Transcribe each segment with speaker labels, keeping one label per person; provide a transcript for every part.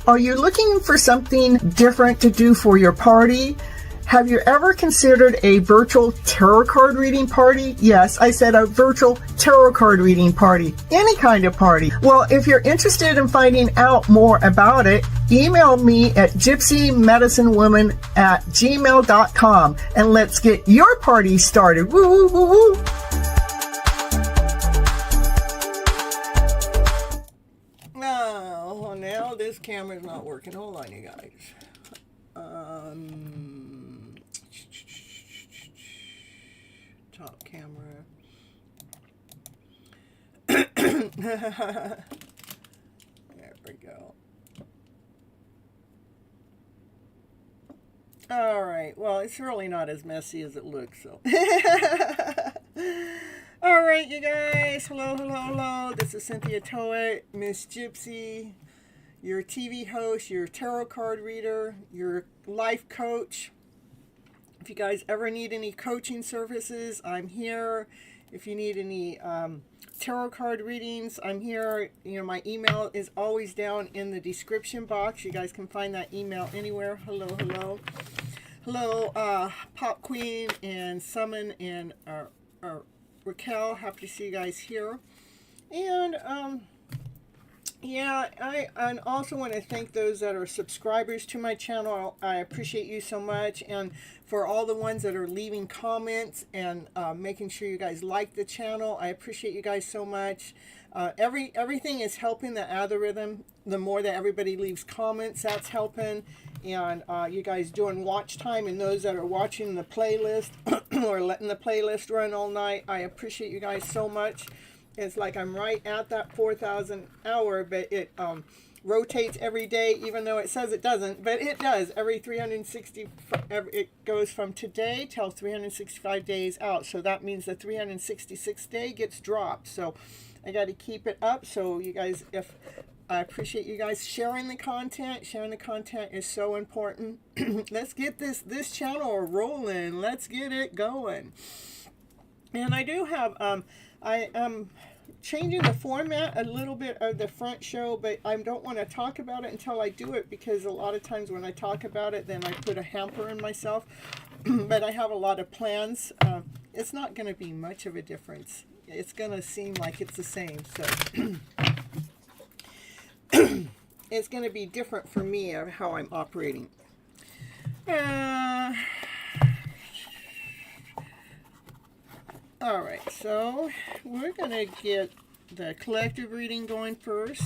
Speaker 1: Are you looking for something different to do for your party? Have you ever considered a virtual tarot card reading party? Yes, I said a virtual tarot card reading party. Any kind of party. Well, if you're interested in finding out more about it, email me at gypsymedicinewoman@gmail.com and let's get your party started. Woo, woo, woo, woo. Oh, now this camera's not working. Hold on, you guys. Top camera. There we go. All right. Well, it's really not as messy as it looks, so. All right, you guys. Hello, hello, hello. This is Cynthia Toet, Miss Gypsy, your TV host, your tarot card reader, your life coach. If you guys ever need any coaching services, I'm here. If you need any tarot card readings, I'm here. You know, my email is always down in the description box. You guys can find that email anywhere. Hello, hello. Hello, Pop Queen and Summon and Raquel. Happy to see you guys here. And yeah, I also want to thank those that are subscribers to my channel. I appreciate you so much. And for all the ones that are leaving comments and making sure you guys like the channel, I appreciate you guys so much. Everything is helping the algorithm. The more that everybody leaves comments, that's helping. And you guys doing watch time, and those that are watching the playlist or letting the playlist run all night, I appreciate you guys so much. It's like I'm right at that 4,000 hour, but it rotates every day, even though it says it doesn't, but it does. Every 360, it goes from today till 365 days out. So that means the 366th day gets dropped. So I got to keep it up. So you guys, I appreciate you guys sharing the content. Sharing the content is so important. Let's get this channel rolling. Let's get it going. And I do have, I am changing the format a little bit of the front show, but I don't want to talk about it until I do it, because a lot of times when I talk about it, then I put a hamper in myself. But I have a lot of plans. It's not going to be much of a difference. It's going to seem like it's the same. So it's going to be different for me of how I'm operating. All right, so we're going to get the collective reading going first.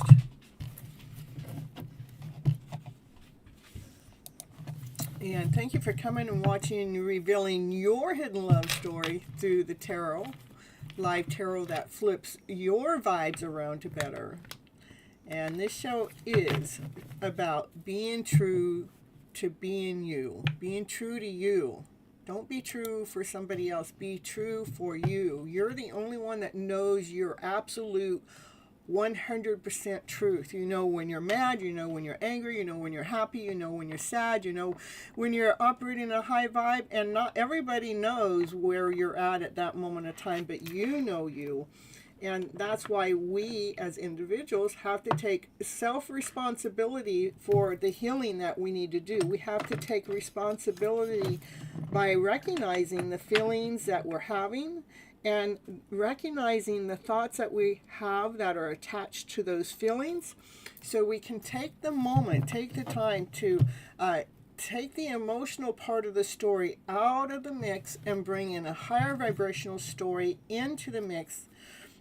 Speaker 1: And thank you for coming and watching and revealing your hidden love story through the tarot, live tarot that flips your vibes around to better. And this show is about being true to being you, being true to you. Don't be true for somebody else. Be true for you. You're the only one that knows your absolute 100% truth. You know when you're mad, you know when you're angry, you know when you're happy, you know when you're sad, you know when you're operating a high vibe, and not everybody knows where you're at that moment of time, but you know you. And that's why we as individuals have to take self-responsibility for the healing that we need to do. We have to take responsibility by recognizing the feelings that we're having and recognizing the thoughts that we have that are attached to those feelings, so we can take the moment, take the time to take the emotional part of the story out of the mix and bring in a higher vibrational story into the mix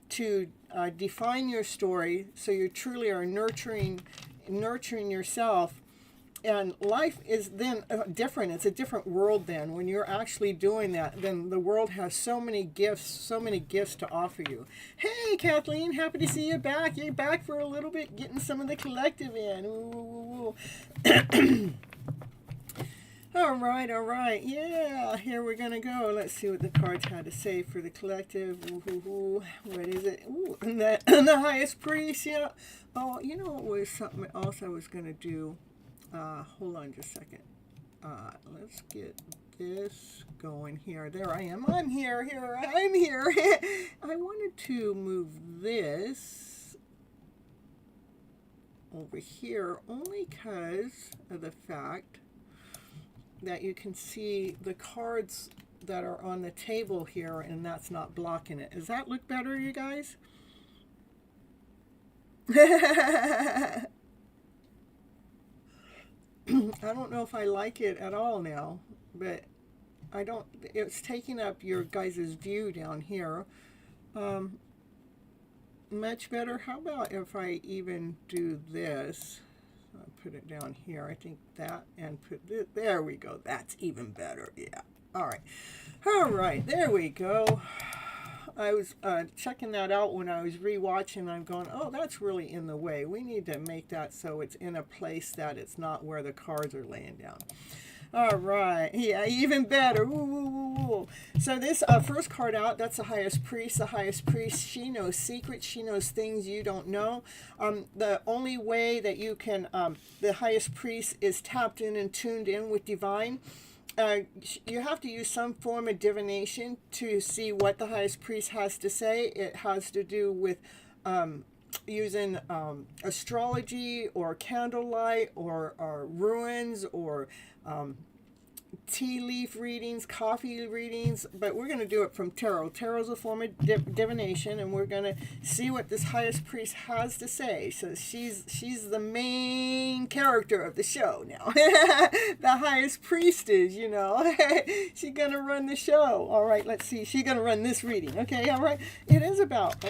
Speaker 1: to define your story, so you truly are nurturing yourself. And life is then different. It's a different world then. When you're actually doing that, then the world has so many gifts to offer you. Hey, Kathleen, happy to see you back. You're back for a little bit, getting some of the collective in. Ooh. All right. Yeah, here we're going to go. Let's see what the cards had to say for the collective. Ooh. What is it? Ooh, and the highest priest, yeah. Oh, you know what was something else I was going to do? Hold on just a second. Let's get this going here. There I am. I'm here. I'm here. I wanted to move this over here only because of the fact that you can see the cards that are on the table here, and that's not blocking it. Does that look better, you guys? I don't know if I like it at all now, but it's taking up your guys' view down here. Much better. How about if I even do this? I'll put it down here. I think that, and put this. There we go. That's even better. Yeah. All right. There we go. I was checking that out when I was rewatching. I'm going, oh, that's really in the way. We need to make that so it's in a place that it's not where the cards are laying down. All right. Yeah, even better. Ooh. So this first card out, that's the highest priest. The highest priest, she knows secrets. She knows things you don't know. The only way that you can, the highest priest is tapped in and tuned in with divine. You have to use some form of divination to see what the highest priest has to say. It has to do with using astrology or candlelight or ruins or tea leaf readings, coffee readings, but we're going to do it from tarot. Tarot's a form of divination, and we're going to see what this highest priest has to say. So she's the main character of the show now. The highest priest is, you know. She's going to run the show. All right, let's see. She's going to run this reading. Okay, all right. It is about,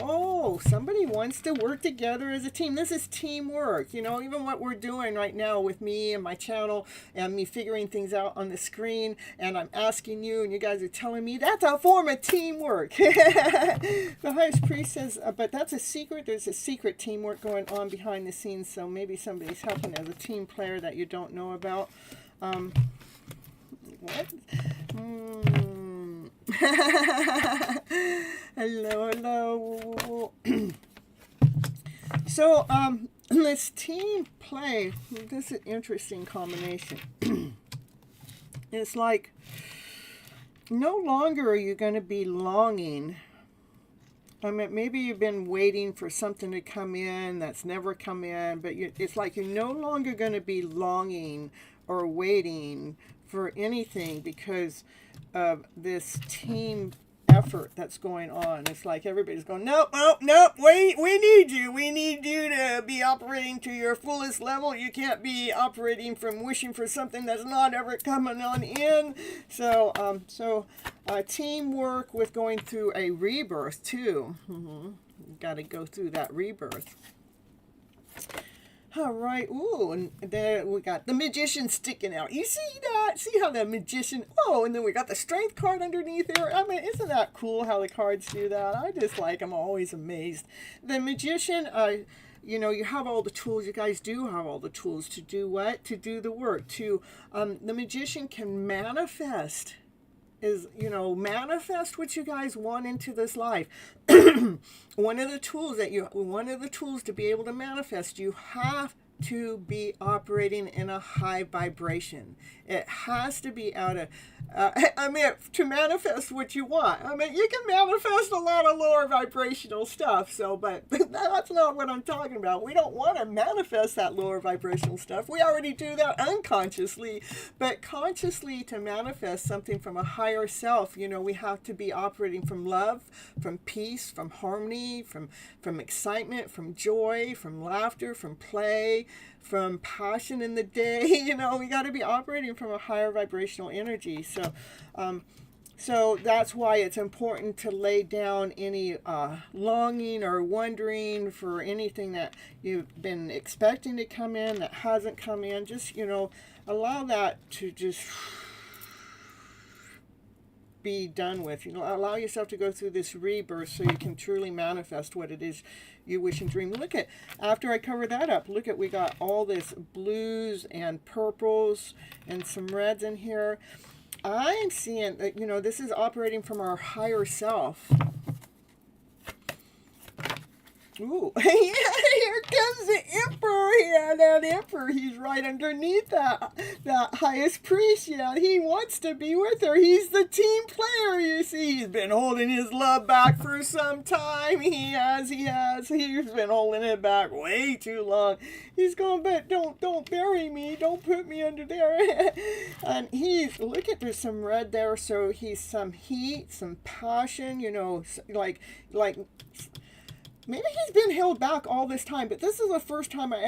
Speaker 1: somebody wants to work together as a team. This is teamwork. You know, even what we're doing right now with me and my channel and me figuring things out on the screen, and I'm asking you, and you guys are telling me that's a form of teamwork. The highest priest says, but that's a secret. There's a secret teamwork going on behind the scenes, so maybe somebody's helping as a team player that you don't know about. What? Hello. So, let's team play. This is an interesting combination. It's like no longer are you going to be longing. I mean, maybe you've been waiting for something to come in that's never come in, but it's like you're no longer going to be longing or waiting for anything because of this team effort that's going on. It's like everybody's going, nope, we need you to be operating to your fullest level. You can't be operating from wishing for something that's not ever coming on in. So teamwork with going through a rebirth too. Got to go through that rebirth. All right. Ooh, and there we got the magician sticking out. You see that? See how the magician... Oh, and then we got the strength card underneath there. I mean, isn't that cool how the cards do that? I just like them. I'm always amazed. The magician, you know, you have all the tools. You guys do have all the tools to do what? To do the work. The magician can manifest. Manifest what you guys want into this life. One of the tools to be able to manifest, you have to be operating in a high vibration. It has to be out of, to manifest what you want. I mean, you can manifest a lot of lower vibrational stuff, but that's not what I'm talking about. We don't want to manifest that lower vibrational stuff. We already do that unconsciously, but consciously to manifest something from a higher self, we have to be operating from love, from peace, from harmony, from excitement, from joy, from laughter, from play, from passion in the day. We got to be operating from a higher vibrational energy. So that's why it's important to lay down any longing or wondering for anything that you've been expecting to come in that hasn't come in. Just, allow that to just be done with. Allow yourself to go through this rebirth so you can truly manifest what it is you wish and dream. Look at, after I cover that up, look at, we got all this blues and purples and some reds in here. I'm seeing that, this is operating from our higher self. Ooh, here comes the Emperor. Yeah, that Emperor, he's right underneath that highest priest. Yeah, he wants to be with her. He's the team player, you see. He's been holding his love back for some time. He has. He's been holding it back way too long. He's going, but don't bury me. Don't put me under there. And look at, there's some red there. So he's some heat, some passion, like... Maybe he's been held back all this time, but this is the first time I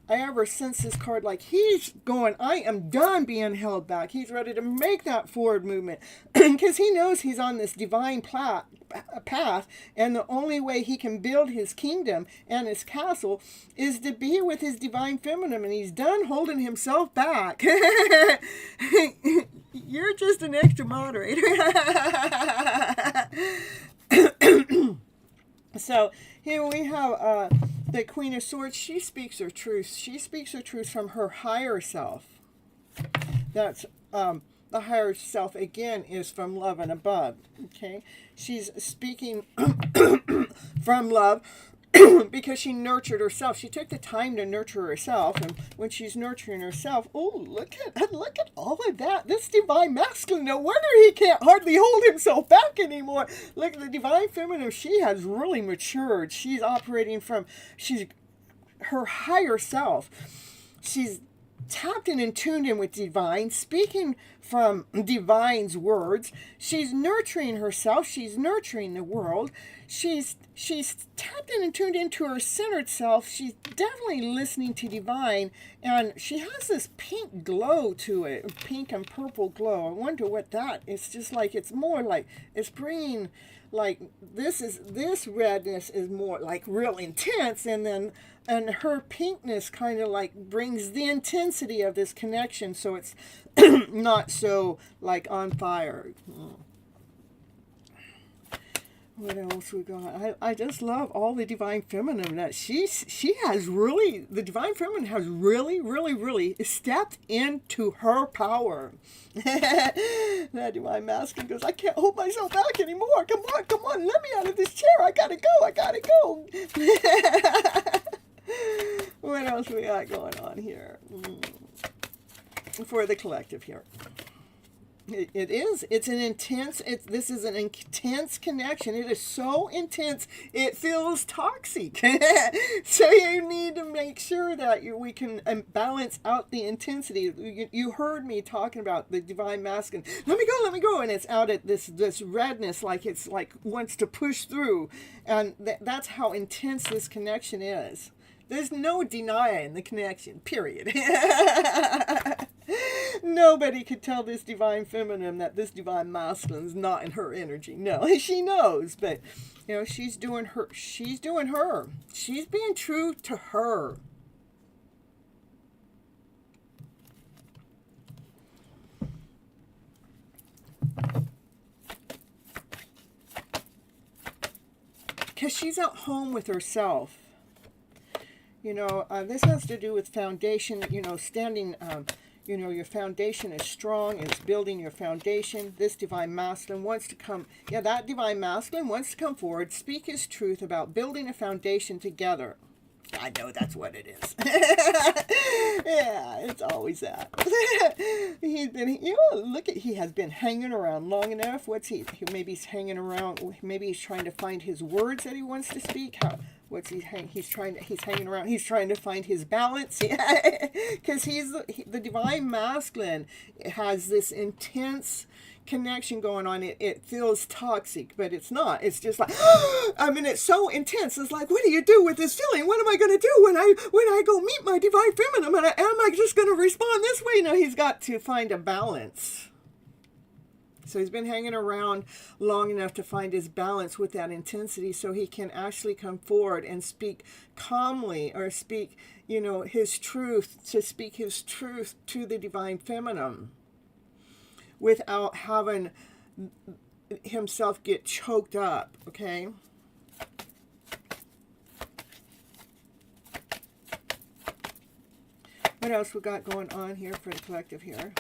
Speaker 1: ever sense this card. Like, he's going, I am done being held back. He's ready to make that forward movement because he knows he's on this divine path, and the only way he can build his kingdom and his castle is to be with his divine feminine, and he's done holding himself back. You're just an extra moderator. So here we have the Queen of Swords. She speaks her truth. She speaks her truth from her higher self. That's the higher self, again, is from love and above. Okay, she's speaking from love because she nurtured herself. She took the time to nurture herself, and when she's nurturing herself, oh, look at all of that. This divine masculine, no wonder he can't hardly hold himself back anymore. Look at the divine feminine. She has really matured. She's operating from her higher self. She's tapped in and tuned in with divine, speaking from divine's words. She's nurturing herself. She's nurturing the world. She's tapped in and tuned into her centered self. She's definitely listening to divine, and she has this pink glow to it, pink and purple glow. I wonder what that is. Just like, it's more like it's bringing, like, this redness is more like real intense, and her pinkness kind of like brings the intensity of this connection, so it's not so like on fire. What else we got? I just love all the divine feminine that she has really, the divine feminine has really, really, really stepped into her power. That divine masculine goes, I can't hold myself back anymore. Come on, let me out of this chair. I gotta go. What else we got going on here? For the collective here. It's an intense, this is an intense connection. It is so intense, it feels toxic. So you need to make sure that we can balance out the intensity. You heard me talking about the divine masculine. Let me go. And it's out at this redness, like it's like wants to push through. And that's how intense this connection is. There's no denying the connection, period. Nobody could tell this divine feminine that this divine masculine is not in her energy. No, she knows, but she's doing her. She's being true to her. because she's at home with herself. You know, this has to do with foundation, you know, standing, you know, your foundation is strong. It's building your foundation. This divine masculine wants to come, yeah, that divine masculine wants to come forward, speak his truth about building a foundation together. I know that's what it is. Yeah, it's always that. He's been, you know, look at, he has been hanging around long enough. What's he, maybe he's hanging around, maybe he's trying to find his words that he wants to speak. What's he's hanging around, he's trying to find his balance. Because he's the divine masculine has this intense connection going on. It feels toxic, but it's not. It's just like, I mean, it's so intense. It's like, what do you do with this feeling? What am I going to do when I go meet my divine feminine? Am I just going to respond this way? No, he's got to find a balance. So he's been hanging around long enough to find his balance with that intensity, so he can actually come forward and speak calmly, or speak, you know, his truth, to speak his truth to the divine feminine, without having himself get choked up, okay? What else we got going on here for the collective here?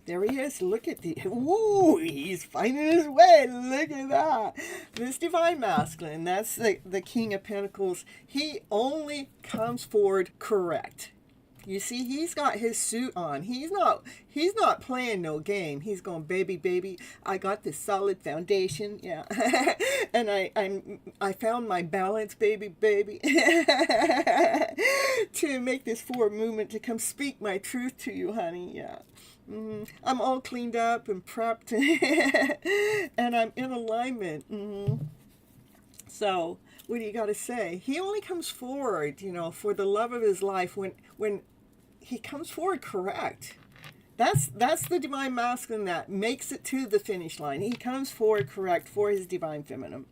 Speaker 1: There he is. Look at the... Ooh, he's finding his way. Look at that. This divine masculine, that's the King of Pentacles. He only comes forward correct. You see, he's got his suit on. He's not playing no game. He's going, baby, I got this solid foundation, yeah. And I found my balance, baby, to make this forward movement, to come speak my truth to you, honey, yeah. I'm all cleaned up and prepped, and I'm in alignment. So, what do you got to say? He only comes forward, you know, for the love of his life when he comes forward correct. That's the divine masculine that makes it to the finish line. He comes forward correct for his divine feminine.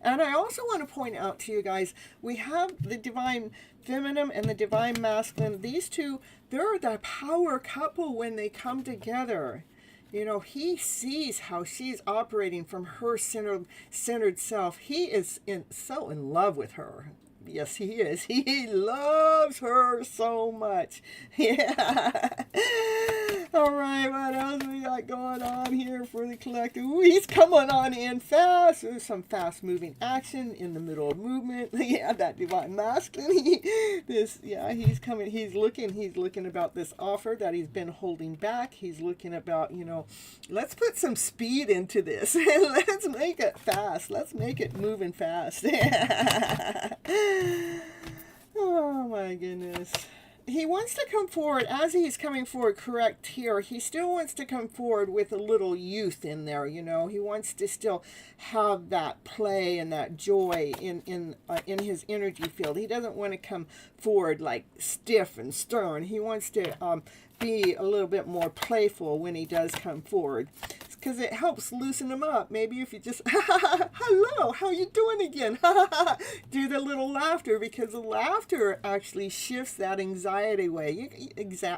Speaker 1: And I also want to point out to you guys, we have the divine feminine and the divine masculine. These two, they're the power couple when they come together. You know, he sees how she's operating from her centered self. He is so in love with her. Yes, he is. He loves her so much. Yeah. All right, what else we got going on here for the collective? Ooh, he's coming on in fast. There's some fast-moving action in the middle of movement. Yeah, that divine masculine. He's coming. He's looking about this offer that he's been holding back. He's looking about, you know, let's put some speed into this. Let's make it fast. Let's make it moving fast. Oh my goodness. He wants to come forward, as he's coming forward correct here, he still wants to come forward with a little youth in there, you know. He wants to still have that play and that joy in his energy field. He doesn't want to come forward like stiff and stern. He wants to be a little bit more playful when he does come forward, because it helps loosen him up. Maybe if you just, hello, how you doing again? Do the little laughter, because the laughter actually shifts that anxiety away.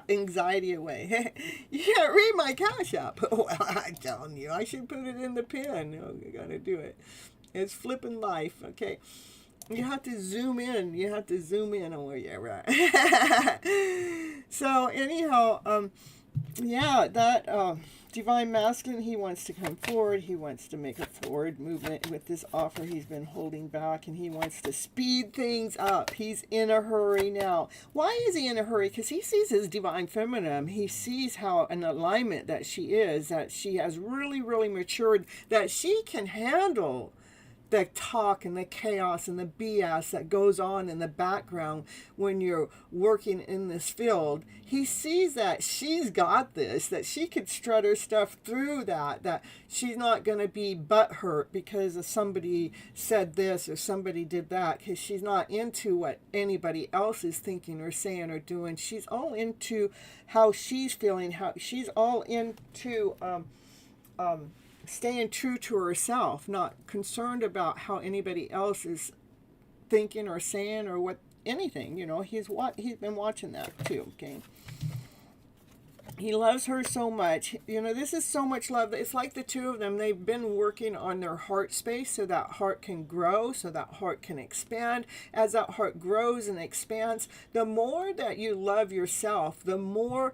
Speaker 1: Anxiety away. You can't read my Cash App. Well, I'm telling you, I should put it in the pin. Oh, you gotta do it. It's flipping life, okay? You have to zoom in. Oh, yeah, right. So, anyhow, yeah, that divine masculine, he wants to come forward. He wants to make a forward movement with this offer he's been holding back, and he wants to speed things up. He's in a hurry now. Why is he in a hurry? Because he sees his divine feminine. He sees how an alignment that she is, that she has really, really matured, that she can handle the talk and the chaos and the BS that goes on in the background when you're working in this field. He sees that she's got this, that she could strut her stuff through that she's not going to be butthurt because somebody said this or somebody did that, because she's not into what anybody else is thinking or saying or doing. She's all into how she's feeling, how she's all into staying true to herself, not concerned about how anybody else is thinking or saying or what anything. You know, he's been watching that too. Okay. He loves her so much. You know, this is so much love. It's like the two of them, they've been working on their heart space so that heart can grow, so that heart can expand. As that heart grows and expands, the more that you love yourself, the more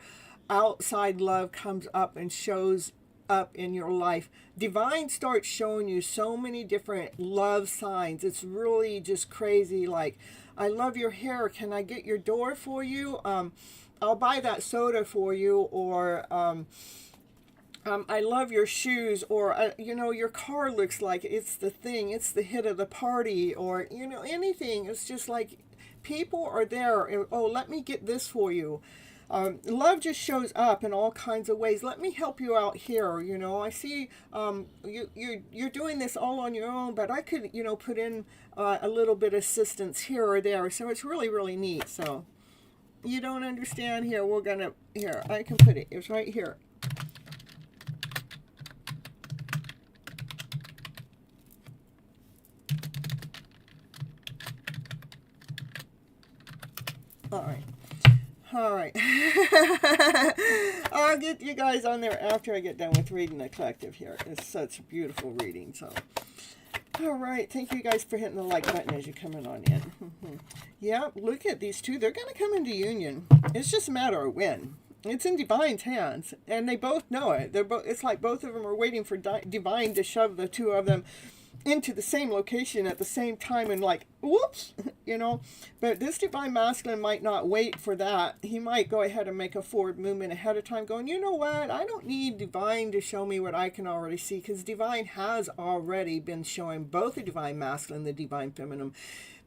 Speaker 1: outside love comes up and shows up in your life. Divine starts showing you so many different love signs. It's really just crazy. Like, I love your hair. Can I get your door for you? I'll buy that soda for you. Or I love your shoes. Or you know, your car looks like it's the thing. It's the hit of the party. Or, you know, anything. It's just like people are there. Oh, let me get this for you. Love just shows up in all kinds of ways. Let me help you out here. You know, I see you're doing this all on your own, but I could, you know, put in a little bit of assistance here or there. So it's really, really neat. So you don't understand? Here, we're gonna, here, I can put it. It's right here. All right. All right. I'll get you guys on there after I get done with reading the collective here. It's such a beautiful reading. So, all right. Thank you guys for hitting the like button as you're coming on in. Yeah, look at these two. They're going to come into union. It's just a matter of when. It's in Divine's hands, and they both know it. They're both. It's like both of them are waiting for Divine to shove the two of them into the same location at the same time, and like, whoops, you know. But this Divine Masculine might not wait for that. He might go ahead and make a forward movement ahead of time, going, you know what, I don't need Divine to show me what I can already see, because Divine has already been showing both the Divine Masculine and the Divine Feminine.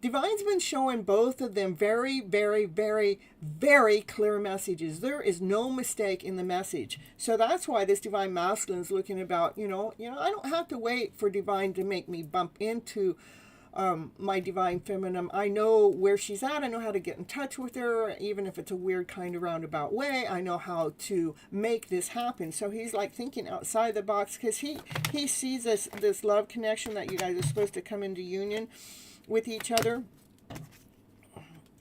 Speaker 1: Divine's been showing both of them very, very, very, very clear messages. There is no mistake in the message. So that's why this Divine Masculine is looking about, you know, I don't have to wait for Divine to make me bump into my Divine Feminine. I know where she's at. I know how to get in touch with her, even if it's a weird kind of roundabout way. I know how to make this happen. So he's like thinking outside the box, because he sees this love connection that you guys are supposed to come into union with each other.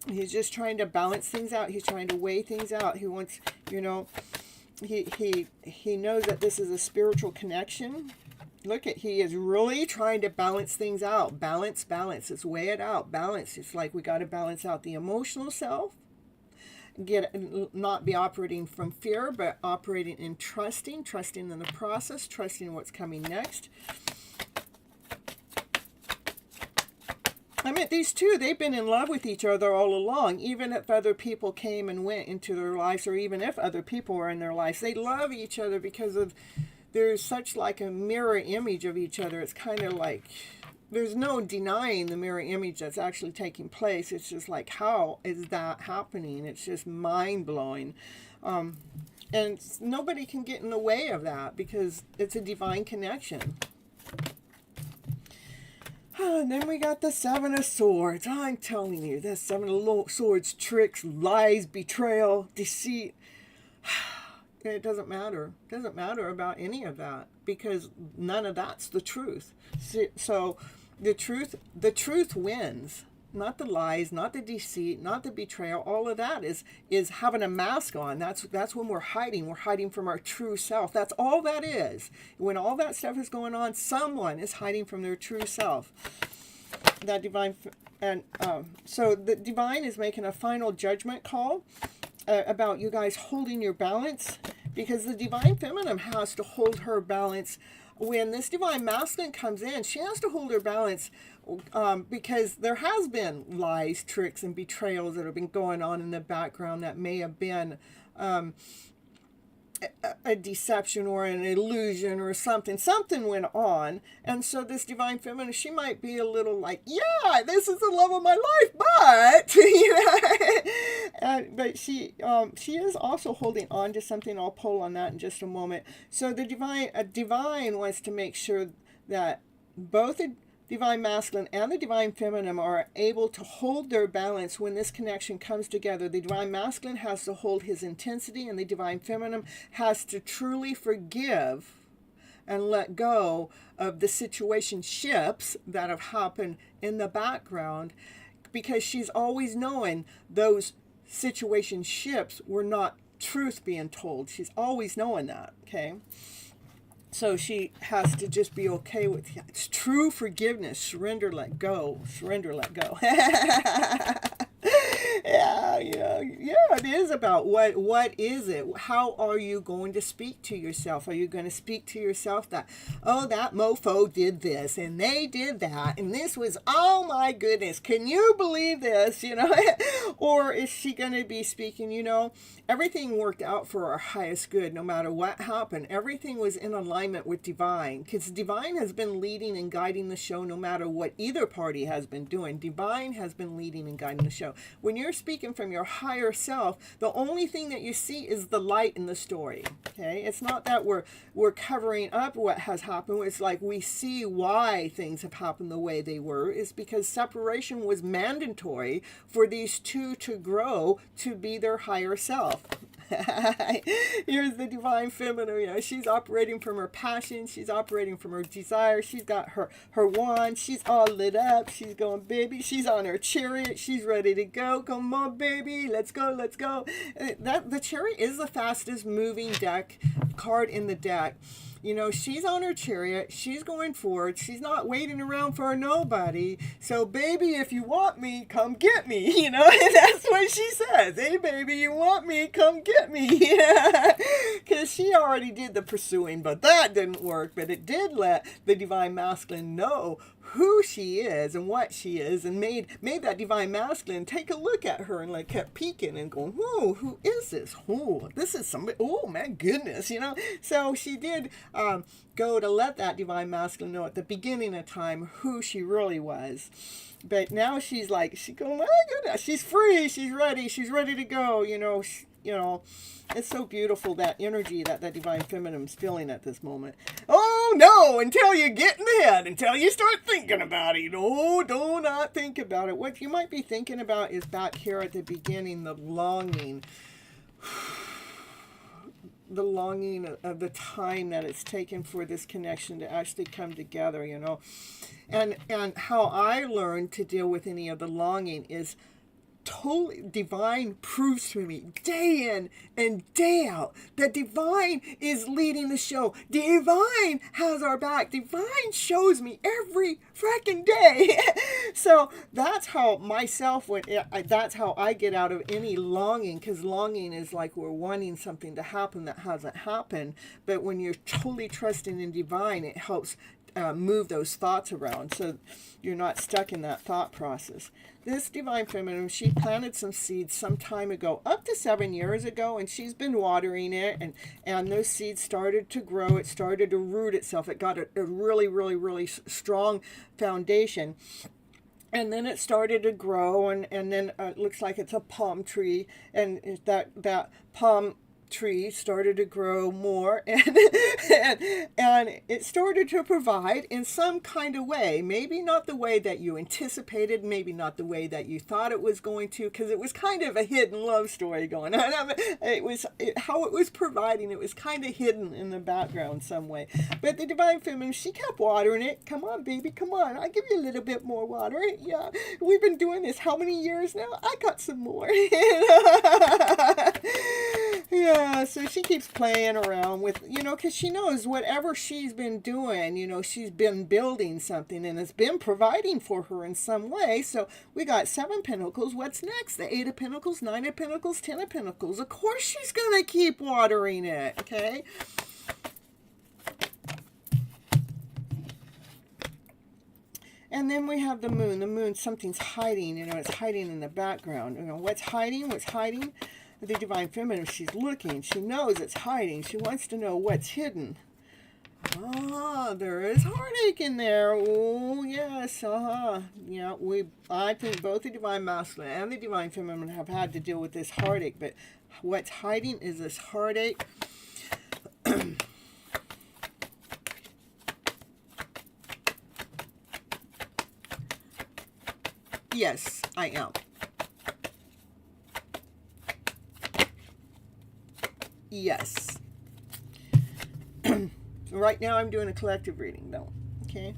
Speaker 1: He's just trying to balance things out. He's trying to weigh things out. He wants, you know, he knows that this is a spiritual connection. Look at, he is really trying to balance things out. Balance. Let's weigh it out. Balance. It's like we got to balance out the emotional self. Not be operating from fear, but operating in trusting in the process, trusting what's coming next. I mean, these two, they've been in love with each other all along, even if other people came and went into their lives, or even if other people were in their lives. They love each other because of, there's such like a mirror image of each other. It's kind of like, there's no denying the mirror image that's actually taking place. It's just like, how is that happening? It's just mind-blowing. And nobody can get in the way of that, because it's a divine connection. And then we got the Seven of Swords. I'm telling you, the Seven of Swords, tricks, lies, betrayal, deceit. It doesn't matter. It doesn't matter about any of that, because none of that's the truth. So the truth wins. Not the lies, not the deceit, not the betrayal. All of that is having a mask on. That's when we're hiding. We're hiding from our true self. That's all that is. When all that stuff is going on, someone is hiding from their true self. That divine, and so the divine is making a final judgment call about you guys holding your balance, because the Divine Feminine has to hold her balance. When this Divine Masculine comes in, she has to hold her balance, because there has been lies, tricks, and betrayals that have been going on in the background that may have been a deception or an illusion or something. Something went on. And so this Divine Feminine, she might be a little like, yeah, this is the love of my life, but, you know, but she is also holding on to something. I'll pull on that in just a moment. So the Divine wants to make sure that both the Divine Masculine and the Divine Feminine are able to hold their balance when this connection comes together. The Divine Masculine has to hold his intensity, and the Divine Feminine has to truly forgive and let go of the situationships that have happened in the background, because she's always knowing those situationships were not truth being told. She's always knowing that, okay? So she has to just be okay with it. It's true forgiveness. Surrender, let go. Surrender, let go. Yeah, it is about what is it? How are you going to speak to yourself? Are you going to speak to yourself that, oh, that mofo did this and they did that and this was, oh my goodness, can you believe this? Or is she going to be speaking, everything worked out for our highest good no matter what happened. Everything was in alignment with divine, because divine has been leading and guiding the show no matter what either party has been doing. Divine has been leading and guiding the show. When you're speaking from your higher self, the only thing that you see is the light in the story. Okay, it's not that we're covering up what has happened. It's like we see why things have happened the way they were. It's because separation was mandatory for these two to grow to be their higher self. Here's the divine feminine. She's operating from her passion. She's operating from her desire. She's got her wand. She's all lit up. She's going, baby. She's on her chariot. She's ready to go. Come on, baby. Let's go. Let's go. The chariot is the fastest moving card in the deck. She's on her chariot. She's going forward. She's not waiting around for nobody. So, baby, if you want me, come get me. And that's what she says. Hey, baby, you want me? Come get me. Because she already did the pursuing, but that didn't work. But it did let the divine masculine know who she is and what she is, and made that divine masculine take a look at her and like kept peeking and going, whoa, who is this? Whoa, this is somebody. Oh my goodness, So she did go to let that divine masculine know at the beginning of time who she really was. But now she's going, my goodness, she's free, she's ready to go. It's so beautiful, that energy that divine feminine's feeling at this moment. Oh no, until you get in the head, until you start thinking about it. Oh, do not think about it. What you might be thinking about is back here at the beginning, the longing. The longing of the time that it's taken for this connection to actually come together, And how I learned to deal with any of the longing is totally divine proves to me day in and day out that divine is leading the show. Divine has our back. Divine shows me every freaking day. So that's how that's how I get out of any longing, because longing is like we're wanting something to happen that hasn't happened. But when you're totally trusting in divine, it helps move those thoughts around so you're not stuck in that thought process. This divine feminine, she planted some seeds some time ago, up to 7 years ago, and she's been watering it, and those seeds started to grow. It started to root itself. It got a really, really, really strong foundation. And then it started to grow, and then it looks like it's a palm tree, and that palm tree started to grow more, and it started to provide in some kind of way, maybe not the way that you anticipated, maybe not the way that you thought it was going to, because it was kind of a hidden love story going on. How it was providing, it was kind of hidden in the background some way. But the divine feminine, she kept watering it. Come on, baby, come on, I'll give you a little bit more water. Yeah, we've been doing this how many years now? I got some more. Yeah, so she keeps playing around with, because she knows whatever she's been doing, she's been building something and it's been providing for her in some way. So we got 7 pentacles. What's next? The 8 of pentacles, 9 of pentacles, 10 of pentacles. Of course she's going to keep watering it, okay? And then we have the moon. The moon, something's hiding, it's hiding in the background. What's hiding? What's hiding? The divine feminine, she's looking. She knows it's hiding. She wants to know what's hidden. There is heartache in there. Oh, yes. Yeah, I think both the divine masculine and the divine feminine have had to deal with this heartache. But what's hiding is this heartache. Yes, I am. Yes. Right now I'm doing a collective reading though. Okay.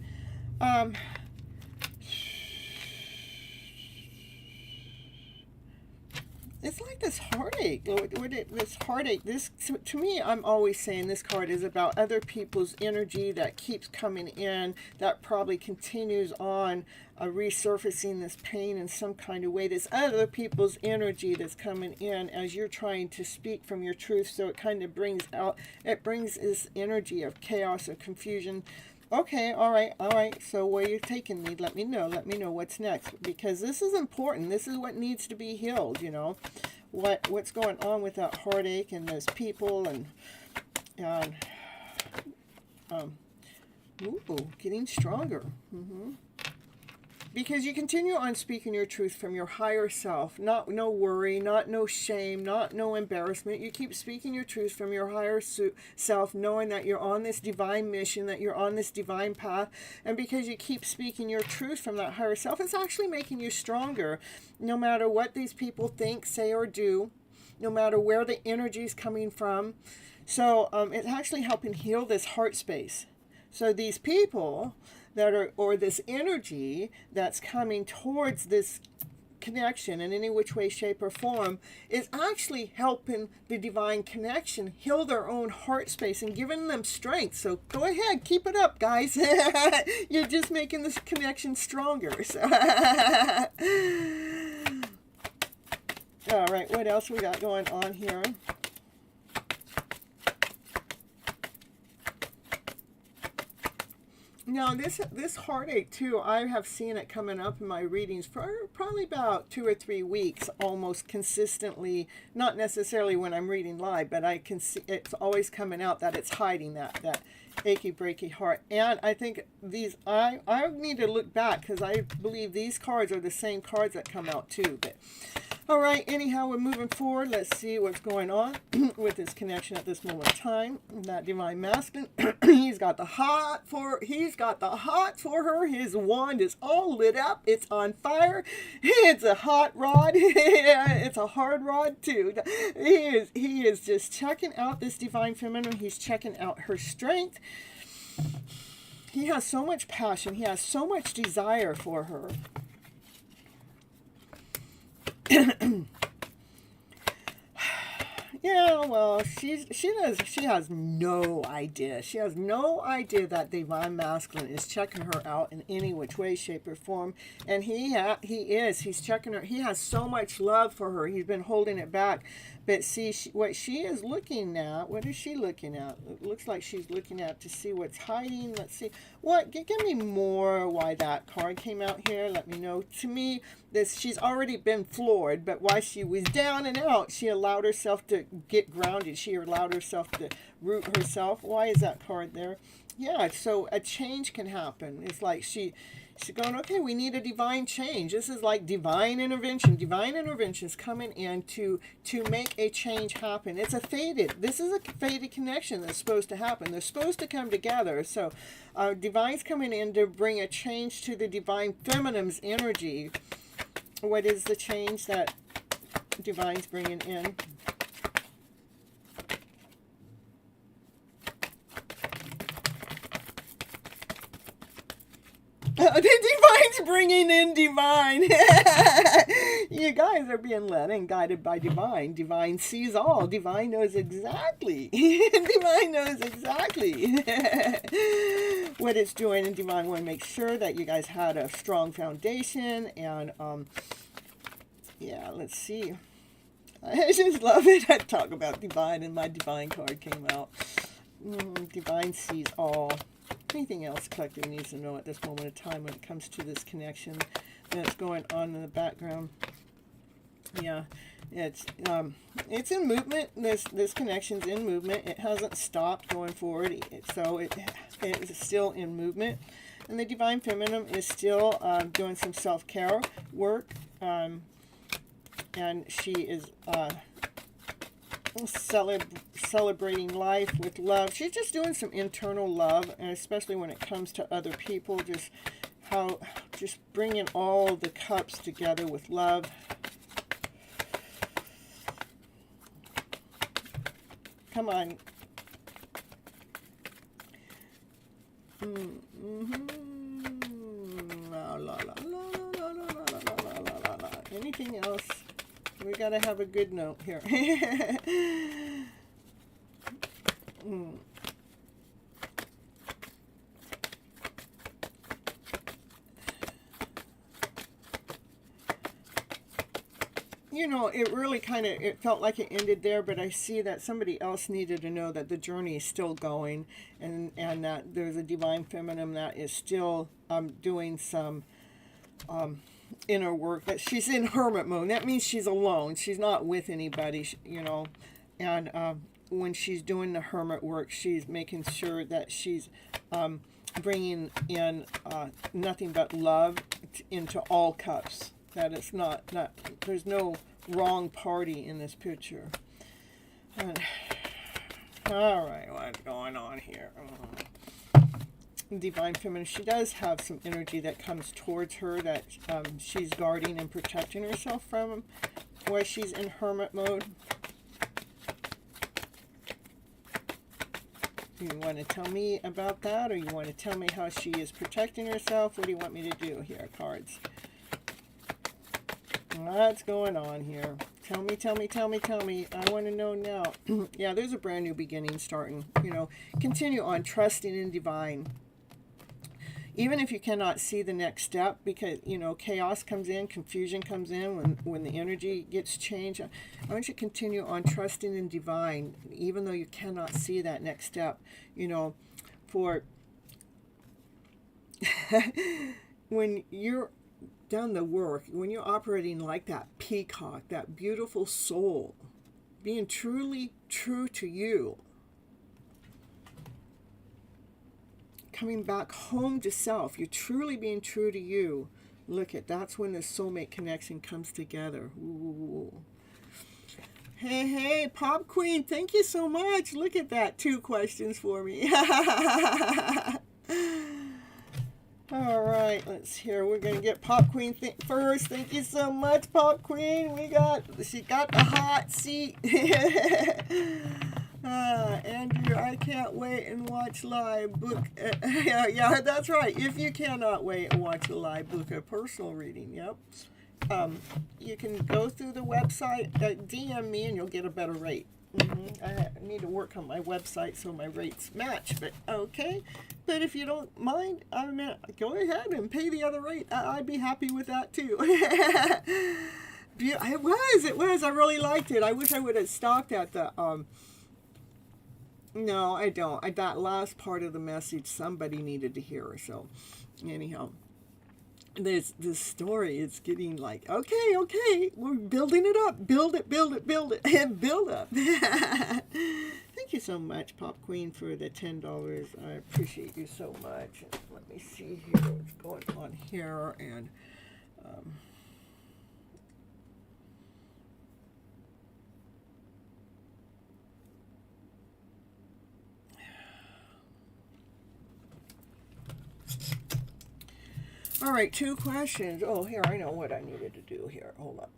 Speaker 1: It's like this heartache. This heartache. This, to me, I'm always saying this card is about other people's energy that keeps coming in, that probably continues on resurfacing this pain in some kind of way. This other people's energy that's coming in as you're trying to speak from your truth. So it kind of brings out, it brings this energy of chaos or confusion. Okay, all right. So where you're taking me, let me know what's next, because this is important. This is what needs to be healed, you know. What's going on with that heartache and those people and getting stronger. Because you continue on speaking your truth from your higher self. No worry, no shame, no embarrassment. You keep speaking your truth from your higher self, knowing that you're on this divine mission, that you're on this divine path. And because you keep speaking your truth from that higher self, it's actually making you stronger. No matter what these people think, say, or do, no matter where the energy is coming from. So it's actually helping heal this heart space. So these people that are, or this energy that's coming towards this connection in any which way, shape, or form, is actually helping the divine connection heal their own heart space and giving them strength. So go ahead, keep it up, guys. You're just making this connection stronger. So all right, what else we got going on here? Now, this heartache, too, I have seen it coming up in my readings for probably about 2 or 3 weeks, almost consistently. Not necessarily when I'm reading live, but I can see it's always coming out that it's hiding that achy, breaky heart. And I think these, I need to look back, because I believe these cards are the same cards that come out, too. But all right, anyhow, we're moving forward. Let's see what's going on with this connection at this moment in time. That divine masculine, he's got the hot for her. His wand is all lit up. It's on fire. It's a hot rod. It's a hard rod too. He is just checking out this divine feminine. He's checking out her strength. He has so much passion. He has so much desire for her. Yeah, well, she has no idea. She has no idea that divine masculine is checking her out in any which way, shape, or form. And he's checking her. He has so much love for her. He's been holding it back. But see, what she is looking at, what is she looking at? It looks like she's looking at to see what's hiding. Let's see. Give me more why that card came out here. Let me know. To me, she's already been floored, but while she was down and out, she allowed herself to get grounded. She allowed herself to root herself. Why is that card there? Yeah, so a change can happen. It's like she's going, okay, we need a divine change. This is like divine intervention. Divine intervention is coming in to make a change happen. This is a fated connection that's supposed to happen. They're supposed to come together. So divine's coming in to bring a change to the divine feminine's energy. What is the change that divine's bringing in? The divine's bringing in divine. You guys are being led and guided by divine. Divine sees all. Divine knows exactly. Divine knows exactly what it's doing. And divine want to make sure that you guys had a strong foundation. And yeah, let's see. I just love it. I talk about divine and my divine card came out. Divine sees all. Anything else collective needs to know at this moment of time when it comes to this connection that's going on in the background? Yeah, it's in movement. This connection's in movement. It hasn't stopped going forward, so it is still in movement. And the divine feminine is still doing some self-care work, and she is celebrating life with love. She's just doing some internal love, and especially when it comes to other people, just bringing all the cups together with love. Come on. Anything else? We got to have a good note here. You know, it really kind of, it felt like it ended there, but I see that somebody else needed to know that the journey is still going, and that there's a divine feminine that is still doing some inner work, that she's in hermit mode. That means she's alone. She's not with anybody, you know, and when she's doing the hermit work, she's making sure that she's bringing in nothing but love into all cups. That it's not, there's no wrong party in this picture. All right, what's going on here? Divine Feminine, she does have some energy that comes towards her that she's guarding and protecting herself from while she's in hermit mode. Do you want to tell me about that, or you want to tell me how she is protecting herself? What do you want me to do here, cards? What's going on here? Tell me, tell me, tell me, tell me. I want to know now. Yeah, there's a brand new beginning starting. You know, continue on trusting in divine. Even if you cannot see the next step, because, you know, chaos comes in, confusion comes in when the energy gets changed. I want you to continue on trusting in divine, even though you cannot see that next step. You know, for when you're done the work, when you're operating like that peacock, that beautiful soul, being truly true to you, coming back home to self, you're truly being true to you. Look at, that's when the soulmate connection comes together. Ooh. Hey, hey, Pop Queen, thank you so much. Look at that, 2 questions for me. All right, let's hear. We're going to get Pop Queen first. Thank you so much, Pop Queen. She got the hot seat. Andrew, I can't wait and watch live. Book. Yeah, that's right. If you cannot wait and watch a live, book a personal reading. Yep. You can go through the website, DM me, and you'll get a better rate. I need to work on my website so my rates match, but okay. But if you don't mind, go ahead and pay the other rate. I'd be happy with that too. It was. I really liked it. I wish I would have stopped at the. No, I don't. That last part of the message, somebody needed to hear. So, anyhow. This story is getting like, okay, we're building it up. Build it, and build up. Thank you so much, Pop Queen, for the $10. I appreciate you so much. Let me see here what's going on here. And all right, 2 questions. Oh, here, I know what I needed to do here. Hold up.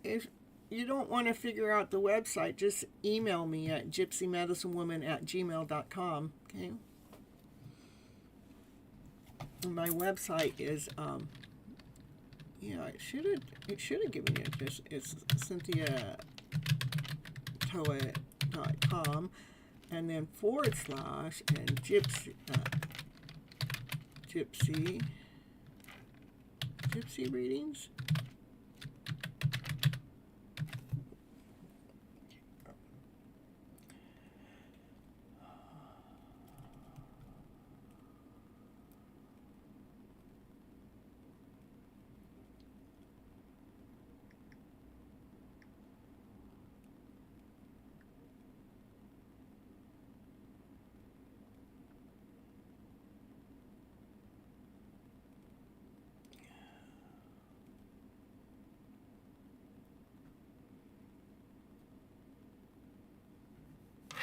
Speaker 1: If you don't want to figure out the website, just email me at gypsymedicinewoman@gmail.com. Okay. My website is it should have given you this. It's cynthiatoa.com, and then / and gypsy readings.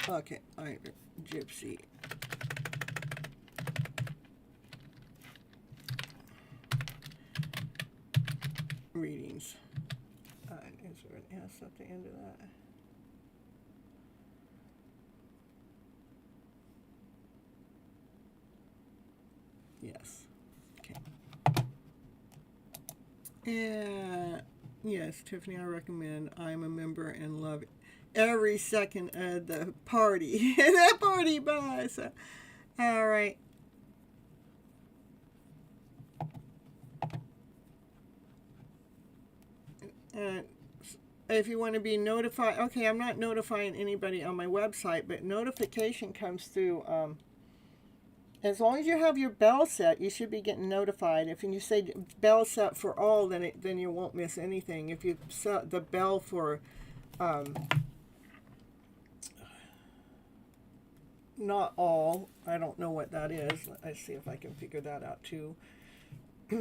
Speaker 1: Okay, Gypsy. Readings. at the end of that. Yes. Okay. And yes, Tiffany, I recommend. I'm a member and love every second of the party. That party bye. So, all right. If you want to be notified, okay, I'm not notifying anybody on my website, but notification comes through. As long as you have your bell set, you should be getting notified. If you say bell set for all, then you won't miss anything. If you set the bell for not all, I don't know what that is. Let's see if I can figure that out too. I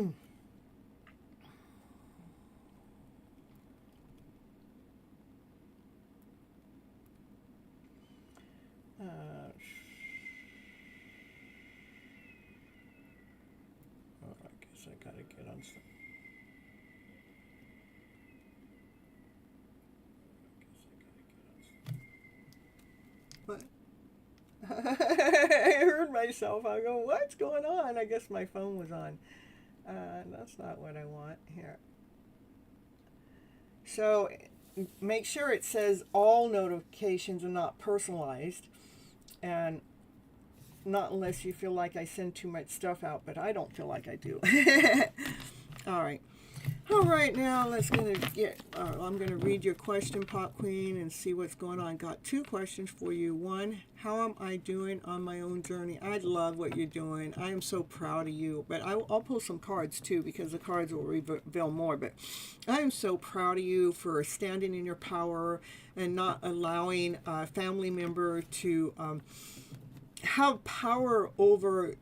Speaker 1: guess I gotta get on some. What? I heard myself. I go, what's going on? I guess my phone was on. That's not what I want here. So make sure it says all notifications are not personalized, and not unless you feel like I send too much stuff out, but I don't feel like I do. All right, now I'm gonna read your question, Pop Queen, and see what's going on. Got two questions for you. One, how am I doing on my own journey? I love what you're doing. I am so proud of you, but I'll pull some cards too, because the cards will reveal more, but I am so proud of you for standing in your power and not allowing a family member to have power over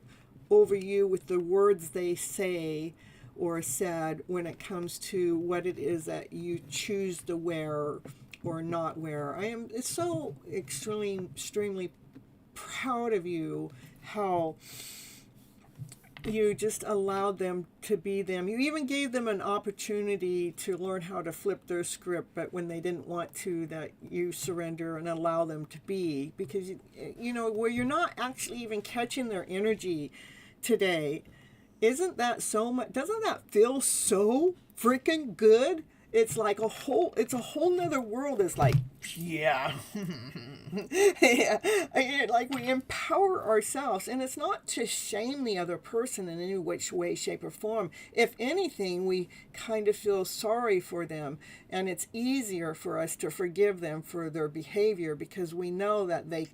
Speaker 1: you with the words they say or said when it comes to what it is that you choose to wear or not wear. It's so extremely proud of you how you just allowed them to be them. You even gave them an opportunity to learn how to flip their script, but when they didn't want to, that you surrender and allow them to be, because you know where you're not actually even catching their energy today. Isn't that so much? Doesn't that feel so freaking good? It's like it's a whole nother world. It's like, yeah. Yeah. Like we empower ourselves, and it's not to shame the other person in any which way, shape, or form. If anything, we kind of feel sorry for them, and it's easier for us to forgive them for their behavior because we know that they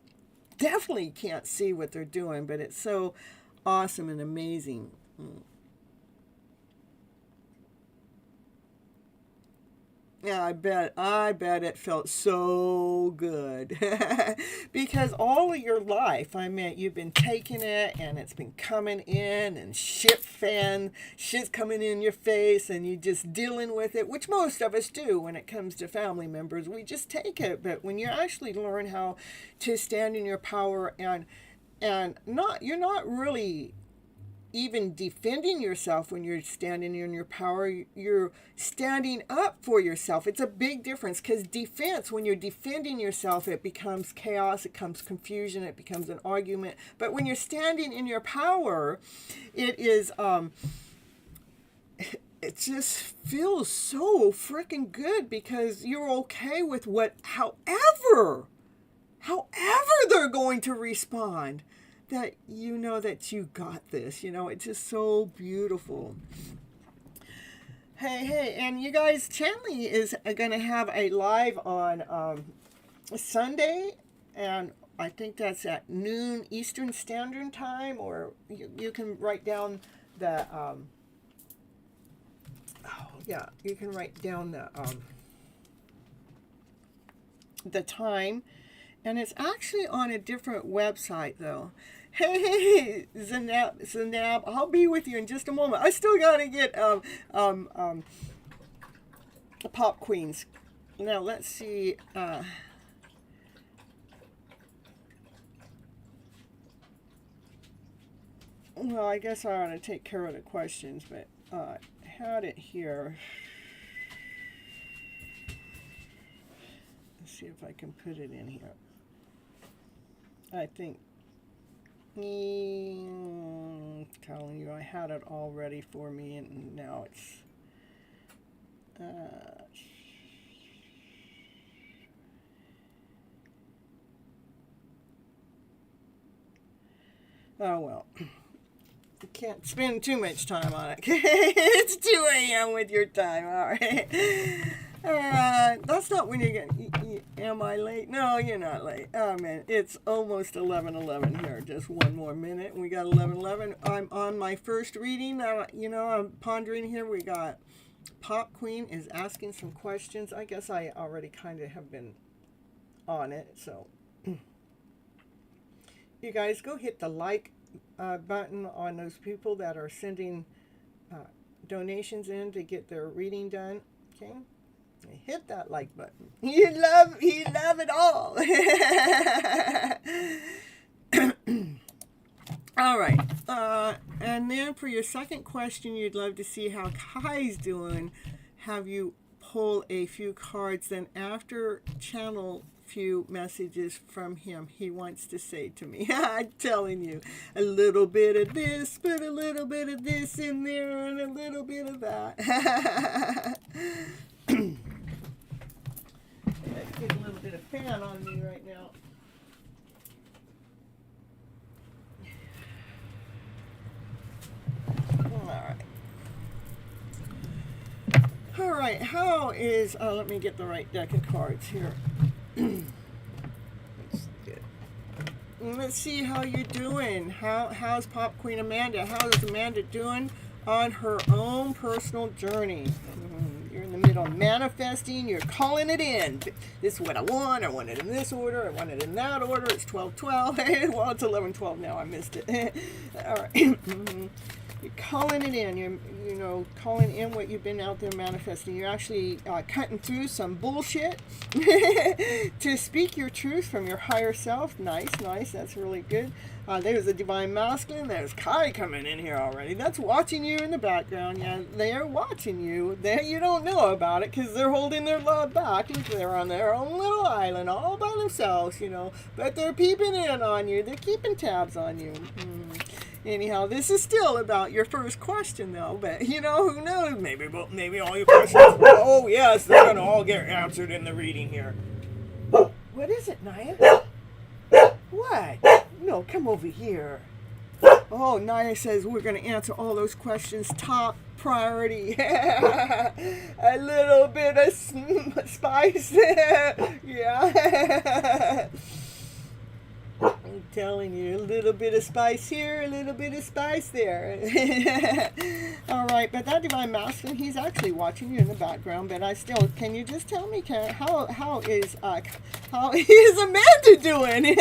Speaker 1: definitely can't see what they're doing, but it's so awesome and amazing. Yeah, I bet it felt so good. Because all of your life, I mean, you've been taking it and it's been coming in and shit's coming in your face and you just dealing with it, which most of us do when it comes to family members. We just take it. But when you actually learn how to stand in your power and you're not really even defending yourself when you're standing in your power, you're standing up for yourself. It's a big difference, because defense, when you're defending yourself, it becomes chaos, it becomes confusion, it becomes an argument. But when you're standing in your power, it is it just feels so freaking good, because you're okay with however they're going to respond, that you know that you got this. It's just so beautiful. Hey, and you guys, Chanley is going to have a live on Sunday, and I think that's at noon Eastern Standard Time, or you can write down the, you can write down the time, and it's actually on a different website though. Hey, Zanab, I'll be with you in just a moment. I still gotta get Pop Queens. Now let's see. Well, I guess I ought to take care of the questions, but had it here. see if I can put it in here. I think, telling you, I had it all ready for me, and now it's, oh well. You can't spend too much time on it. It's 2 a.m. with your time. All right. That's not when you get. Am I late? No, you're not late. Oh man, it's almost 11:11 here. Just one more minute, and we got 11:11. I'm on my first reading. I'm pondering here. We got Pop Queen is asking some questions. I guess I already kind of have been on it. So you guys go hit the like button on those people that are sending donations in to get their reading done. Okay, hit that like button. You love it all. All right, and then for your second question, you'd love to see how Kai's doing. Have you pull a few cards, then after channel few messages from him, he wants to say to me, I'm telling you, a little bit of this, put a little bit of this in there, and a little bit of that. Let's get a little bit of fan on me right now. All right, how is, let me get the right deck of cards here. Let's see how you're doing. How's Pop Queen Amanda? How is Amanda doing on her own personal journey? You're in the middle of manifesting. You're calling it in. This is what I want. I want it in this order. I want it in that order. It's 12:12. Well, it's 11:12 now. I missed it. All right. You're calling it in. You're calling in what you've been out there manifesting. You're actually cutting through some bullshit to speak your truth from your higher self. Nice. That's really good. There's a divine masculine. There's Kai coming in here already. That's watching you in the background. Yeah, they're watching you. You don't know about it because they're holding their love back. Look, they're on their own little island all by themselves, But they're peeping in on you. They're keeping tabs on you. Anyhow, this is still about your first question, though. But, who knows? Maybe all your questions, oh, yes, they're going to all get answered in the reading here. What is it, Naya? What? No, come over here. Oh, Naya says we're going to answer all those questions top priority. A little bit of spice. Yeah. I'm telling you, a little bit of spice here, a little bit of spice there. All right, but that divine masculine, he's actually watching you in the background. But can you just tell me, how is Amanda doing?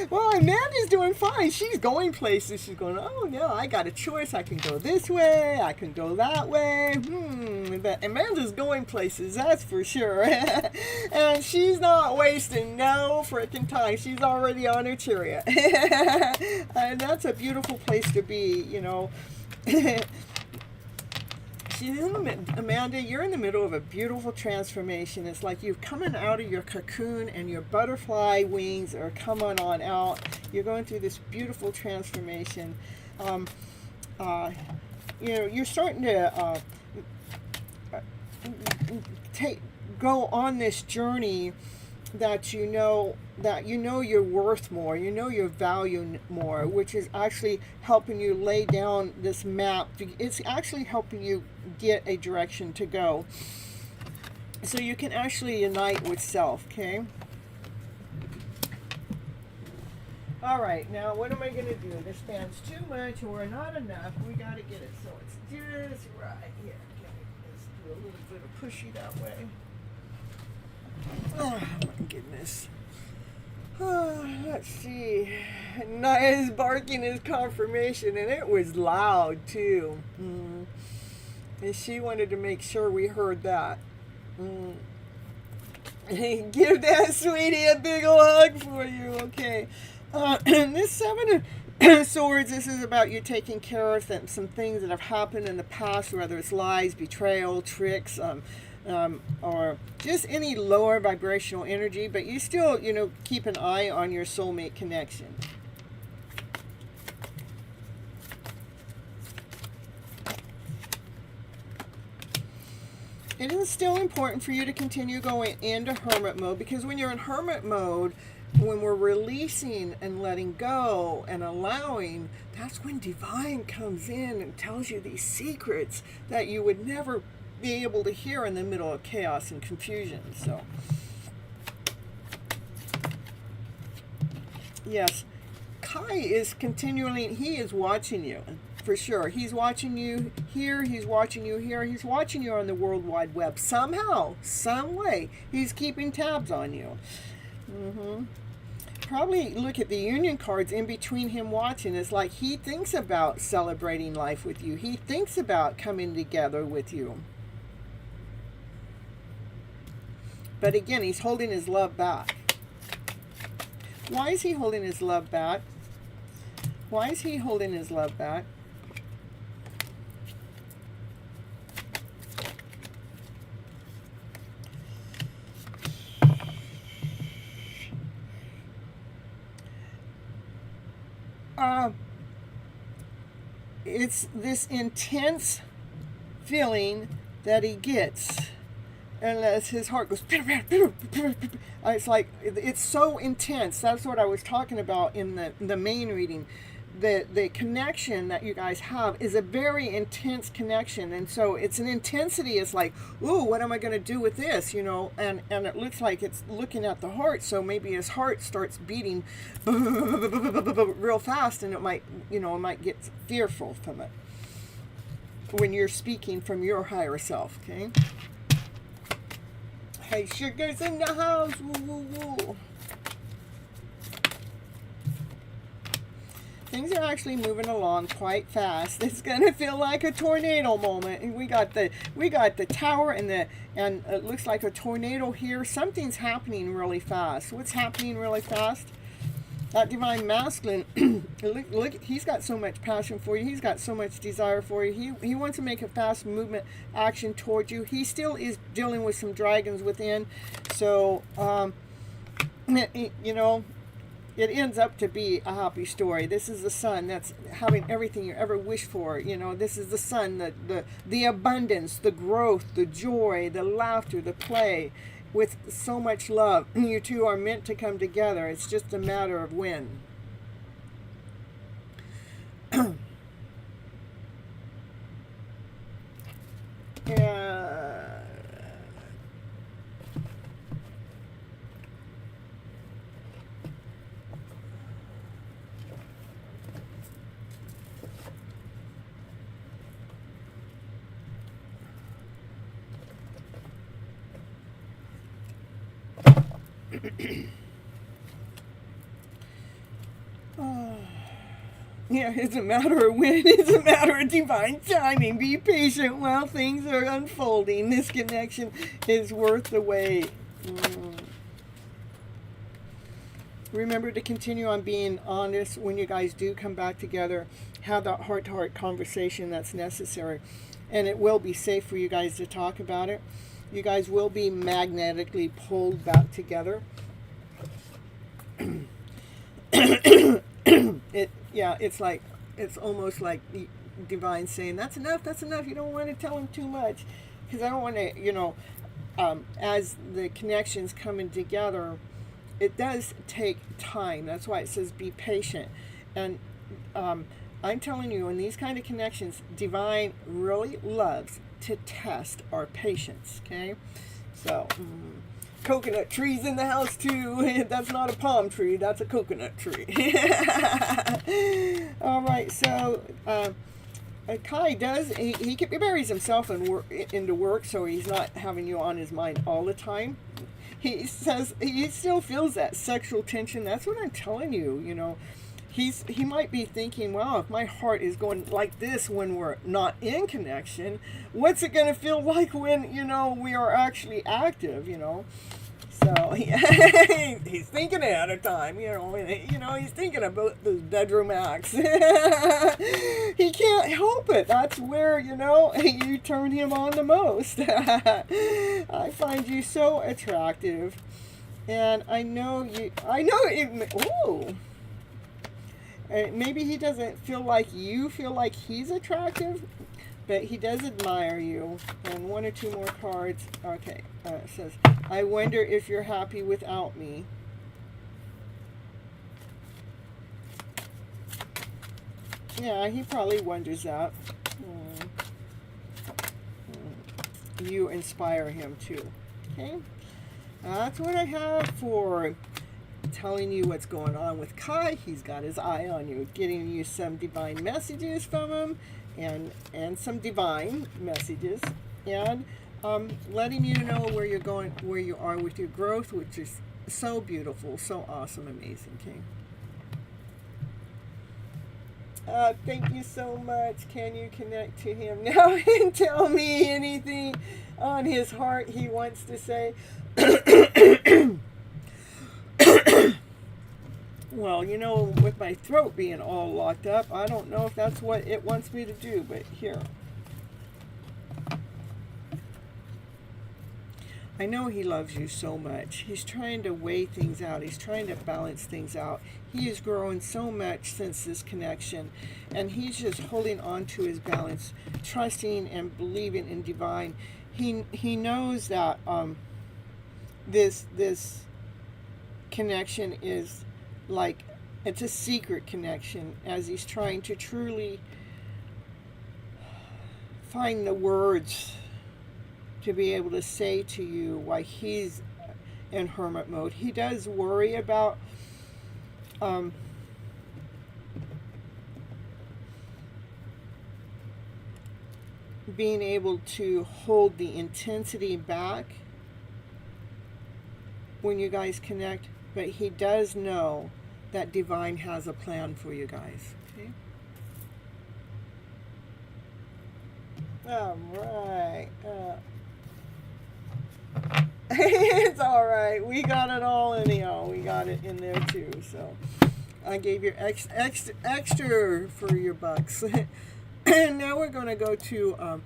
Speaker 1: Well, Amanda's doing fine. She's going places. She's going, oh no, I got a choice. I can go this way. I can go that way. But Amanda's going places, that's for sure. And she's not wasting no freaking time. She's already on her chariot. And that's a beautiful place to be, Amanda, you're in the middle of a beautiful transformation. It's like you're coming out of your cocoon and your butterfly wings are coming on out. You're going through this beautiful transformation. You're starting to go on this journey that you know you're worth more, your value more, which is actually helping you lay down this map. It's actually helping you get a direction to go, so you can actually unite with self. Okay. All right. Now, what am I going to do? This fan's too much or not enough. We got to get it so it's just right here. Okay. Let's do a little bit of pushy that way. Oh my goodness. Let's see. Naya's barking is confirmation, and it was loud too. And she wanted to make sure we heard that. Give that sweetie a big ol' hug for you, okay? This Seven of Swords, this is about you taking care of some things that have happened in the past, whether it's lies, betrayal, tricks, or just any lower vibrational energy, but you still, you know, keep an eye on your soulmate connection. It is still important for you to continue going into hermit mode, because when you're in hermit mode, when we're releasing and letting go and allowing, that's when divine comes in and tells you these secrets that you would never be able to hear in the middle of chaos and confusion. So, yes, Kai is continually, he is watching you. For sure. He's watching you here, he's watching you here, he's watching you on the World Wide Web. Somehow, some way, he's keeping tabs on you. Probably look at the union cards in between him watching. It's like he thinks about celebrating life with you. He thinks about coming together with you. But again, he's holding his love back. Why is he holding his love back? Why is he holding his love back? It's this intense feeling that he gets, and as his heart goes, it's like, it's so intense. That's what I was talking about in the main reading. The connection that you guys have is a very intense connection, and so it's an intensity. It's like, ooh, what am I going to do with this, you know? And it looks like it's looking at the heart, so maybe his heart starts beating real fast, and it might, you know, it might get fearful from it when you're speaking from your higher self. Okay. Hey, sugar's in the house. Woo, woo, woo. Things are actually moving along quite fast. It's gonna feel like a tornado moment. And we got the tower and it looks like a tornado here. Something's happening really fast. What's happening really fast? That divine masculine, look, he's got so much passion for you. He's got so much desire for you. He wants to make a fast movement action towards you. He still is dealing with some dragons within. So, you know, it ends up to be a happy story. This is the son that's having everything you ever wish for. You know, this is the son, the abundance, the growth, the joy, the laughter, the play, with so much love. You two are meant to come together. It's just a matter of when. Yeah. Yeah, it's a matter of when. It's a matter of divine timing. Be patient while things are unfolding. This connection is worth the wait. Remember to continue on being honest when you guys do come back together. Have that heart-to-heart conversation that's necessary. And it will be safe for you guys to talk about it. You guys will be magnetically pulled back together. It's like, it's almost like divine saying, that's enough, you don't want to tell him too much, because I don't want to, you know, as the connections coming together, it does take time. That's why it says be patient. And I'm telling you, in these kind of connections, divine really loves to test our patience. Okay, so coconut trees in the house too. That's not a palm tree, that's a coconut tree. All right, so Kai does, he buries himself into work, so he's not having you on his mind all the time. He says he still feels that sexual tension. That's what I'm telling you, you know. He might be thinking, wow, if my heart is going like this when we're not in connection, what's it going to feel like when, you know, we are actually active, you know? So, he's thinking ahead of time, he's thinking about those bedroom acts. He can't help it. That's where, you turn him on the most. I find you so attractive. And I know maybe he doesn't feel like you feel like he's attractive, but he does admire you. And one or two more cards. Okay, it says, I wonder if you're happy without me. Yeah, he probably wonders that. You inspire him too. Okay, that's what I have for telling you what's going on with Kai. He's got his eye on you, getting you some divine messages from him, and some divine messages, and letting you know where you're going, where you are with your growth, which is so beautiful, so awesome, amazing. Okay. Thank you so much. Can you connect to him now and tell me anything on his heart he wants to say? Well, with my throat being all locked up, I don't know if that's what it wants me to do, but here. I know he loves you so much. He's trying to weigh things out. He's trying to balance things out. He has grown so much since this connection, and he's just holding on to his balance, trusting and believing in divine. He knows that this connection is like, it's a secret connection, as he's trying to truly find the words to be able to say to you why he's in hermit mode. He does worry about being able to hold the intensity back when you guys connect, but he does know that divine has a plan for you guys. Okay. All right. It's all right. We got it all anyhow. We got it in there too. So I gave you extra for your bucks. And now we're going to go to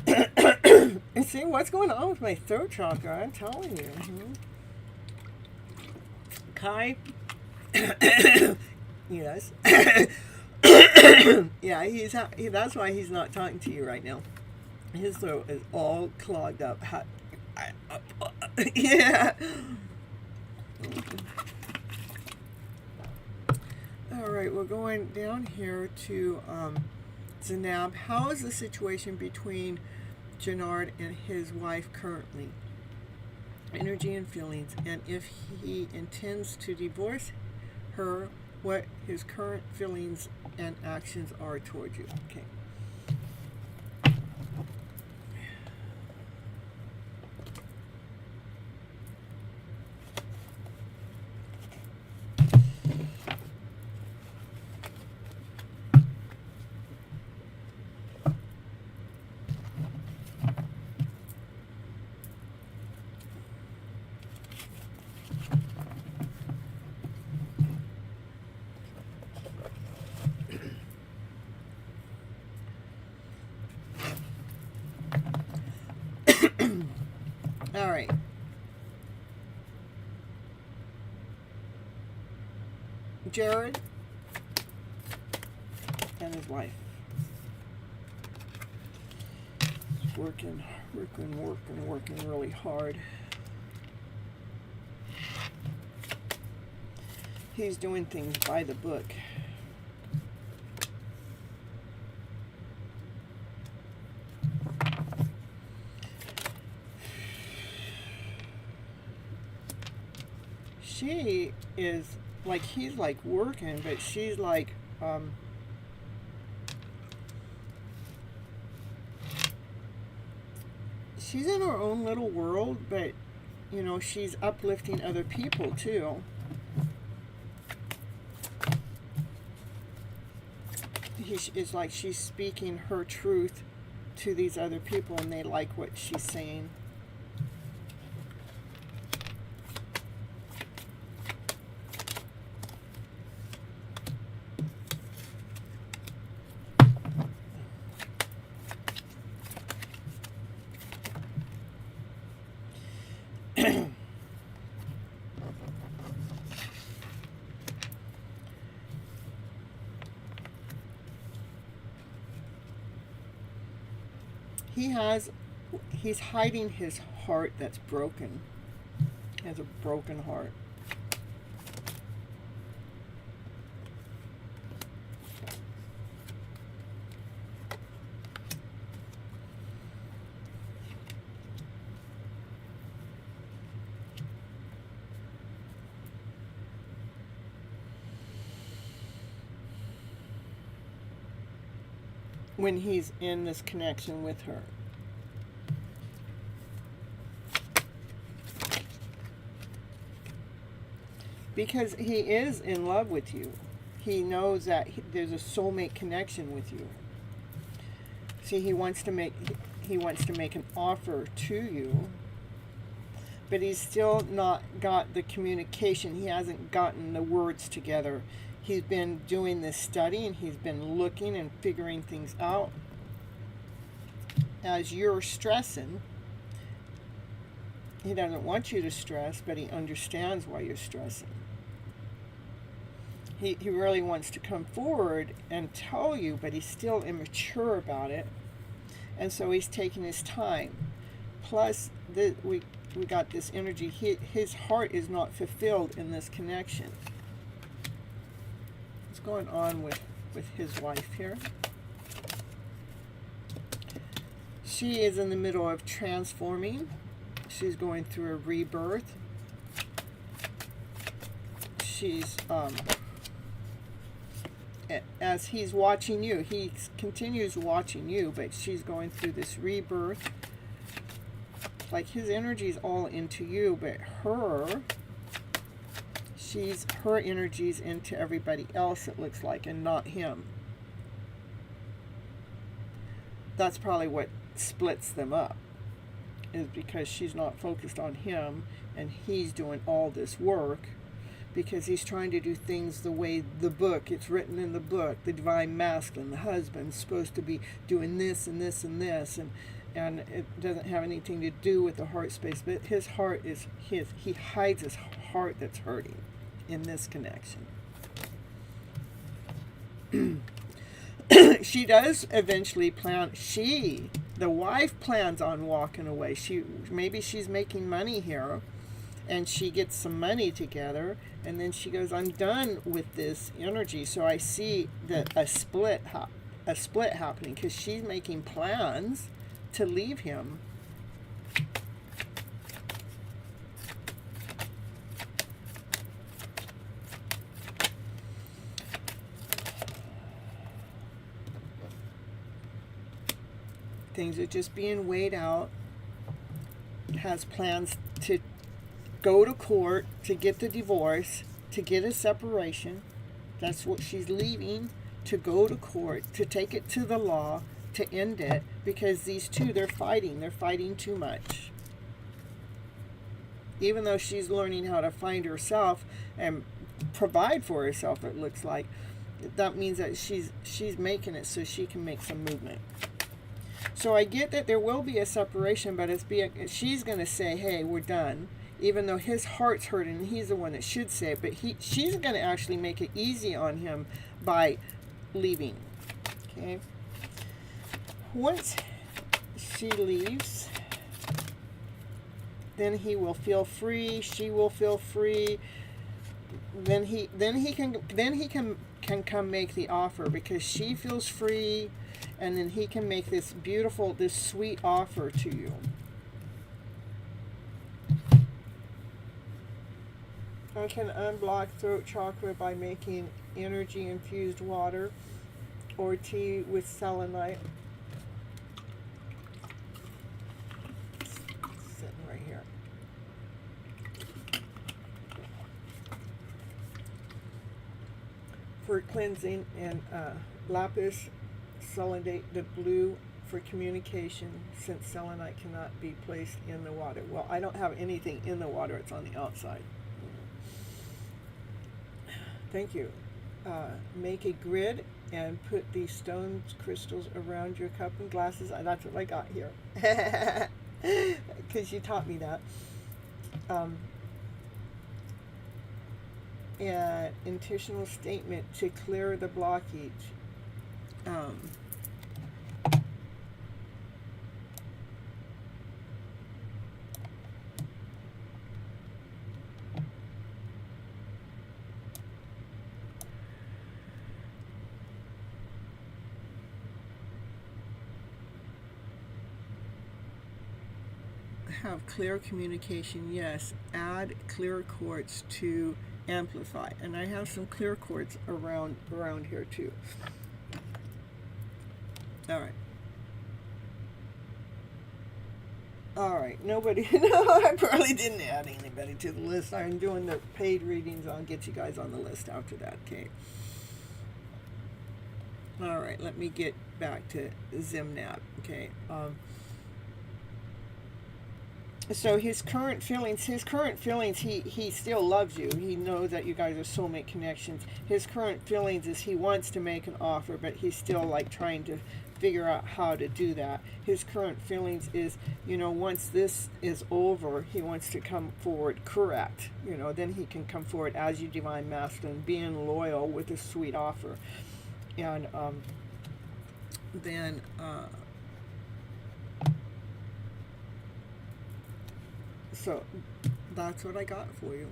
Speaker 1: and see what's going on with my throat chakra. I'm telling you. Kai. Yes. Yeah, that's why he's not talking to you right now. His throat is all clogged up. Yeah. All right, we're going down here to Zanab. How is the situation between Jannard and his wife currently? Energy and feelings, and if he intends to divorce her, what his current feelings and actions are toward you. Okay. All right. Jared and his wife. Working really hard. He's doing things by the book. She is like, he's like working, but she's like she's in her own little world, but she's uplifting other people too. It's like she's speaking her truth to these other people, and they like what she's saying. he's hiding his heart that's broken. He has a broken heart. When he's in this connection with her. Because he is in love with you. He knows that there's a soulmate connection with you. See, he wants to make an offer to you, but he's still not got the communication. He hasn't gotten the words together. He's been doing this study and he's been looking and figuring things out. As you're stressing, he doesn't want you to stress, but he understands why you're stressing. He really wants to come forward and tell you, but he's still immature about it. And so he's taking his time. Plus, we got this energy. His heart is not fulfilled in this connection. What's going on with his wife here? She is in the middle of transforming. She's going through a rebirth. She's as he's watching you, he continues watching you, but she's going through this rebirth. Like his energy is all into you, but her energy's into everybody else, it looks like, and not him. That's probably what splits them up, is because she's not focused on him and he's doing all this work, because he's trying to do things the way the book, it's written in the book, the divine masculine, the husband's supposed to be doing this and this and this, and it doesn't have anything to do with the heart space. But his heart is he hides his heart that's hurting in this connection. She does eventually plan, the wife plans on walking away. Maybe she's making money here, and she gets some money together, and then she goes, I'm done with this energy. So I see that a split happening, because she's making plans to leave him. Things are just being weighed out. Has plans to go to court to get the divorce, to get a separation. That's what she's leaving, to go to court, to take it to the law, to end it, because these two, they're fighting too much. Even though she's learning how to find herself and provide for herself, it looks like, that means that she's making it so she can make some movement. So I get that there will be a separation, but she's going to say, hey, we're done. Even though his heart's hurting, and he's the one that should say it, but she's going to actually make it easy on him by leaving. Okay. Once she leaves, then he will feel free. She will feel free. Then he can come make the offer, because she feels free, and then he can make this beautiful, this sweet offer to you. I can unblock throat chakra by making energy infused water or tea with selenite. Sitting right here. For cleansing, and lapis selenite, the blue, for communication, since selenite cannot be placed in the water. Well, I don't have anything in the water, it's on the outside. Thank you. Make a grid and put these stones, crystals around your cup and glasses. That's what I got here. Because you taught me that. An intentional statement to clear the blockage. have clear communication. Yes, add clear quartz to amplify. And I have some clear quartz around here too. All right. All right, nobody, no, I probably didn't add anybody to the list. I'm doing the paid readings. I'll get you guys on the list after that, okay? All right, let me get back to Zimnab, okay? So his current feelings, he still loves you. He knows that you guys are soulmate connections. His current feelings is he wants to make an offer, but he's still like trying to figure out how to do that. His current feelings is, you know, once this is over, he wants to come forward correct. You know, then he can come forward as your divine masculine, being loyal with a sweet offer. And then so that's what I got for you.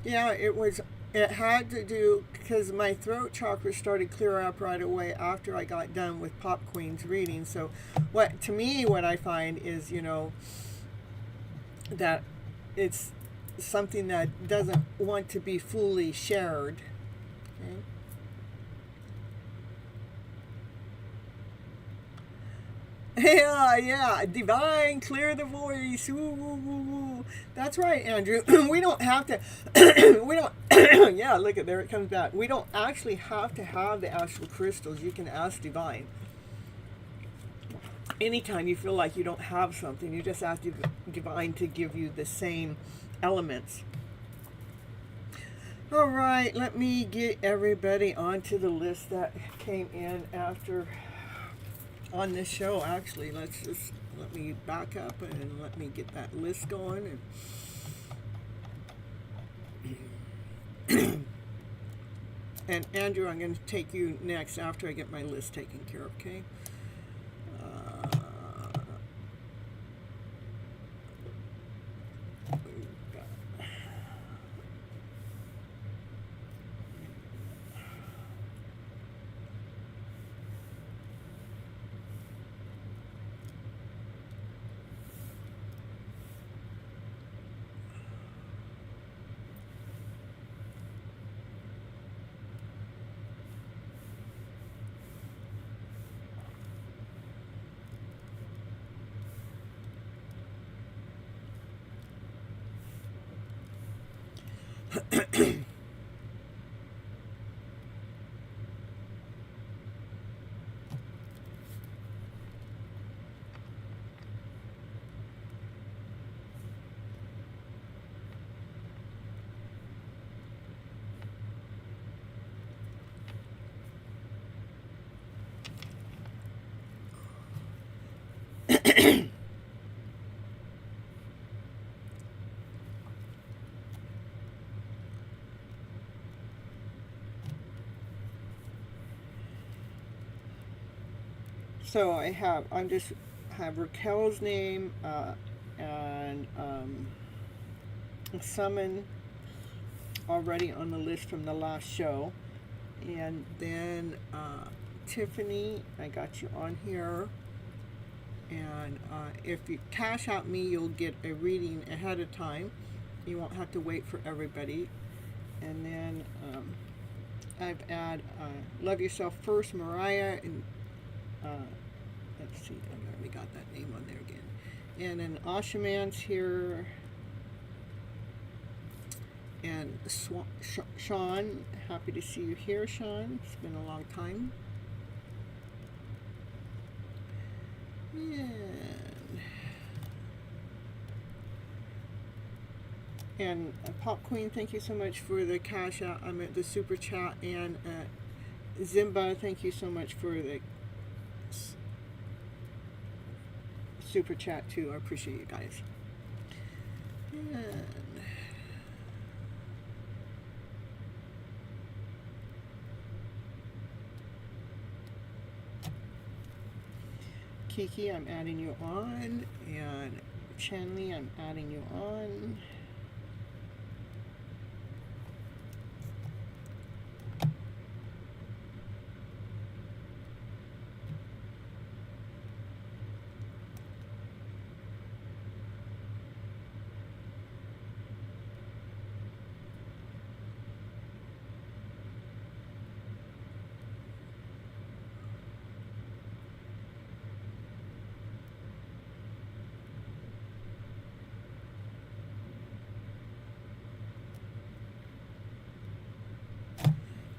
Speaker 1: Yeah, it had to do because my throat chakra started clear up right away after I got done with Pop Queen's reading. So what I find is, you know, that it's something that doesn't want to be fully shared. Okay? Yeah, divine, clear the voice. Woo, woo, woo, woo. That's right, Andrew. We don't have to, we don't, yeah, look at there, it comes back. We don't actually have to have the actual crystals. You can ask divine. Anytime you feel like you don't have something, you just ask divine to give you the same elements. All right, let me get everybody onto the list that came in after on this show. Actually, let me back up and let me get that list going. And Andrew, I'm going to take you next after I get my list taken care of, okay? So I have Raquel's name and Summon already on the list from the last show, and then Tiffany, I got you on here, and if you cash out me, you'll get a reading ahead of time. You won't have to wait for everybody. And then I've added Love Yourself First, Mariah, and let's see, I already got that name on there again. And then Ashaman's here. And Sean, happy to see you here, Sean. It's been a long time. And Pop Queen, thank you so much for the cash out. I'm at the super chat. And Zimba, thank you so much for the super chat too. I appreciate you guys. And Kiki, I'm adding you on. And Chanley, I'm adding you on.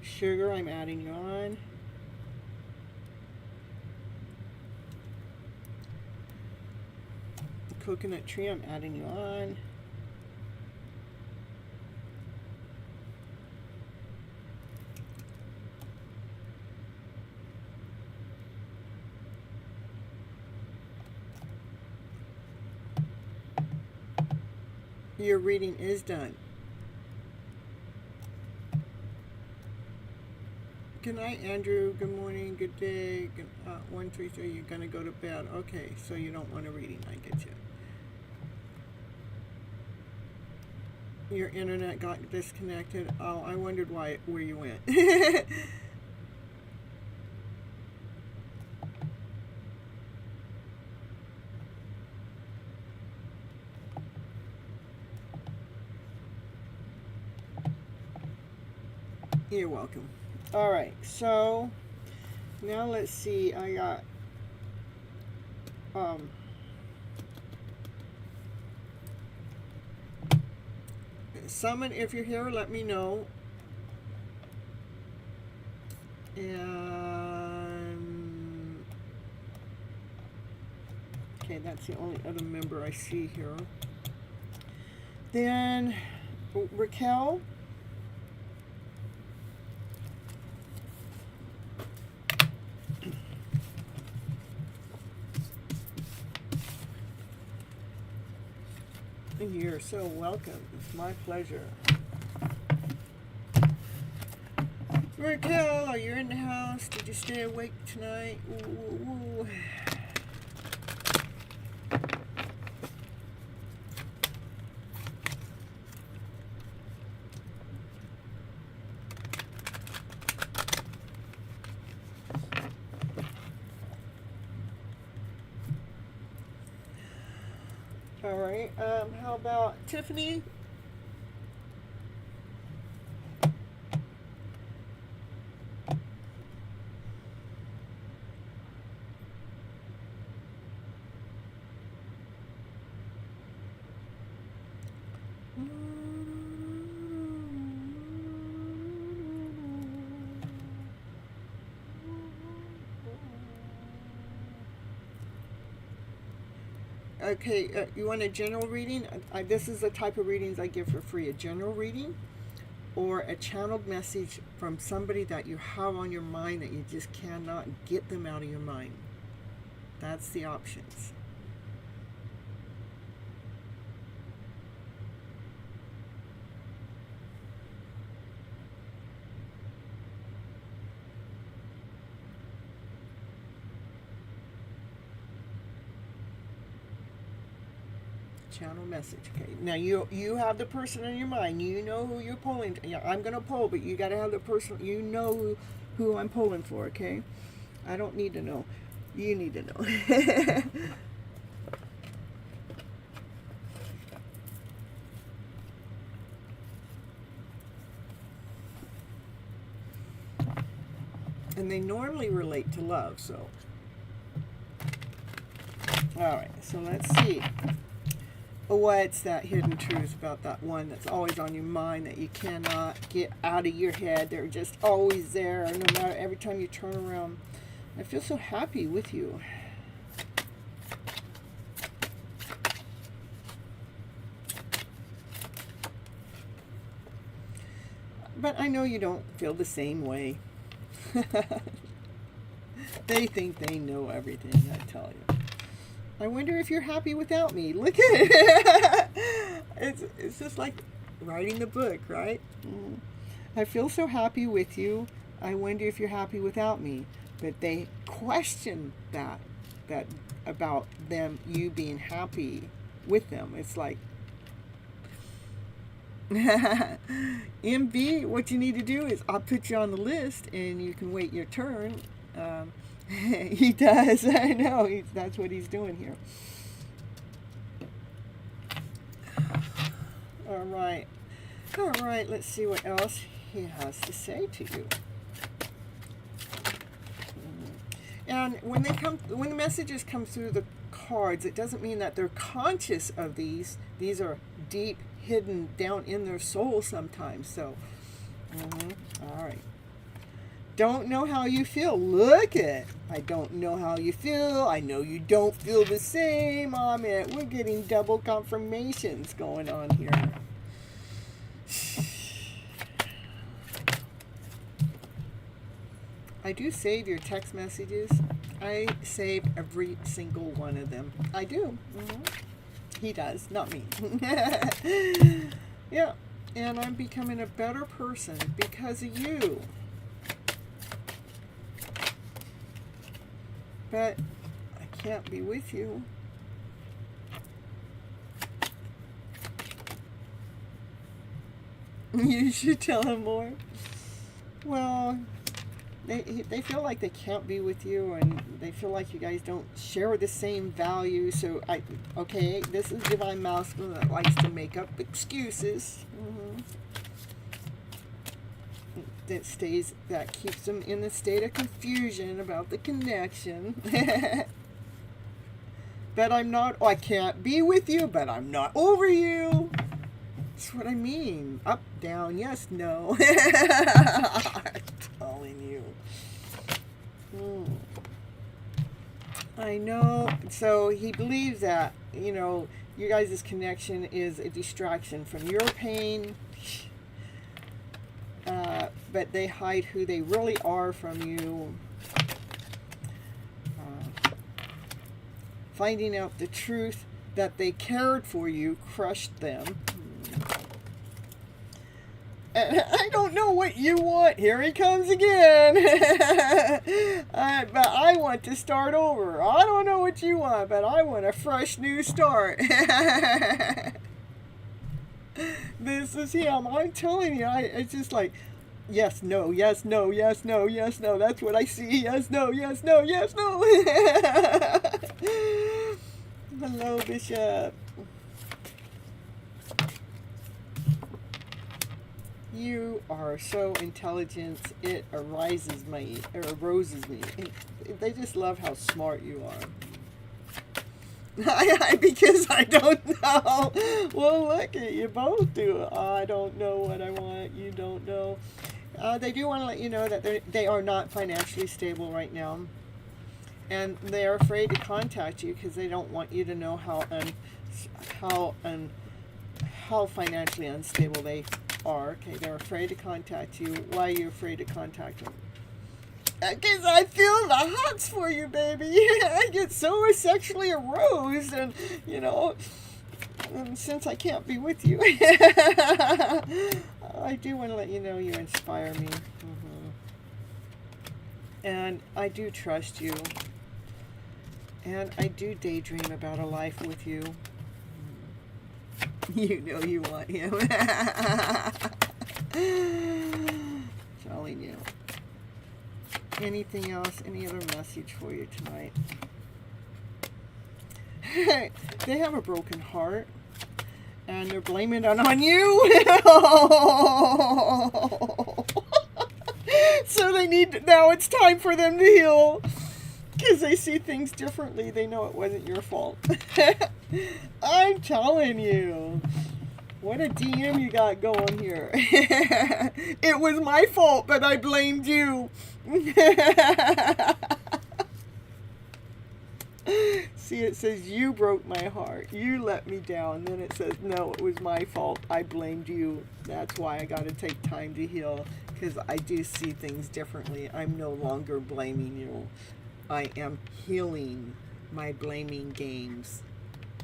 Speaker 1: Sugar, I'm adding you on. Coconut Tree, I'm adding you on. Your reading is done. Good night, Andrew. Good morning. Good day. 1, 3, 3. You're going to go to bed. Okay, so you don't want a reading. I get you. Your internet got disconnected. Oh, I wondered where you went. You're welcome. All right, so now let's see. I got summon if you're here. Let me know. And okay, that's the only other member I see here. Then Raquel. You're so welcome. It's my pleasure. Raquel, are you in the house? Did you stay awake tonight? Ooh, ooh. All right. How about Tiffany? Okay, you want a general reading? This is the type of readings I give for free. A general reading or a channeled message from somebody that you have on your mind that you just cannot get them out of your mind. That's the options. Channel message. Okay, now you have the person in your mind. You know who you're pulling. Yeah, I'm gonna pull, but you gotta have the person. You know who I'm pulling for. Okay, I don't need to know. You need to know. And they normally relate to love. So, all right. So let's see. What's that hidden truth about that one that's always on your mind that you cannot get out of your head? They're just always there, no matter every time you turn around. I feel so happy with you. But I know you don't feel the same way. They think they know everything, I tell you. I wonder if you're happy without me. Look at it. It's just like writing the book, right? I feel so happy with you. I wonder if you're happy without me. But they question that. that about them, you being happy with them. It's like, MB, what you need to do is I'll put you on the list and you can wait your turn. He does. I know. That's what he's doing here. All right. All right. Let's see what else he has to say to you. And when the messages come through the cards, it doesn't mean that they're conscious of these. These are deep, hidden down in their soul sometimes. So, all right. Don't know how you feel. Look at. I don't know how you feel. I know you don't feel the same. Oh man, we're getting double confirmations going on here. I do save your text messages. I save every single one of them. I do. He does, not me. Yeah, and I'm becoming a better person because of you. But I can't be with you. You should tell him more. Well, they feel like they can't be with you, and they feel like you guys don't share the same values. So okay, this is divine masculine that likes to make up excuses. That keeps them in a state of confusion about the connection. But I can't be with you, but I'm not over you. That's what I mean. Up, down, yes, no. I'm telling you. I know. So he believes that, you guys' connection is a distraction from your pain. But they hide who they really are from you. Finding out the truth that they cared for you crushed them. I don't know what you want. Here he comes again. But I want to start over. I don't know what you want, but I want a fresh new start. This is him. I'm telling you. It's just like, yes, no, yes, no, yes, no, yes, no. That's what I see. Yes, no, yes, no, yes, no. Hello, Bishop. You are so intelligent. It aroses me. They just love how smart you are. Because I don't know. Well, look at you both do. I don't know what I want. You don't know. They do want to let you know that they are not financially stable right now, and they are afraid to contact you because they don't want you to know how financially unstable they are. Okay, they're afraid to contact you. Why are you afraid to contact them? Because I feel the hots for you, baby. I get so sexually aroused, and since I can't be with you, I do want to let you know you inspire me. And I do trust you. And I do daydream about a life with you. You know you want him. Telling you. Anything else? Any other message for you tonight? They have a broken heart, and they're blaming it on you. So now it's time for them to heal, because they see things differently. They know it wasn't your fault. I'm telling you. What a DM you got going here. It was my fault, but I blamed you. See, it says you broke my heart. You let me down. Then it says, no, it was my fault. I blamed you. That's why I got to take time to heal, because I do see things differently. I'm no longer blaming you. I am healing my blaming games.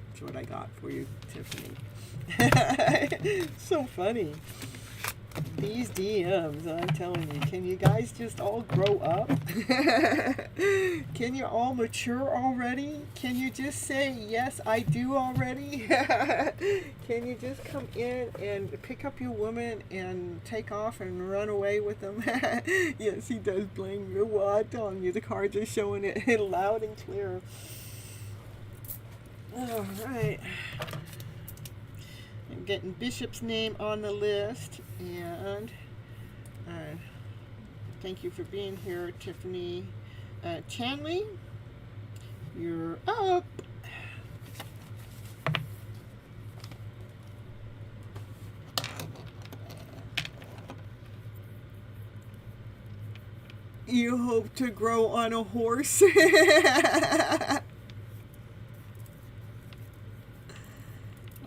Speaker 1: That's what I got for you, Tiffany. So funny. These DMs, I'm telling you, can you guys just all grow up? Can you all mature already? Can you just say, yes, I do already? Can you just come in and pick up your woman and take off and run away with them? Yes, he does blame you. Well, I'm telling you, the cards are showing it loud and clear. All right. I'm getting Bishop's name on the list, and thank you for being here, Tiffany Chanley. You're up. You hope to grow on a horse.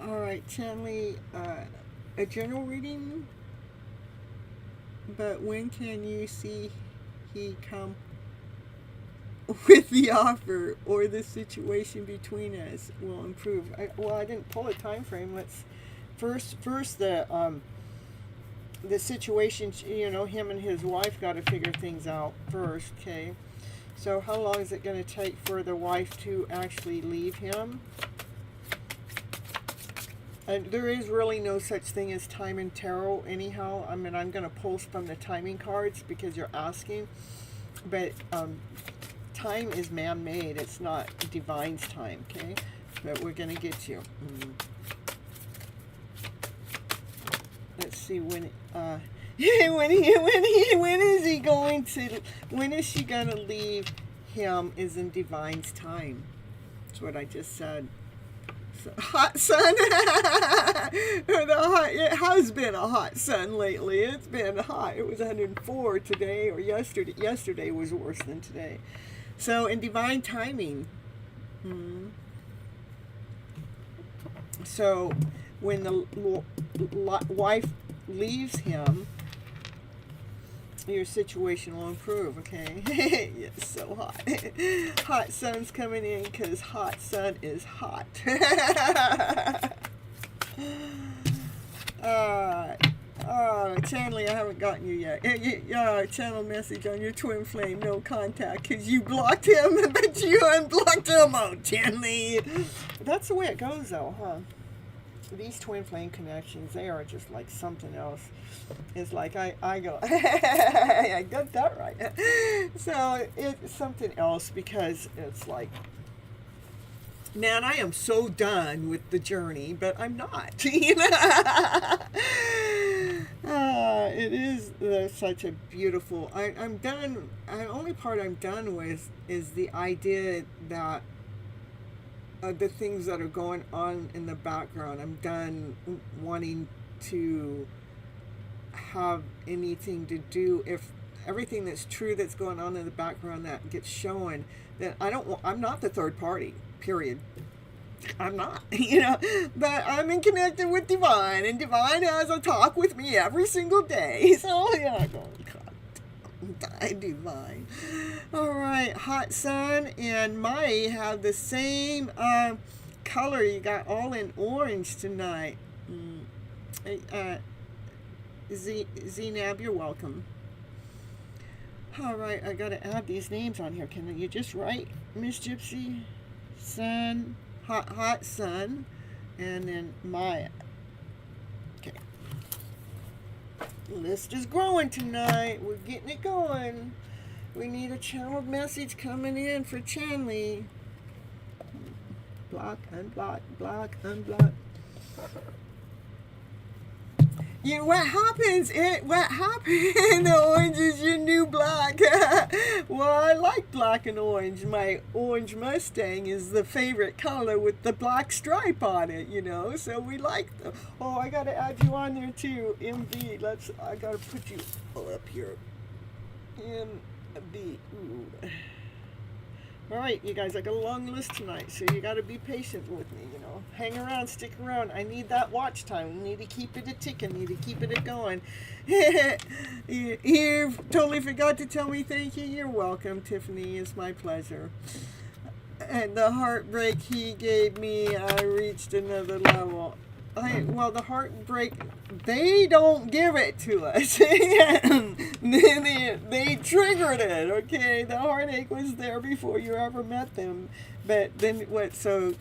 Speaker 1: Alright, Chanley, a general reading, but when can you see he come with the offer or the situation between us will improve? I didn't pull a time frame. Let's first the situation, you know, him and his wife got to figure things out first, okay? So how long is it going to take for the wife to actually leave him? And there is really no such thing as time in tarot anyhow. I mean, I'm going to pull from the timing cards because you're asking. But time is man-made. It's not divine's time, okay? But we're going to get you. Let's see when when is she going to leave him is in divine's time. That's what I just said. Hot sun. It has been a hot sun lately. It's been hot. It was 104 today, or yesterday. Yesterday was worse than today. So in divine timing. So when the wife leaves him, your situation will improve, okay? It's so hot. Hot sun's coming in because hot sun is hot. Chanley, I haven't gotten you yet. Channel message on your twin flame, no contact, because you blocked him, but you unblocked him. Oh, Chanley. That's the way it goes, though, huh? These twin flame connections, they are just like something else. It's like I go, I got that right. So it's something else because it's like, man, I am so done with the journey, but I'm not. You know? It is such a beautiful. I'm done. The only part I'm done with is the idea that. The things that are going on in the background. I'm done wanting to have anything to do if everything that's true that's going on in the background that gets shown, then I'm not the third party, period. I'm not, you know, but I'm in connected with Divine, and Divine has a talk with me every single day. So yeah, die Divine. All right, Hot Sun and Mai have the same color. You got all in orange tonight. Zenab, you're welcome. All right, I got to add these names on here. Can you just write Miss Gypsy, Sun, Hot Sun, and then Maya. Okay. List is growing tonight. We're getting it going. We need a channeled message coming in for Chanley. Block, unblock, block, unblock. You know what happens? What happened? The orange is your new black. Well, I like black and orange. My orange Mustang is the favorite color with the black stripe on it, you know. So we like them. Oh, I gotta add you on there too. MV. I gotta put you up here. MV. Ooh. All right, you guys, I got a long list tonight, so you got to be patient with me, you know. Hang around, stick around. I need that watch time. We need to keep it a-ticking, need to keep it a-going. You totally forgot to tell me thank you. You're welcome, Tiffany. It's my pleasure. And the heartbreak he gave me, I reached another level. Well, the heartbreak, they don't give it to us. They triggered it, okay? The heartache was there before you ever met them. But then what, so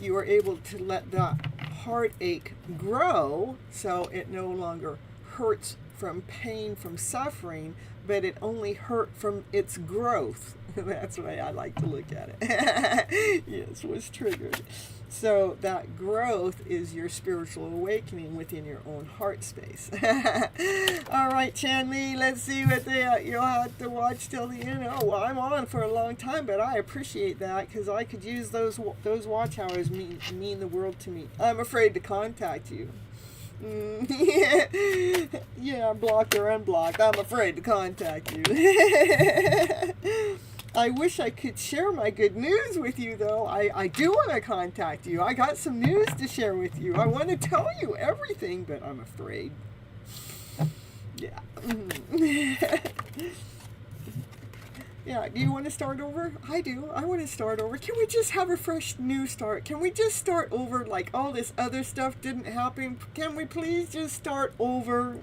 Speaker 1: you were able to let that heartache grow so it no longer hurts from pain, from suffering, but it only hurt from its growth. That's the way I like to look at it. Yes, was triggered. So that growth is your spiritual awakening within your own heart space. All right, Chanley, let's see what you'll have to watch till the end. Oh, well, I'm on for a long time, but I appreciate that because I could use those watch hours mean the world to me. I'm afraid to contact you. Yeah, blocked or unblocked. I'm afraid to contact you. I wish I could share my good news with you, though. I do want to contact you. I got some news to share with you. I want to tell you everything, but I'm afraid. Yeah. Yeah, do you want to start over? I do. I want to start over. Can we just have a fresh new start? Can we just start over like all this other stuff didn't happen? Can we please just start over?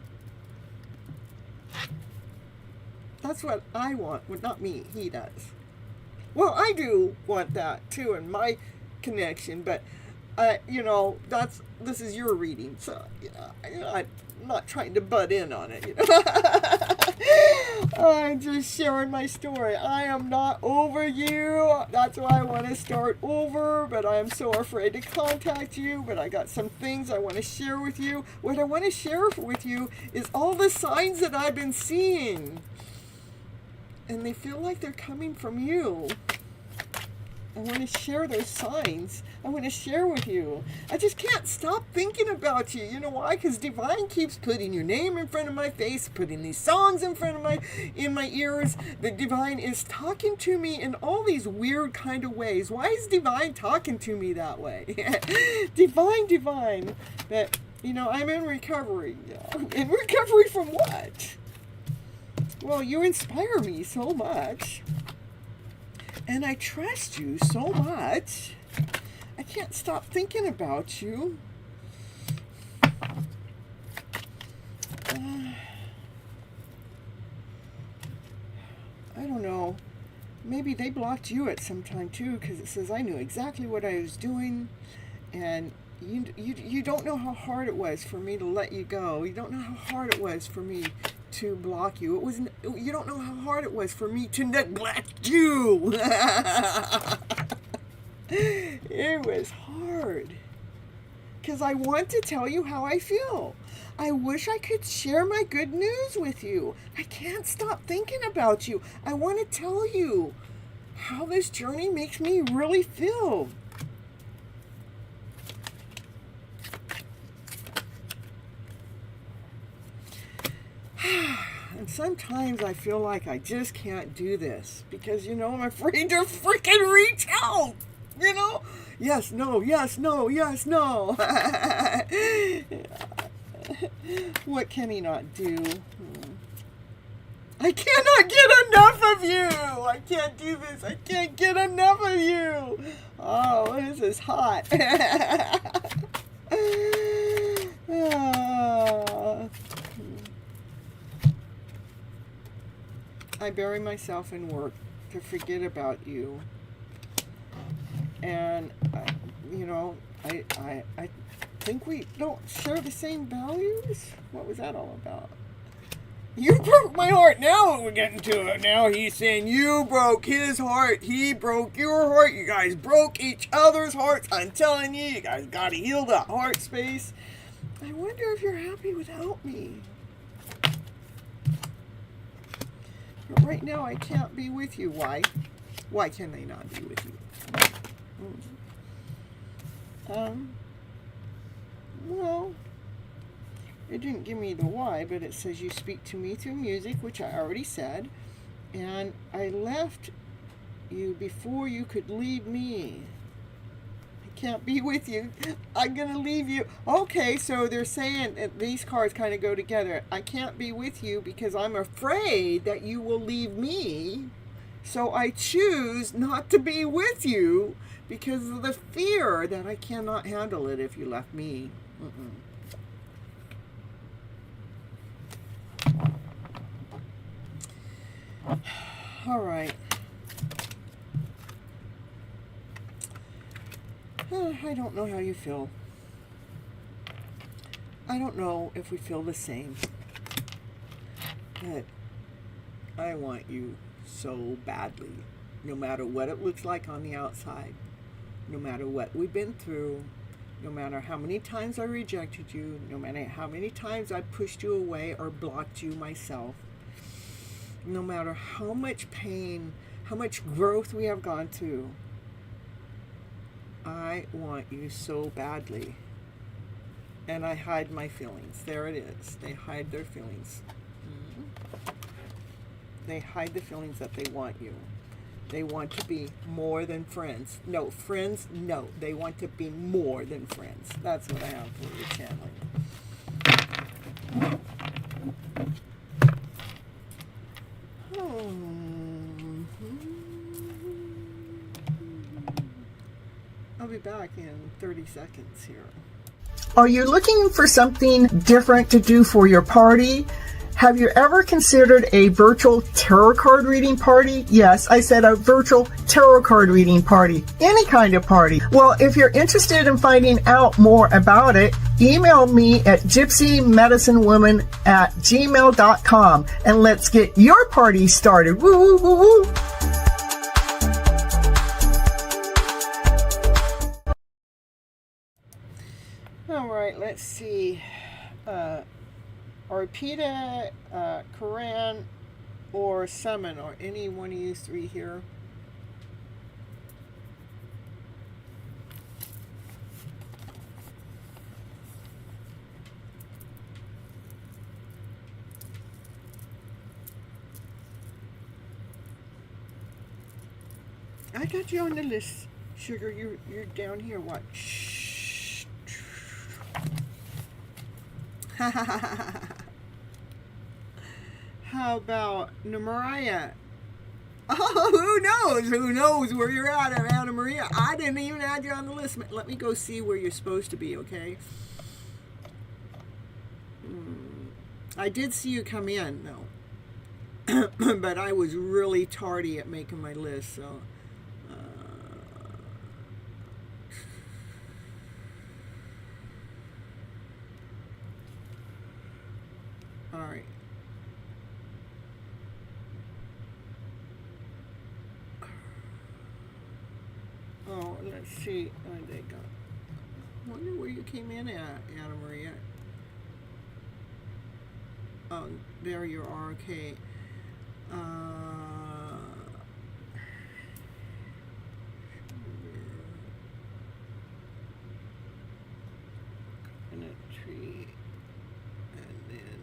Speaker 1: That's what I want. Well, not me. He does. Well, I do want that too in my connection, but this is your reading, so I'm not trying to butt in on it. I'm just sharing my story. I am not over you. That's why I want to start over, but I am so afraid to contact you. But I got some things I want to share with you. What I want to share with you is all the signs that I've been seeing. And they feel like they're coming from you. I want to share those signs. I want to share with you. I just can't stop thinking about you. You know why? Because Divine keeps putting your name in front of my face, putting these songs in my ears. The Divine is talking to me in all these weird kind of ways. Why is Divine talking to me that way? Divine. That, I'm in recovery. In recovery from what? Well, you inspire me so much, and I trust you so much. I can't stop thinking about you. I don't know. Maybe they blocked you at some time too, because it says I knew exactly what I was doing, and you don't know how hard it was for me to let you go. You don't know how hard it was for me to block you. You don't know how hard it was for me to neglect you. It was hard because I want to tell you how I feel. I wish I could share my good news with you. I can't stop thinking about you. I want to tell you how this journey makes me really feel. And sometimes I feel like I just can't do this because, I'm afraid to freaking reach out. Yes, no, yes, no, yes, no. What can he not do? I cannot get enough of you. I can't do this. I can't get enough of you. Oh, this is hot. I bury myself in work to forget about you. And, I think we don't share the same values. What was that all about? You broke my heart. Now we're getting to it. Now he's saying you broke his heart. He broke your heart. You guys broke each other's hearts. I'm telling you, you guys got to heal that heart space. I wonder if you're happy without me. But right now I can't be with you. Why? Why can they not be with you? Well, it didn't give me the why, but it says you speak to me through music, which I already said, and I left you before you could leave me. I can't be with you. I'm gonna leave you. Okay, so they're saying these cards kind of go together. I can't be with you because I'm afraid that you will leave me So I choose not to be with you because of the fear that I cannot handle it if you left me. All right. I don't know how you feel. I don't know if we feel the same. But I want you so badly, no matter what it looks like on the outside, no matter what we've been through, no matter how many times I rejected you, no matter how many times I pushed you away or blocked you myself, no matter how much pain, how much growth we have gone through, I want you so badly. And I hide my feelings. There it is. They hide their feelings. They hide the feelings that they want you. They want to be more than friends. No, friends, no. They want to be more than friends. That's what I have for your channeling. I'll be back in 30 seconds here. Are you looking for something different to do for your party? Have you ever considered a virtual tarot card reading party? Yes, I said a virtual tarot card reading party. Any kind of party. Well, if you're interested in finding out more about it, email me at gypsymedicinewoman@gmail.com and let's get your party started. Woo, woo, woo, woo. All right, let's see. Arpita, Quran, or Summon, or any one of you three here. I got you on the list, Sugar. You're down here. What? Shh. How about Namariah? Oh, who knows? Who knows where you're at, Anna Maria? I didn't even add you on the list. Let me go see where you're supposed to be, okay? I did see you come in, though. But I was really tardy at making my list, so... All right. Oh, let's see. Oh, they got. I wonder where you came in at, Anna Maria. Oh, there you are. Okay. Coconut tree, and then.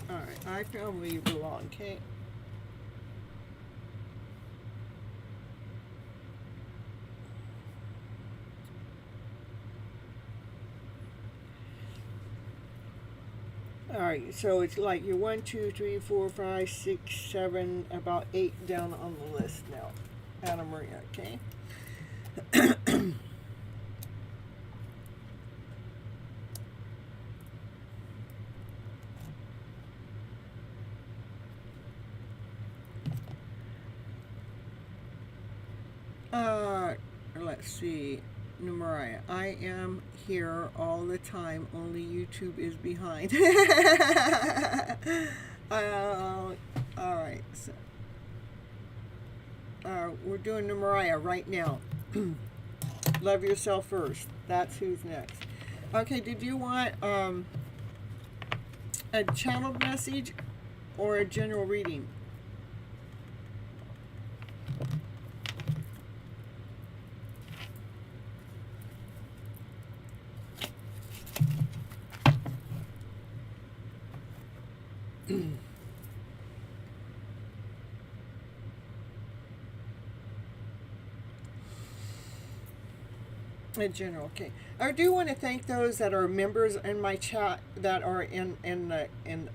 Speaker 1: Alright, I found where you belong, okay? Alright, so it's like you're 1, 2, 3, 4, 5, 6, 7, about 8 down on the list now. Anna Maria, okay? Let's see. Mariah, I am here all the time, only YouTube is behind. Alright, so we're doing Mariah right now. Love yourself first. That's who's next. Okay, did you want a channel message or a general reading? In general, okay. I do want to thank those that are members in my chat that are in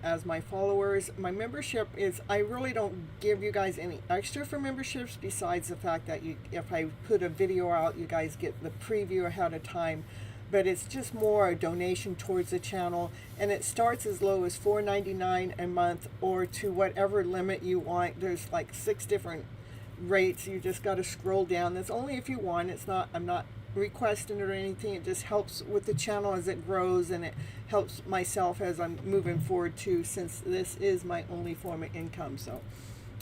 Speaker 1: as my followers. My membership is, I really don't give you guys any extra for memberships besides the fact that you, if I put a video out, you guys get the preview ahead of time. But it's just more a donation towards the channel, and it starts as low as $4.99 a month or to whatever limit you want. There's like 6 different rates. You just got to scroll down. That's only if you want. It's not, I'm not requesting it or anything. It just helps with the channel as it grows, and it helps myself as I'm moving forward too, since this is my only form of income. So,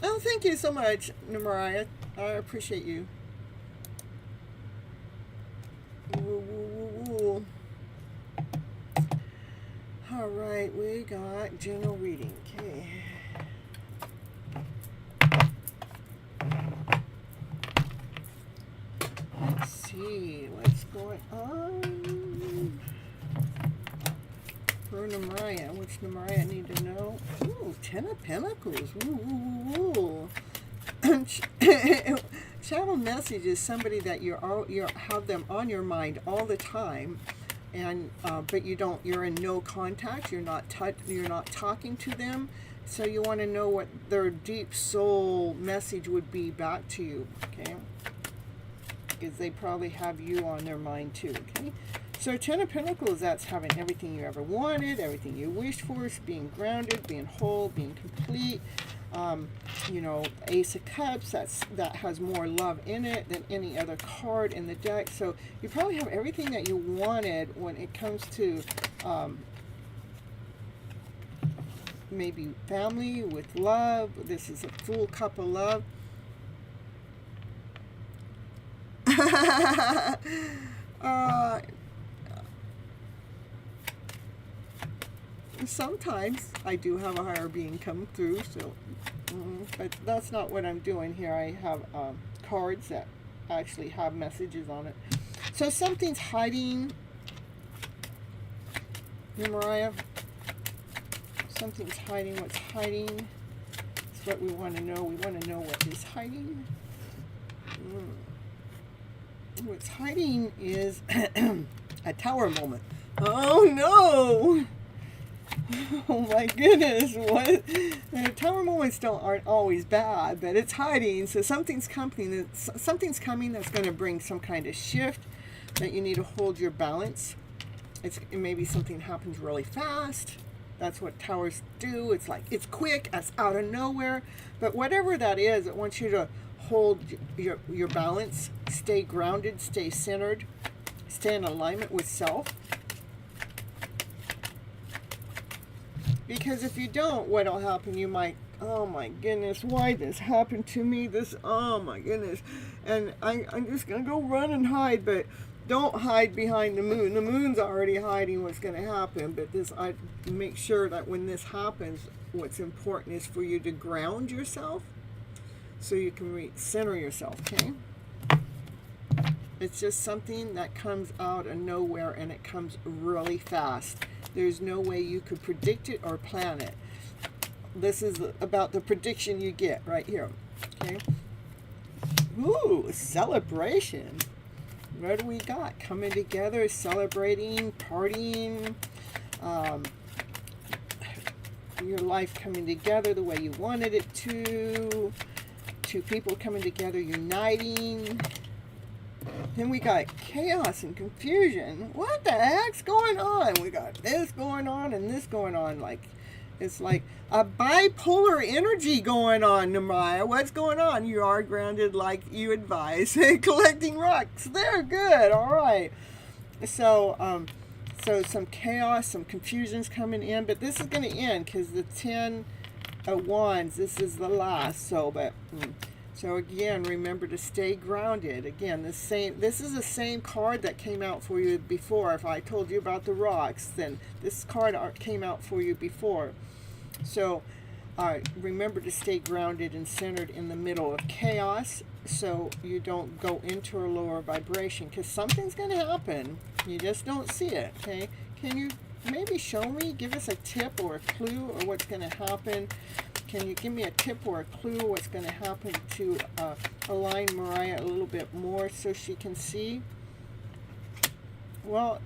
Speaker 1: oh, thank you so much, Mariah. I appreciate you. All right, we got general reading. Okay. Let's see what's going on for Namariah. Which Namariah I need to know? Ooh, 10 of Pentacles. Ooh. Channel message is somebody that you have them on your mind all the time, and but you're in no contact. You're not talking to them, so you want to know what their deep soul message would be back to you. Okay. Because they probably have you on their mind too, okay? So 10 of Pentacles, that's having everything you ever wanted, everything you wished for, being grounded, being whole, being complete. You know, Ace of Cups, that has more love in it than any other card in the deck. So you probably have everything that you wanted when it comes to maybe family with love. This is a full cup of love. Sometimes I do have a higher being come through, so but that's not what I'm doing here. I have cards that actually have messages on it. So something's hiding, Mariah. Something's hiding. What's hiding? That's what we want to know. We want to know what is hiding. What's hiding is a tower moment. Oh no! Oh my goodness! What? Tower moments aren't always bad, but it's hiding. So something's coming. Something's coming that's going to bring some kind of shift. That you need to hold your balance. Maybe something happens really fast. That's what towers do. It's like it's quick. It's out of nowhere. But whatever that is, it wants you to hold your balance, stay grounded, stay centered, stay in alignment with self. Because if you don't, what'll happen, you might, oh my goodness, why this happened to me, oh my goodness, and I'm just going to go run and hide, but don't hide behind the moon. The moon's already hiding what's going to happen, but I make sure that when this happens, what's important is for you to ground yourself, so you can center yourself, okay? It's just something that comes out of nowhere, and it comes really fast. There's no way you could predict it or plan it. This is about the prediction you get right here, okay? Ooh, celebration. What do we got? Coming together, celebrating, partying, your life coming together the way you wanted it to. Two people coming together, uniting. Then we got chaos and confusion. What the heck's going on? We got this going on and this going on. Like, it's like a bipolar energy going on, Namaya. What's going on? You are grounded like you advise. Collecting rocks. They're good. All right. So, so some chaos, some confusion's coming in. But this is going to end because the 10 of Wands, this is the last. So, but... So again, remember to stay grounded. Again, this is the same card that came out for you before. If I told you about the rocks, then this card came out for you before. So remember to stay grounded and centered in the middle of chaos, so you don't go into a lower vibration, because something's going to happen. You just don't see it, okay? Can you maybe show me, give us a tip or a clue or what's going to happen? Can you give me a tip or a clue what's going to happen to align Mariah a little bit more so she can see? Well,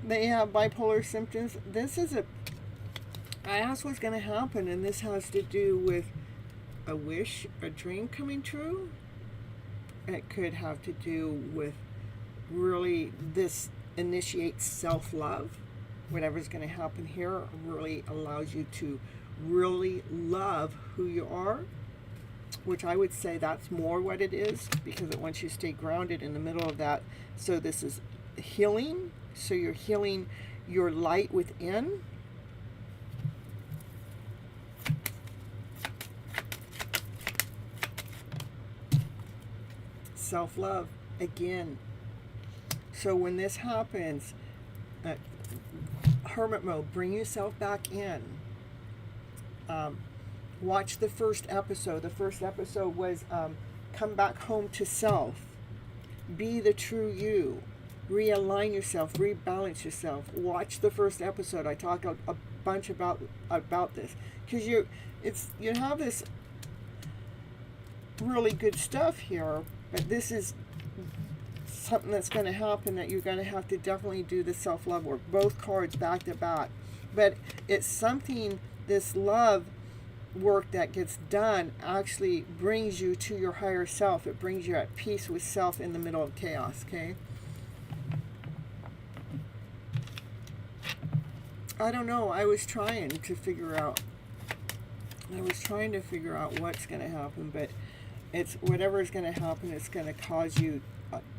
Speaker 1: they have bipolar symptoms. I asked what's going to happen, and this has to do with a wish, a dream coming true. It could have to do with really this initiates self-love. Whatever's going to happen here really allows you to really love who you are, which I would say that's more what it is, because it wants you to stay grounded in the middle of that. So this is healing. So you're healing your light within. Self-love again. So when this happens, hermit mode, bring yourself back in. Watch the first episode. The first episode was come back home to self. Be the true you. Realign yourself. Rebalance yourself. Watch the first episode. I talk a bunch about this, because you have this really good stuff here, but this is something that's going to happen that you're going to have to definitely do the self-love work. Both cards back to back. But it's something, this love work that gets done actually brings you to your higher self. It brings you at peace with self in the middle of chaos, okay? I don't know. I was trying to figure out what's going to happen, but it's whatever is going to happen, it's going to cause you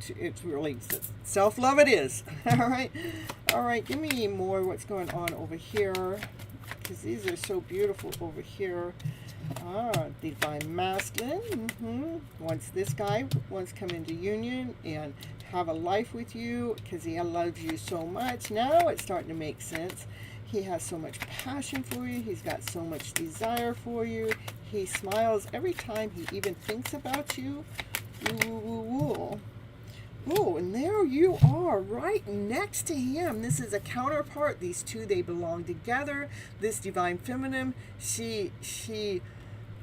Speaker 1: it's really self-love it is. All right, give me more what's going on over here, because these are so beautiful over here. Divine masculine. Once this guy wants to come into union and have a life with you because he loves you so much. Now it's starting to make sense. He has so much passion for you. He's got so much desire for you. He smiles every time he even thinks about you. Ooh. Oh, and there you are, right next to him. This is a counterpart. These two, they belong together. This divine feminine, she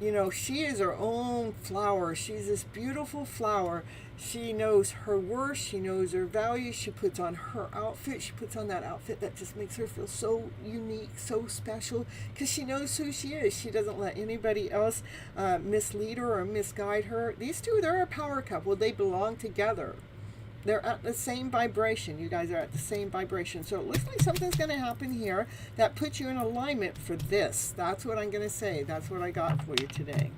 Speaker 1: is her own flower. She's this beautiful flower. She knows her worth. She knows her value. She puts on her outfit. She puts on that outfit that just makes her feel so unique, so special, because she knows who she is. She doesn't let anybody else mislead her or misguide her. These two, they're a power couple. They belong together. They're at the same vibration. You guys are at the same vibration. So it looks like something's going to happen here that puts you in alignment for this. That's what I'm going to say. That's what I got for you today.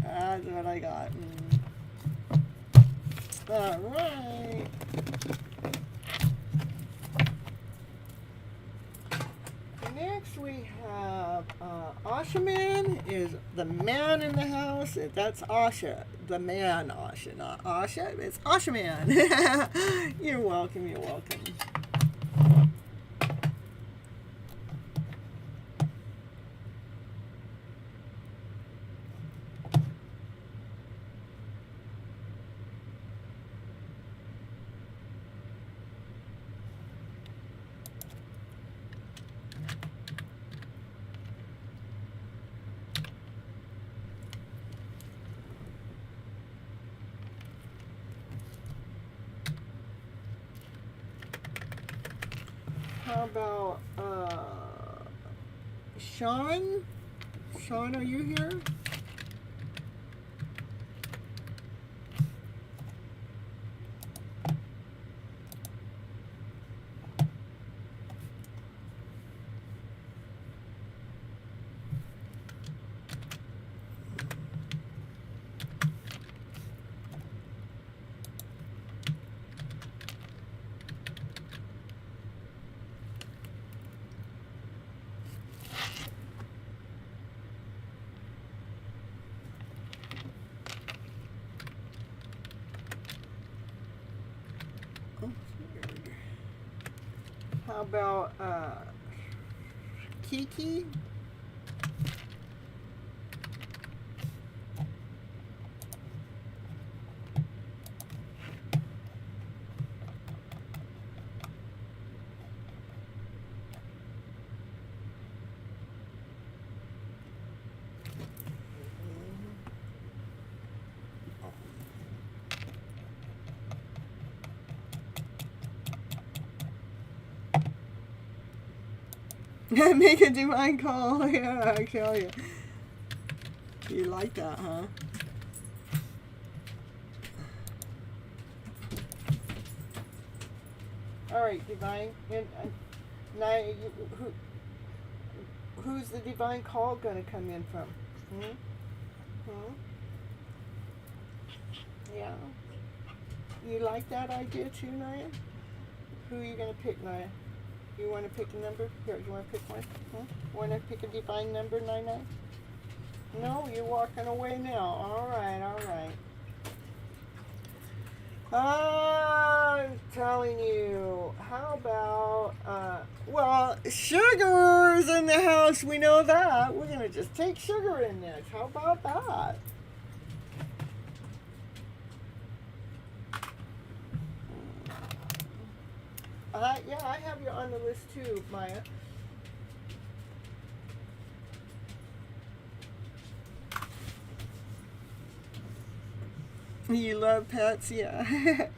Speaker 1: That's what I got. All right. Next we have Asha Man is the man in the house. That's Asha, the man Asha, not Asha. It's Asha Man. You're welcome, you're welcome. How about Sean? Sean, are you here? How about Kiki? Make a divine call. Yeah, I tell you. You like that, huh? All right, divine. And now, who's the divine call going to come in from? Hmm? Hmm? Yeah. You like that idea too, Naya? Who are you going to pick, Naya? You want to pick a number? Here, you want to pick one? Want to pick a divine number, Naya? No, you're walking away now. All right, all right. I'm telling you, how about, well, Sugar's in the house. We know that. We're going to just take Sugar in this. How about that? Yeah, I have you on the list too, Maya. You love pets, yeah.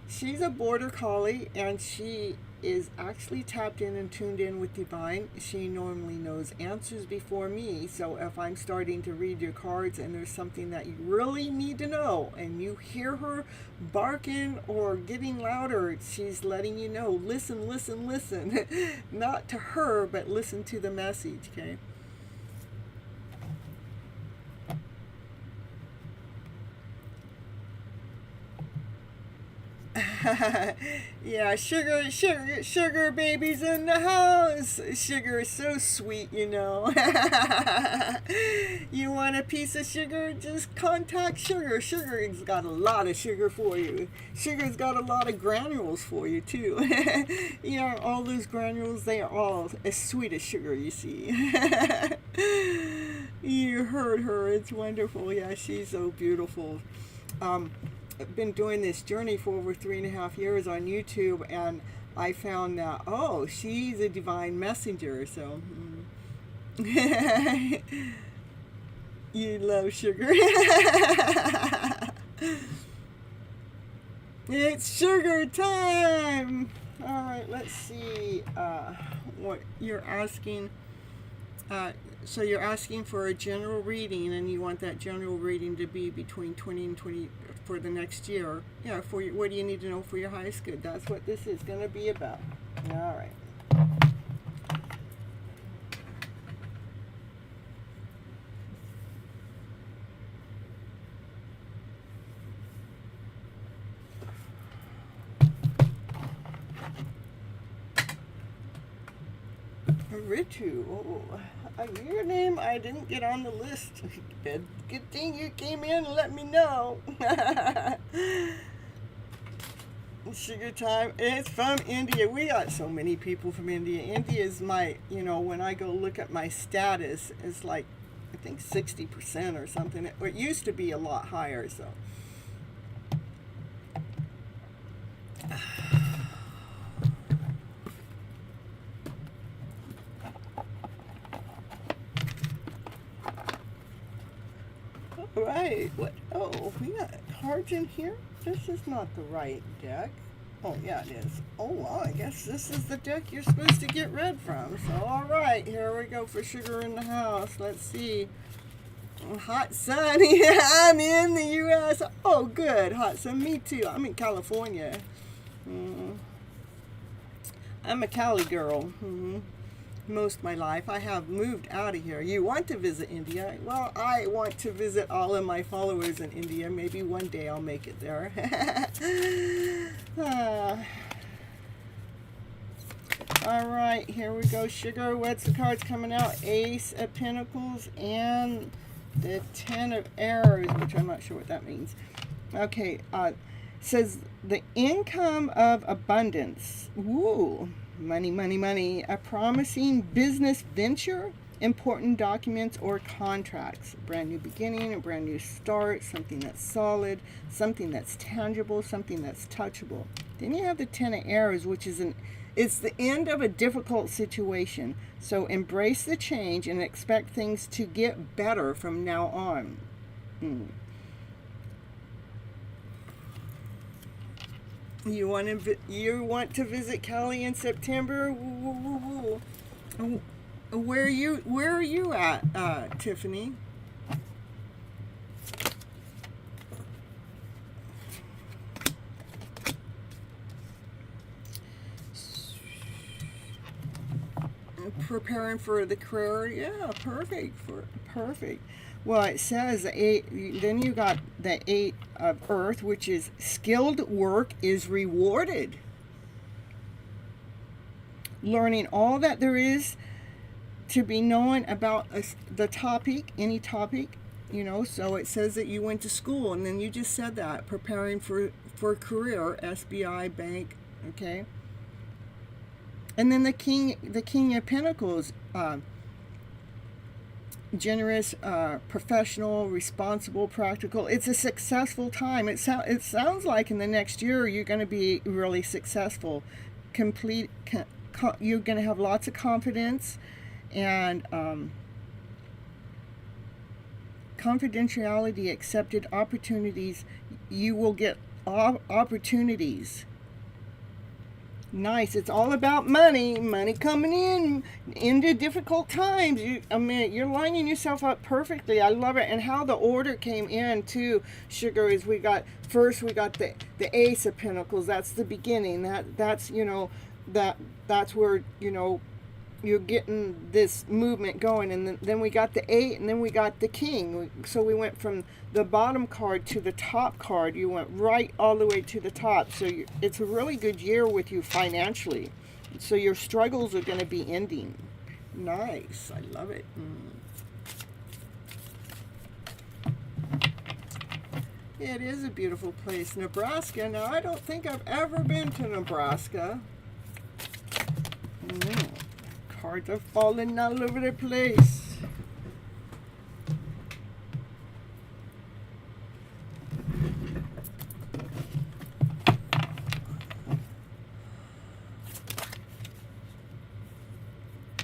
Speaker 1: She's a border collie, and she is actually tapped in and tuned in with divine. She normally knows answers before me, so if I'm starting to read your cards and there's something that you really need to know and you hear her barking or getting louder, she's letting you know, listen, listen, listen. Not to her, but listen to the message, okay? Yeah, sugar baby's in the house. Sugar is so sweet, you know. You want a piece of sugar? Just contact Sugar. Sugar's got a lot of sugar for you. Sugar's got a lot of granules for you, too. You know, all those granules, they are all as sweet as sugar, you see. You heard her. It's wonderful. Yeah, she's so beautiful. I've been doing this journey for over 3.5 years on YouTube, and I found that, oh, she's a divine messenger, so you love Sugar. It's Sugar time. All right, let's see what you're asking. So you're asking for a general reading, and you want that general reading to be between 20 and 20 for the next year. Yeah, for your, what do you need to know for your highest good? That's what this is going to be about. All right. Ritu. Oh, your name I didn't get on the list. Good thing you came in and let me know. Sugar time. It's from India. We got so many people from India. India is my, you know, when I go look at my status, it's like, I think 60% or something. It used to be a lot higher, so. Right. What? Oh, we got cards in here? This is not the right deck. Oh, yeah, it is. Oh, well, I guess this is the deck you're supposed to get red from. So, all right, here we go for Sugar in the house. Let's see. Hot sun. Yeah, I'm in the U.S. Oh, good. Hot sun. Me too. I'm in California. I'm a Cali girl. Most of my life. I have moved out of here. You want to visit India? Well, I want to visit all of my followers in India. Maybe one day I'll make it there. All right, here we go. Sugar, what's the cards coming out? Ace of Pentacles and the Ten of Arrows, which I'm not sure what that means. Okay, says the income of abundance. Ooh. Money, money, money. A promising business venture, important documents or contracts. A brand new beginning, a brand new start, something that's solid, something that's tangible, something that's touchable. Then you have the Ten of Arrows, which is it's the end of a difficult situation. So embrace the change and expect things to get better from now on. You want to visit Cali in September? Where are you at, Tiffany? Preparing for the career. Yeah, perfect. Well, it says then you got the 8 of Earth, which is skilled work is rewarded. Learning all that there is to be known about the topic, any topic, so it says that you went to school, and then you just said that, preparing for a career, SBI bank, okay? And then the King of Pentacles, generous, professional, responsible, practical. It's a successful time. It sounds like in the next year you're going to be really successful. You're going to have lots of confidence, and confidentiality, accepted opportunities. You will get opportunities. Nice. It's all about money coming in into difficult times. You're lining yourself up perfectly. I love it. And how the order came in too, Sugar, is we got the Ace of Pentacles. That's the beginning. That's where you're getting this movement going, and then we got the 8, and then we got the King. So we went from the bottom card to the top card. You went right all the way to the top. So it's a really good year with you financially. So your struggles are going to be ending. Nice. I love it. It is a beautiful place, Nebraska. Now, I don't think I've ever been to Nebraska. Cards are falling all over the place.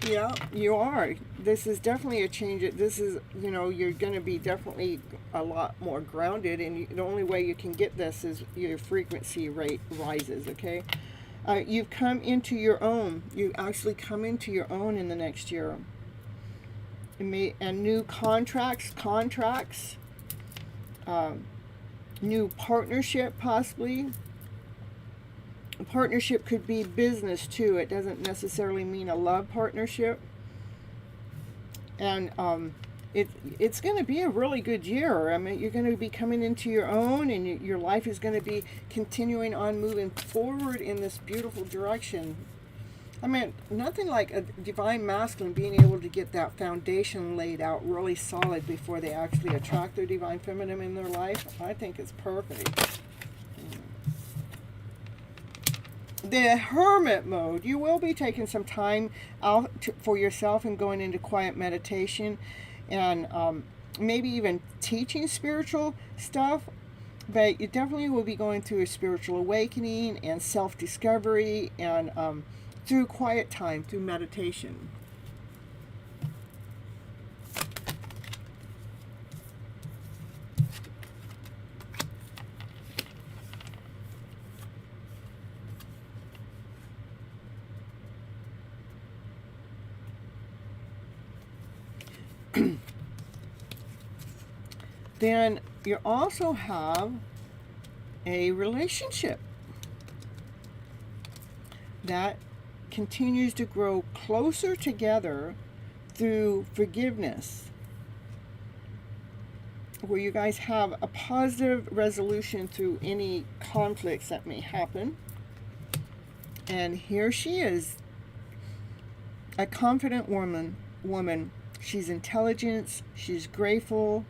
Speaker 1: Yeah, you are. This is definitely a change. This is, you're going to be definitely a lot more grounded, and the only way you can get this is your frequency rate rises, okay? You've come into your own. You actually come into your own in the next year. And new contracts, new partnership possibly. A partnership could be business too. It doesn't necessarily mean a love partnership. And it's going to be a really good year. I mean, you're going to be coming into your own, and your life is going to be continuing on moving forward in this beautiful direction. I mean, nothing like a divine masculine being able to get that foundation laid out really solid before they actually attract their divine feminine in their life. I think it's perfect. The Hermit mode, you will be taking some time out for yourself and going into quiet meditation, and maybe even teaching spiritual stuff, but you definitely will be going through a spiritual awakening and self-discovery, and through quiet time, through meditation. Then you also have a relationship that continues to grow closer together through forgiveness, where you guys have a positive resolution through any conflicts that may happen. And here she is, a confident woman. She's intelligent, she's grateful.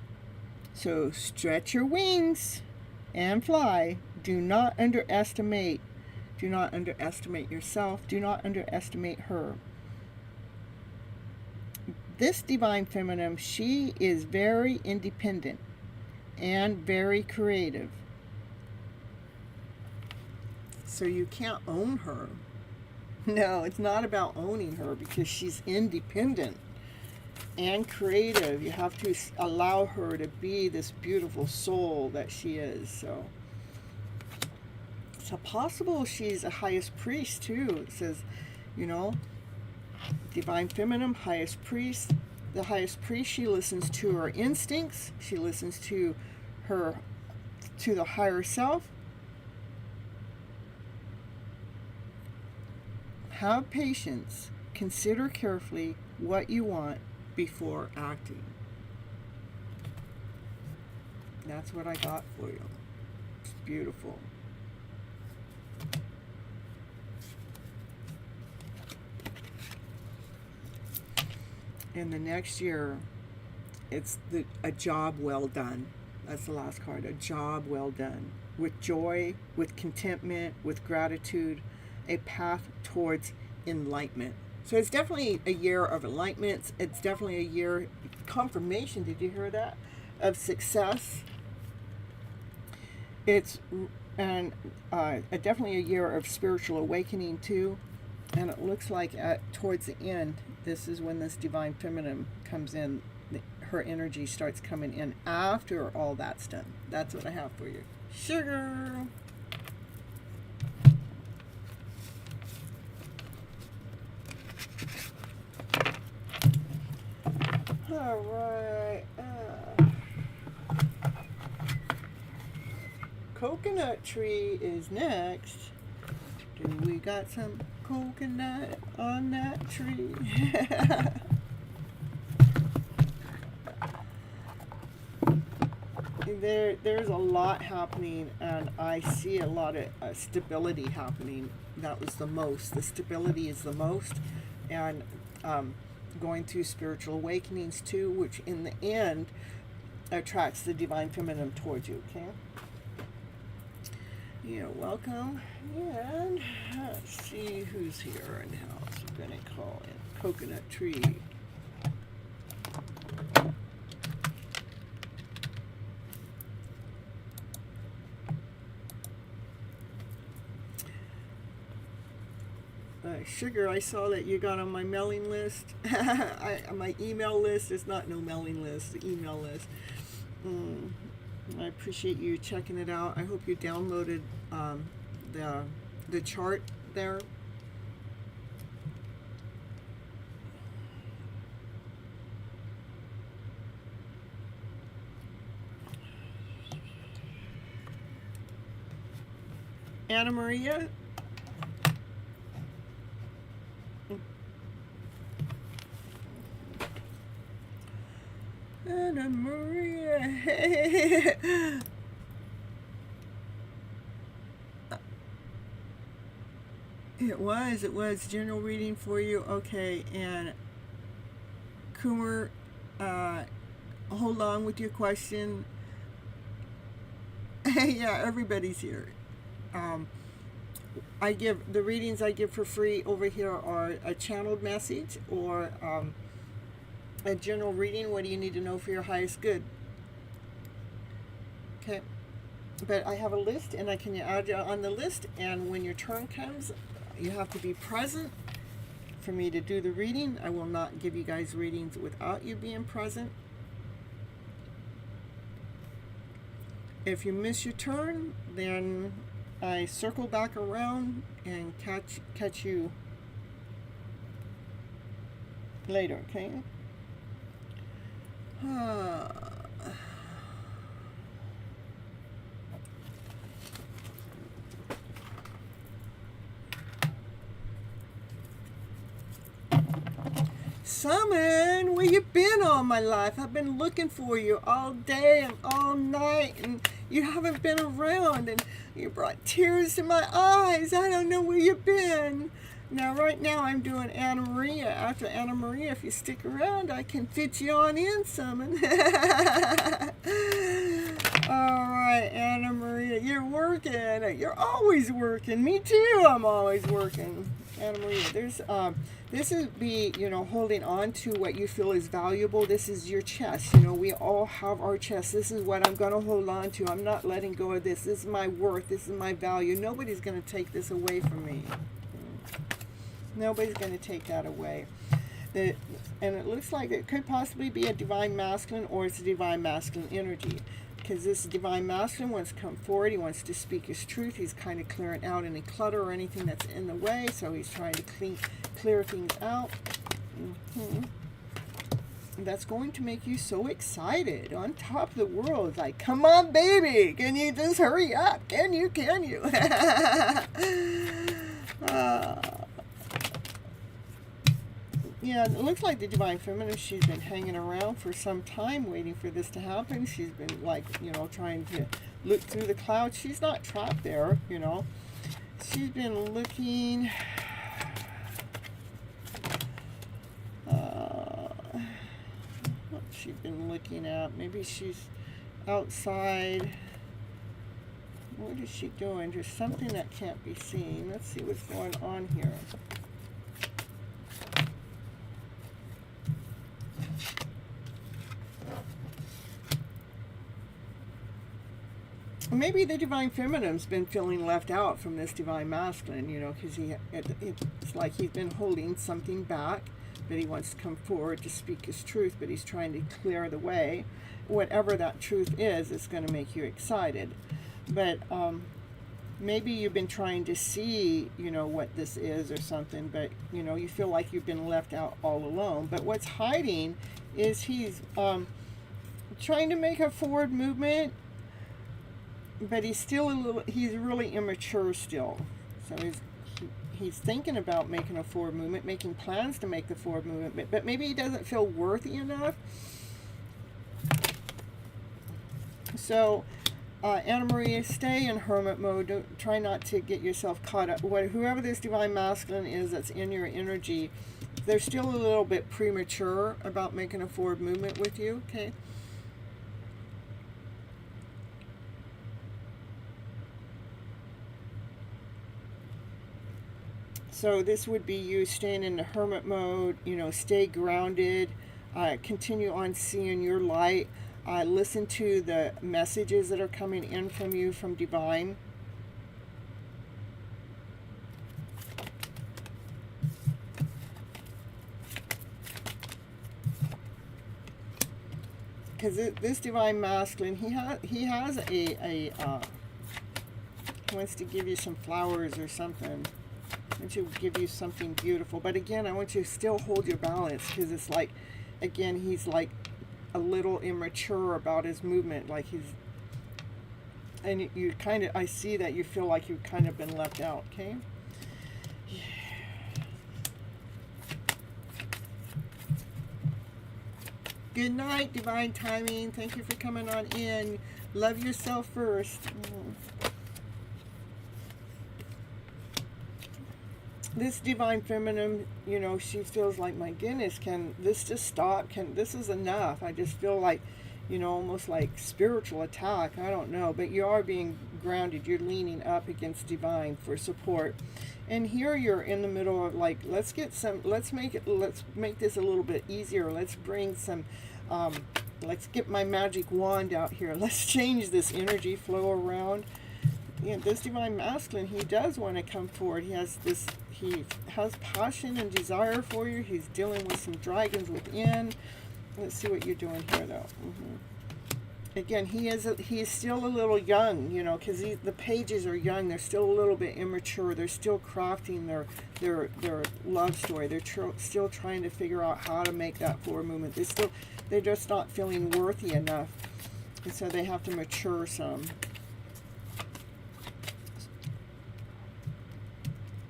Speaker 1: So stretch your wings and fly. Do not underestimate. Do not underestimate yourself. Do not underestimate her. This divine feminine, she is very independent and very creative. So you can't own her. No, it's not about owning her, because she's independent and creative. You have to allow her to be this beautiful soul that she is. So it's possible she's a highest priest too. It says, Divine Feminine, highest priest. The highest priest, she listens to her instincts. She listens to the higher self. Have patience. Consider carefully what you want before acting. That's what I got for you. It's beautiful. In the next year, it's a job well done. That's the last card. A job well done. With joy, with contentment, with gratitude, a path towards enlightenment. So it's definitely a year of enlightenment. It's definitely a year, confirmation, did you hear that? Of success. It's definitely a year of spiritual awakening too. And it looks like towards the end, this is when this Divine Feminine comes in. Her energy starts coming in after all that's done. That's what I have for you. Sugar. All right. Coconut tree is next. Do we got some coconut on that tree? There's a lot happening, and I see a lot of stability happening. That was the most. The stability is the most, and going through spiritual awakenings too, which in the end attracts the Divine Feminine towards you. Okay. You're welcome. And let's see who's here in the house. We're gonna call in Coconut Tree. Sugar, I saw that you got on my mailing list. My email list is not no mailing list, the email list. I appreciate you checking it out. I hope you downloaded the chart there. Anna Maria. Anna Maria. It was general reading for you. Okay, and Coomer, hold on with your question. Yeah, everybody's here. I give the readings I give for free over here are a channeled message or a general reading. What do you need to know for your highest good? Okay, but I have a list, and I can add you on the list, and when your turn comes, you have to be present for me to do the reading. I will not give you guys readings without you being present. If you miss your turn, then I circle back around and catch you later, okay? Summon, where you been all my life? I've been looking for you all day and all night, and you haven't been around, and you brought tears to my eyes. I don't know where you've been. Now, right now, I'm doing Anna Maria. After Anna Maria, if you stick around, I can fit you on in, Summon. All right, Anna Maria, you're working. You're always working. Me too. I'm always working. Anna Maria, this is holding on to what you feel is valuable. This is your chest. We all have our chest. This is what I'm going to hold on to. I'm not letting go of this. This is my worth. This is my value. Nobody's going to take this away from me. Nobody's going to take that away. And it looks like it could possibly be a divine masculine, or it's a divine masculine energy. because this divine masculine wants to come forward. He wants to speak his truth. He's kind of clearing out any clutter or anything that's in the way. So he's trying to clear things out. That's going to make you so excited, on top of the world. Like, come on, baby, can you just hurry up? Can you? Yeah, it looks like the divine feminine, she's been hanging around for some time waiting for this to happen. She's been, like, you know, trying to look through the clouds. She's not trapped there, you know. She's been looking. What's she been looking at? Maybe she's outside. What is she doing? There's something that can't be seen. Let's see what's going on here. Maybe the divine feminine's been feeling left out from this divine masculine, you know, because it's like he's been holding something back, but he wants to come forward to speak his truth, but he's trying to clear the way. Whatever that truth is, it's going to make you excited. But maybe you've been trying to see, you know, what this is or something, but, you know, you feel like you've been left out all alone. But what's hiding is he's trying to make a forward movement, but he's still he's really immature still. So he's thinking about making a forward movement, making plans to make the forward movement, but maybe he doesn't feel worthy enough. So Anna Maria, stay in hermit mode. Try not to get yourself caught up. Whoever this divine masculine is that's in your energy, they're still a little bit premature about making a forward movement with you, okay? So this would be you staying in the hermit mode, you know, stay grounded, continue on seeing your light, listen to the messages that are coming in from you from divine. Because this divine masculine, he has he wants to give you some flowers or something. I want to give you something beautiful. But again, I want you to still hold your balance, because it's like, again, he's like a little immature about his movement. Like and you kind of, I see that you feel like you've kind of been left out, okay? Yeah. Good night, divine timing. Thank you for coming on in. Love yourself first. This divine feminine, you know, she feels like, my goodness, can this just stop? This is enough. I just feel like, you know, almost like spiritual attack. I don't know, but you are being grounded. You're leaning up against divine for support. And here you're in the middle of, like, let's make this a little bit easier. Let's bring some, let's get my magic wand out here. Let's change this energy flow around. Yeah, this divine masculine, he does want to come forward. He has passion and desire for you. He's dealing with some dragons within. Let's see what you're doing here, though. Again, he is still a little young, you know, because the pages are young. They're still a little bit immature. They're still crafting their love story. They're still trying to figure out how to make that forward movement. They're just not feeling worthy enough, and so they have to mature some.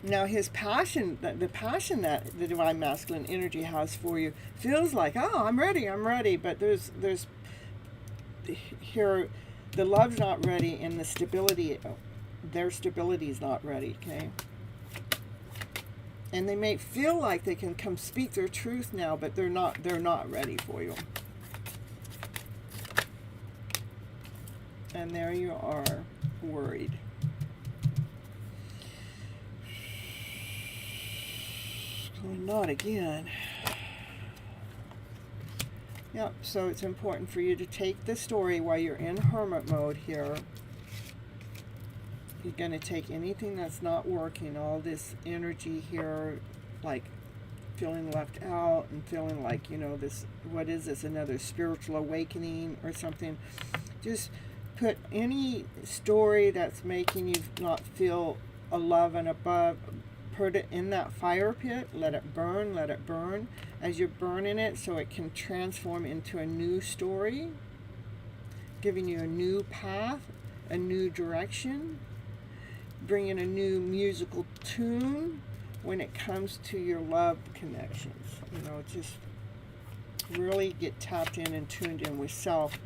Speaker 1: Now his passion, the passion that the divine masculine energy has for you, feels like, oh, I'm ready. But there's here, the love's not ready, and the stability, their stability is not ready, okay? And they may feel like they can come speak their truth now, but they're not ready for you. And there you are, worried. Not again. Yep, so it's important for you to take the story while you're in hermit mode here. You're going to take anything that's not working, all this energy here, like feeling left out and feeling like, you know, this, what is this, another spiritual awakening or something. Just put any story that's making you not feel a love and above, put it in that fire pit, let it burn as you're burning it, so it can transform into a new story, giving you a new path, a new direction, bringing a new musical tune when it comes to your love connections. You know, just really get tapped in and tuned in with self.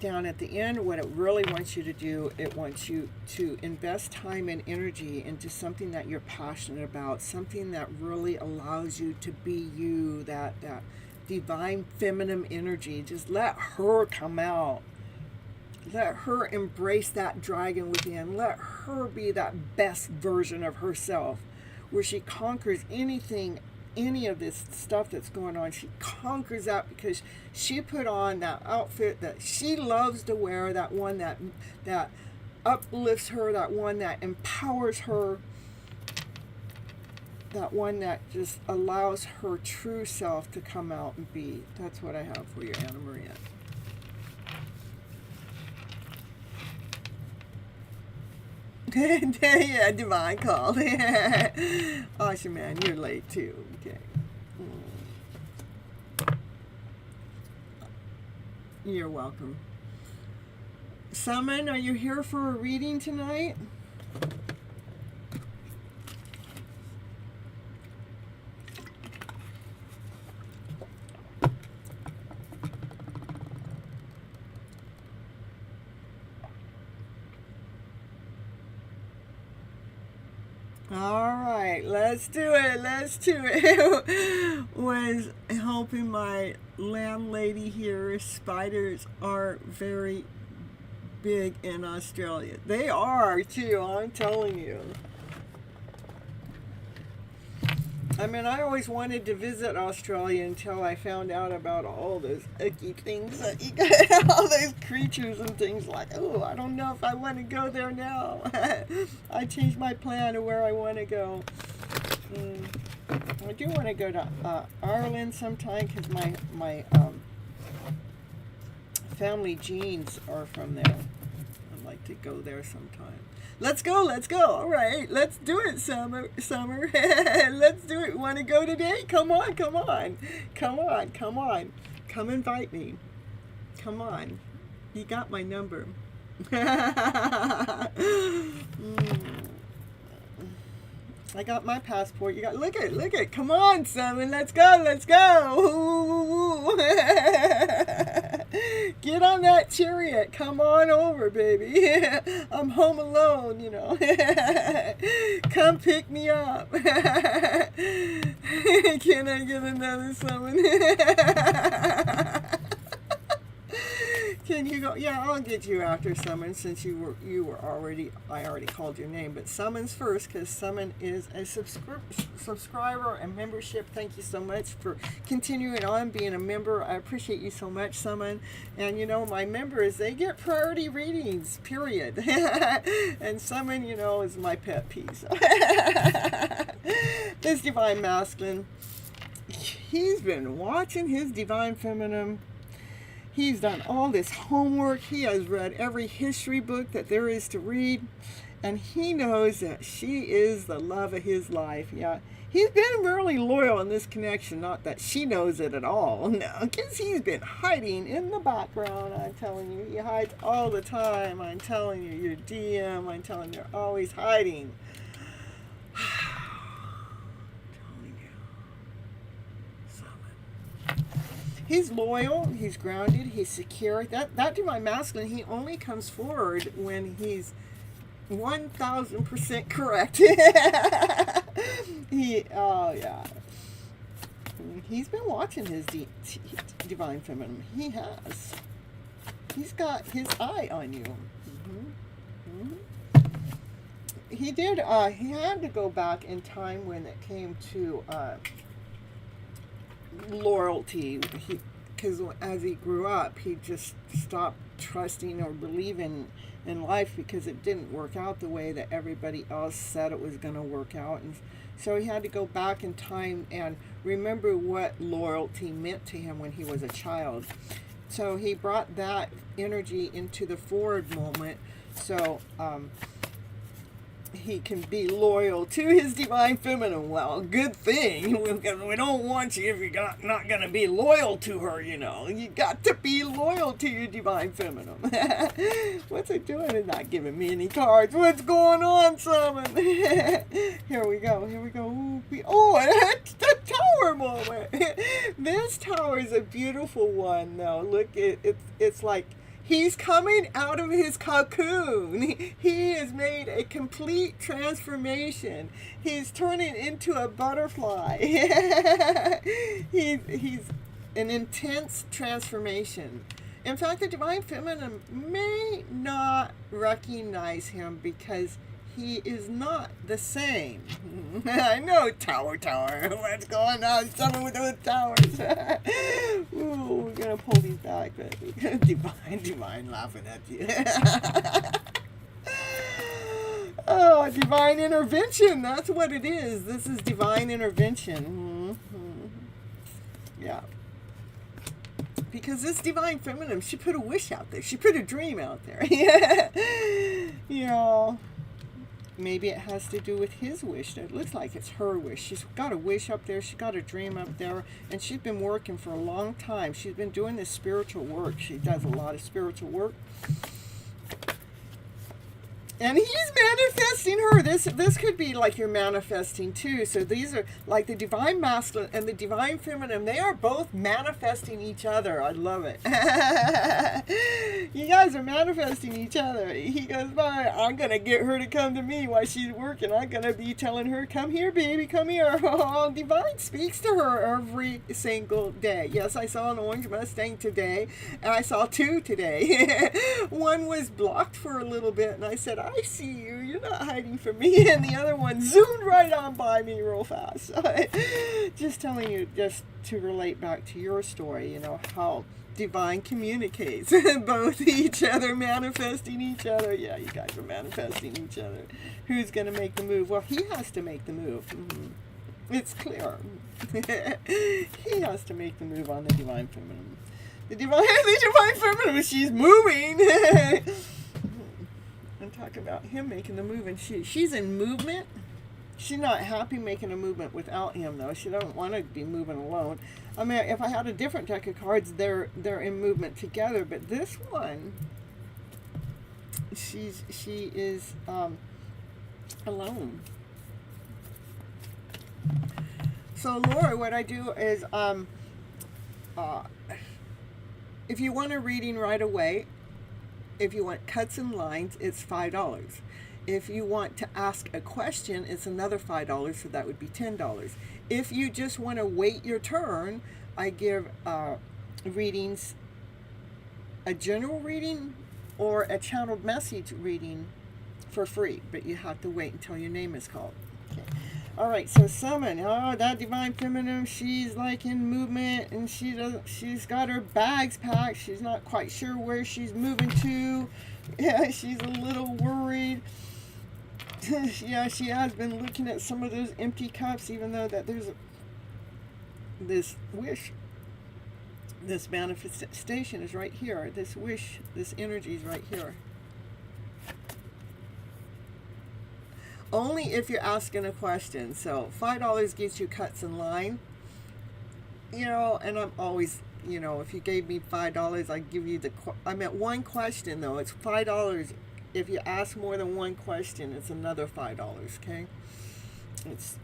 Speaker 1: Down at the end, what it really wants you to do, it wants you to invest time and energy into something that you're passionate about, something that really allows you to be you, that divine feminine energy. Just let her come out. Let her embrace that dragon within. Let her be that best version of herself, where she conquers anything, any of this stuff that's going on. She conquers that because she put on that outfit that she loves to wear, that one that uplifts her, that one that empowers her, that one that just allows her true self to come out and be. That's what I have for you, Anna Maria. Yeah, divine call. Awesome, man. You're late too. Okay. You're welcome. Summon, are you here for a reading tonight? All right, let's do it. Let's do it. Was helping my landlady here. Spiders are very big in Australia. They are too, I'm telling you. I mean, I always wanted to visit Australia until I found out about all those icky things that you got, all those creatures and things like, oh, I don't know if I want to go there now. I changed my plan to where I want to go. I do want to go to Ireland sometime because my family genes are from there. I'd like to go there sometime. Let's go, let's go. All right, let's do it, Summer. Let's do it. Want to go today? Come on, come on. Come on, come on. Come invite me. Come on. You got my number. I got my passport. You got, look it. Come on, Summer. Let's go, let's go. Get on that chariot. Come on over, baby. I'm home alone, you know. Come pick me up. Can I get another summon? Can you go? Yeah, I'll get you after Summon, since you were already, I already called your name, but Summon's first, because Summon is a subscriber and membership. Thank you so much for continuing on being a member. I appreciate you so much, Summon. And you know, my members, they get priority readings, period. And Summon, you know, is my pet peeve. This Divine Masculine, he's been watching his Divine Feminine. He's done all this homework. He has read every history book that there is to read. And he knows that she is the love of his life. Yeah, he's been really loyal in this connection. Not that she knows it at all. No, because he's been hiding in the background. I'm telling you, he hides all the time. I'm telling you, your DM, I'm telling you, they're always hiding. He's loyal, he's grounded, he's secure. That Divine Masculine, he only comes forward when he's 1000% correct. Oh yeah. He's been watching his Divine Feminine. He has. He's got his eye on you. He did, he had to go back in time when it came to, loyalty, because as he grew up, he just stopped trusting or believing in life because it didn't work out the way that everybody else said it was going to work out. And so he had to go back in time and remember what loyalty meant to him when he was a child. So he brought that energy into the forward moment, so he can be loyal to his divine feminine. Well, good thing. We don't want you if you're not going to be loyal to her, you know. You got to be loyal to your divine feminine. What's it doing? It's not giving me any cards. What's going on, Simon? Here we go. Ooh, it's the tower moment. This tower is a beautiful one, though. Look, it's like he's coming out of his cocoon. He has made a complete transformation. He's turning into a butterfly. He's an intense transformation. In fact, the divine feminine may not recognize him because he is not the same. I know, tower. What's going on? Someone with those towers. Ooh, we're going to pull these back. But divine laughing at you. Oh, divine intervention. That's what it is. This is divine intervention. Yeah. Because this divine feminine, she put a wish out there. She put a dream out there. You know, maybe it has to do with his wish. It looks like it's her wish. She's got a wish up there. She's got a dream up there. And she's been working for a long time. She's been doing this spiritual work. She does a lot of spiritual work. And he's manifesting her. This could be like you're manifesting too. So these are like the divine masculine and the divine feminine. They are both manifesting each other. I love it. You guys are manifesting each other. He goes, bye. I'm going to get her to come to me while she's working. I'm going to be telling her, come here, baby, come here. Oh, divine speaks to her every single day. Yes, I saw an orange Mustang today. And I saw two today. One was blocked for a little bit. And I said, I see you. You're not hiding from me. And the other one zoomed right on by me real fast. Just telling you, just to relate back to your story, you know, how divine communicates. Both each other, manifesting each other. Yeah, you guys are manifesting each other. Who's going to make the move? Well, he has to make the move. It's clear. He has to make the move on the divine feminine. The divine feminine, she's moving. And talk about him making the move, and she's in movement. She's not happy making a movement without him, though. She doesn't want to be moving alone. I mean, if I had a different deck of cards, they're in movement together. But this one, she is alone. So, Laura, what I do is, if you want a reading right away, if you want cuts and lines, it's $5. If you want to ask a question, it's another $5, so that would be $10. If you just want to wait your turn, I give readings, a general reading or a channeled message reading for free, but you have to wait until your name is called. Okay. All right, so summon. Oh, that divine feminine, she's like in movement, and she's got her bags packed. She's not quite sure where she's moving to. Yeah, she's a little worried. Yeah, she has been looking at some of those empty cups, even though that there's this wish, this manifestation is right here. This wish, this energy is right here. Only if you're asking a question. So $5 gets you cuts in line. You know, and I'm always, you know, if you gave me $5, I'd give you I meant one question, though. It's $5. If you ask more than one question, it's another $5, okay? It's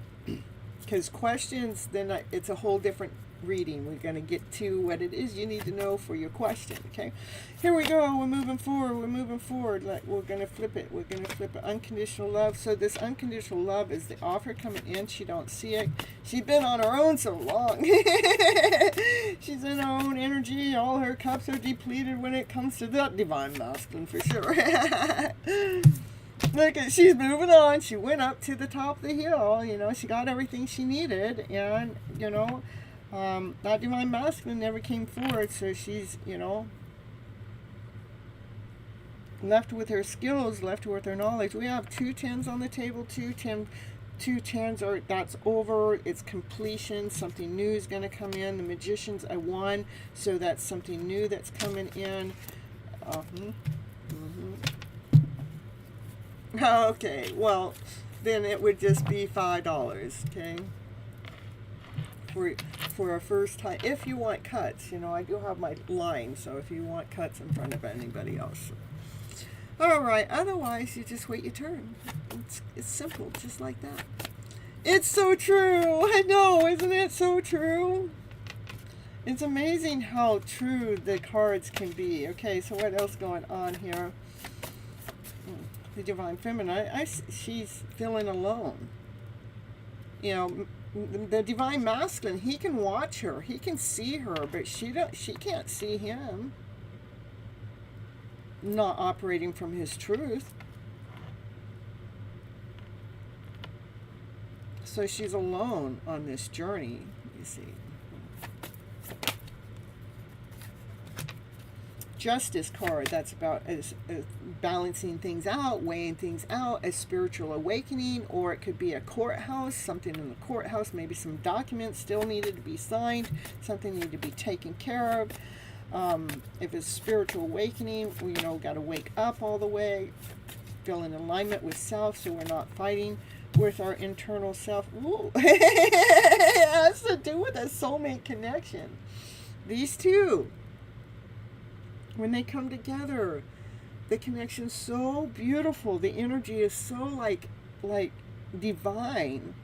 Speaker 1: because questions, then it's a whole different reading. We're going to get to what it is you need to know for your question, okay? Here we go. We're moving forward. Like, we're going to flip it. Unconditional love. So this unconditional love is the offer coming in. She don't see it. She's been on her own so long. She's in her own energy. All her cups are depleted when it comes to that divine masculine, for sure. Look, she's moving on. She went up to the top of the hill. You know, she got everything she needed. And, you know, That divine masculine never came forward, so she's, you know, left with her skills, left with her knowledge. We have 2 tens on the table, 2 tens are, that's over, it's completion, something new is going to come in. The magician's a 1, so that's something new that's coming in. Okay, well, then it would just be $5, okay? For a first time, if you want cuts, you know, I do have my line, so if you want cuts in front of anybody else. All right, otherwise you just wait your turn. It's simple, just like that. It's so true. I know, isn't it so true? It's amazing how true the cards can be. Okay, so what else going on here? The divine feminine, she's feeling alone. You know, the divine masculine, he can watch her, he can see her, but she can't see him. Not operating from his truth. So she's alone on this journey, you see. Justice card, that's about balancing things out, weighing things out, a spiritual awakening, or it could be a courthouse, something in the courthouse, maybe some documents still needed to be signed, something needed to be taken care of. If it's spiritual awakening, we, you know, got to wake up all the way, feel in alignment with self, so we're not fighting with our internal self. Ooh. It has to do with a soulmate connection. These two, when they come together, the connection's so beautiful. The energy is so like divine.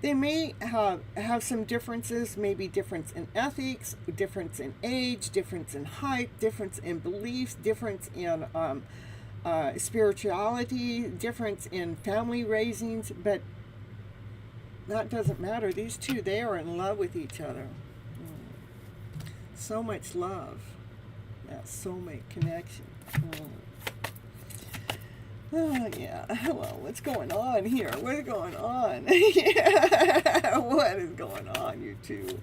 Speaker 1: They may have some differences, maybe difference in ethics, difference in age, difference in height, difference in beliefs, difference in spirituality, difference in family raisings, but that doesn't matter. These two, they are in love with each other. So much love. That soulmate connection. Oh, yeah. Well, what's going on here? What's going on? Yeah. What is going on, you two?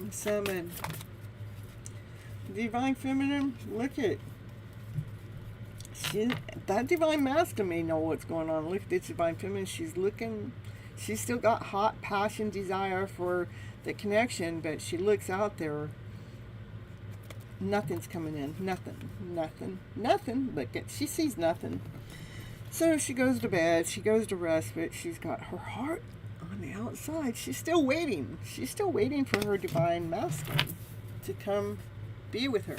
Speaker 1: Summon. Divine feminine, look at. That divine masculine may know what's going on. Look at this divine feminine. She's looking. She's still got hot passion, desire for the connection, but she looks out there. Nothing's coming in. Nothing. Look at, she sees nothing. So she goes to bed. She goes to rest, but she's got her heart on the outside. She's still waiting. She's still waiting for her divine masculine to come be with her.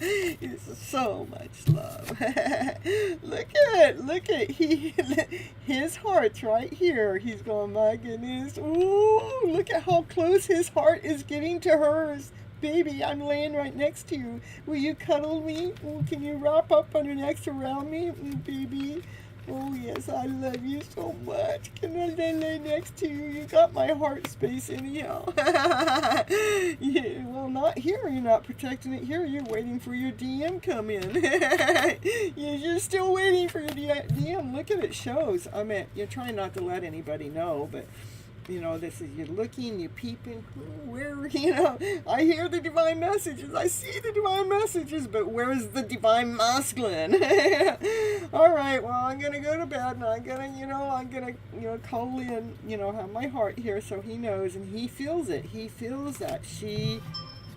Speaker 1: It's so much love. look at his heart's right here. He's going, my goodness. Ooh, look at how close his heart is getting to hers. Baby, I'm laying right next to you. Will you cuddle me? Ooh, can you wrap up on your neck around me? Baby. Oh, yes, I love you so much. Can I lay next to you? You got my heart space anyhow. Yeah, well, not here. You're not protecting it here. You're waiting for your DM come in. You're still waiting for your DM. Look at it shows. I mean, you're trying not to let anybody know, but you know, this is, you're looking, you're peeping, where, you know, I hear the divine messages, I see the divine messages, but where is the divine masculine? All right, well, I'm going to go to bed, and I'm going to cuddle in, have my heart here, so he knows, and he feels it. He feels that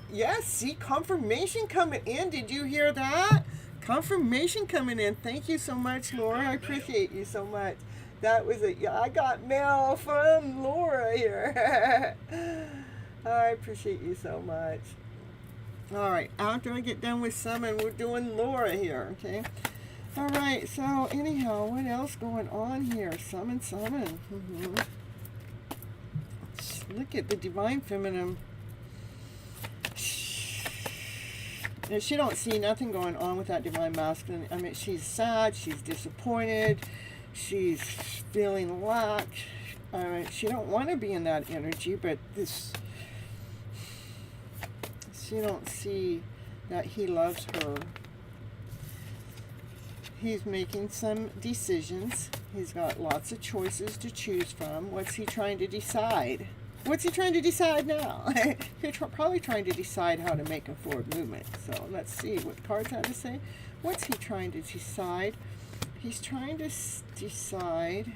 Speaker 1: yes, see, confirmation coming in. Did you hear that? Confirmation coming in. Thank you so much, Laura. I appreciate you so much. That was it. Yeah, I got mail from Laura here. I appreciate you so much. All right, after I get done with summon, we're doing Laura here, okay? All right, so anyhow, what else going on here? Summon. Look at the divine feminine. She don't see nothing going on with that divine masculine. I mean, she's sad, she's disappointed, she's feeling lack. She don't want to be in that energy, but she don't see that he loves her. He's making some decisions. He's got lots of choices to choose from. What's he trying to decide? What's he trying to decide now? He's probably trying to decide how to make a forward movement. So let's see what the cards have to say. What's he trying to decide? He's trying to decide.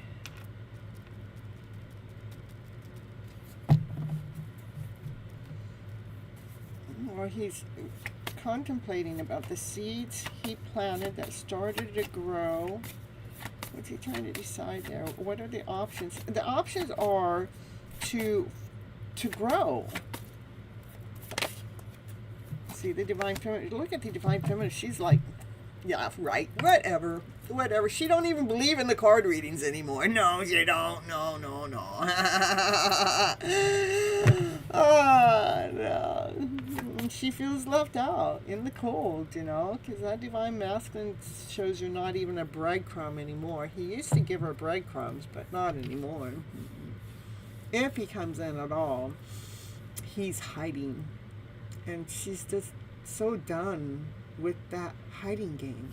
Speaker 1: Or he's contemplating about the seeds he planted that started to grow. What's he trying to decide there? What are the options? The options are to grow. See the Divine Feminine. Look at the Divine Feminine. She's like, yeah, right, whatever. She don't even believe in the card readings anymore. No, she don't. No. No. She feels left out in the cold, you know, because that Divine Masculine shows you're not even a breadcrumb anymore. He used to give her breadcrumbs, but not anymore. If he comes in at all, he's hiding. And she's just so done with that hiding game.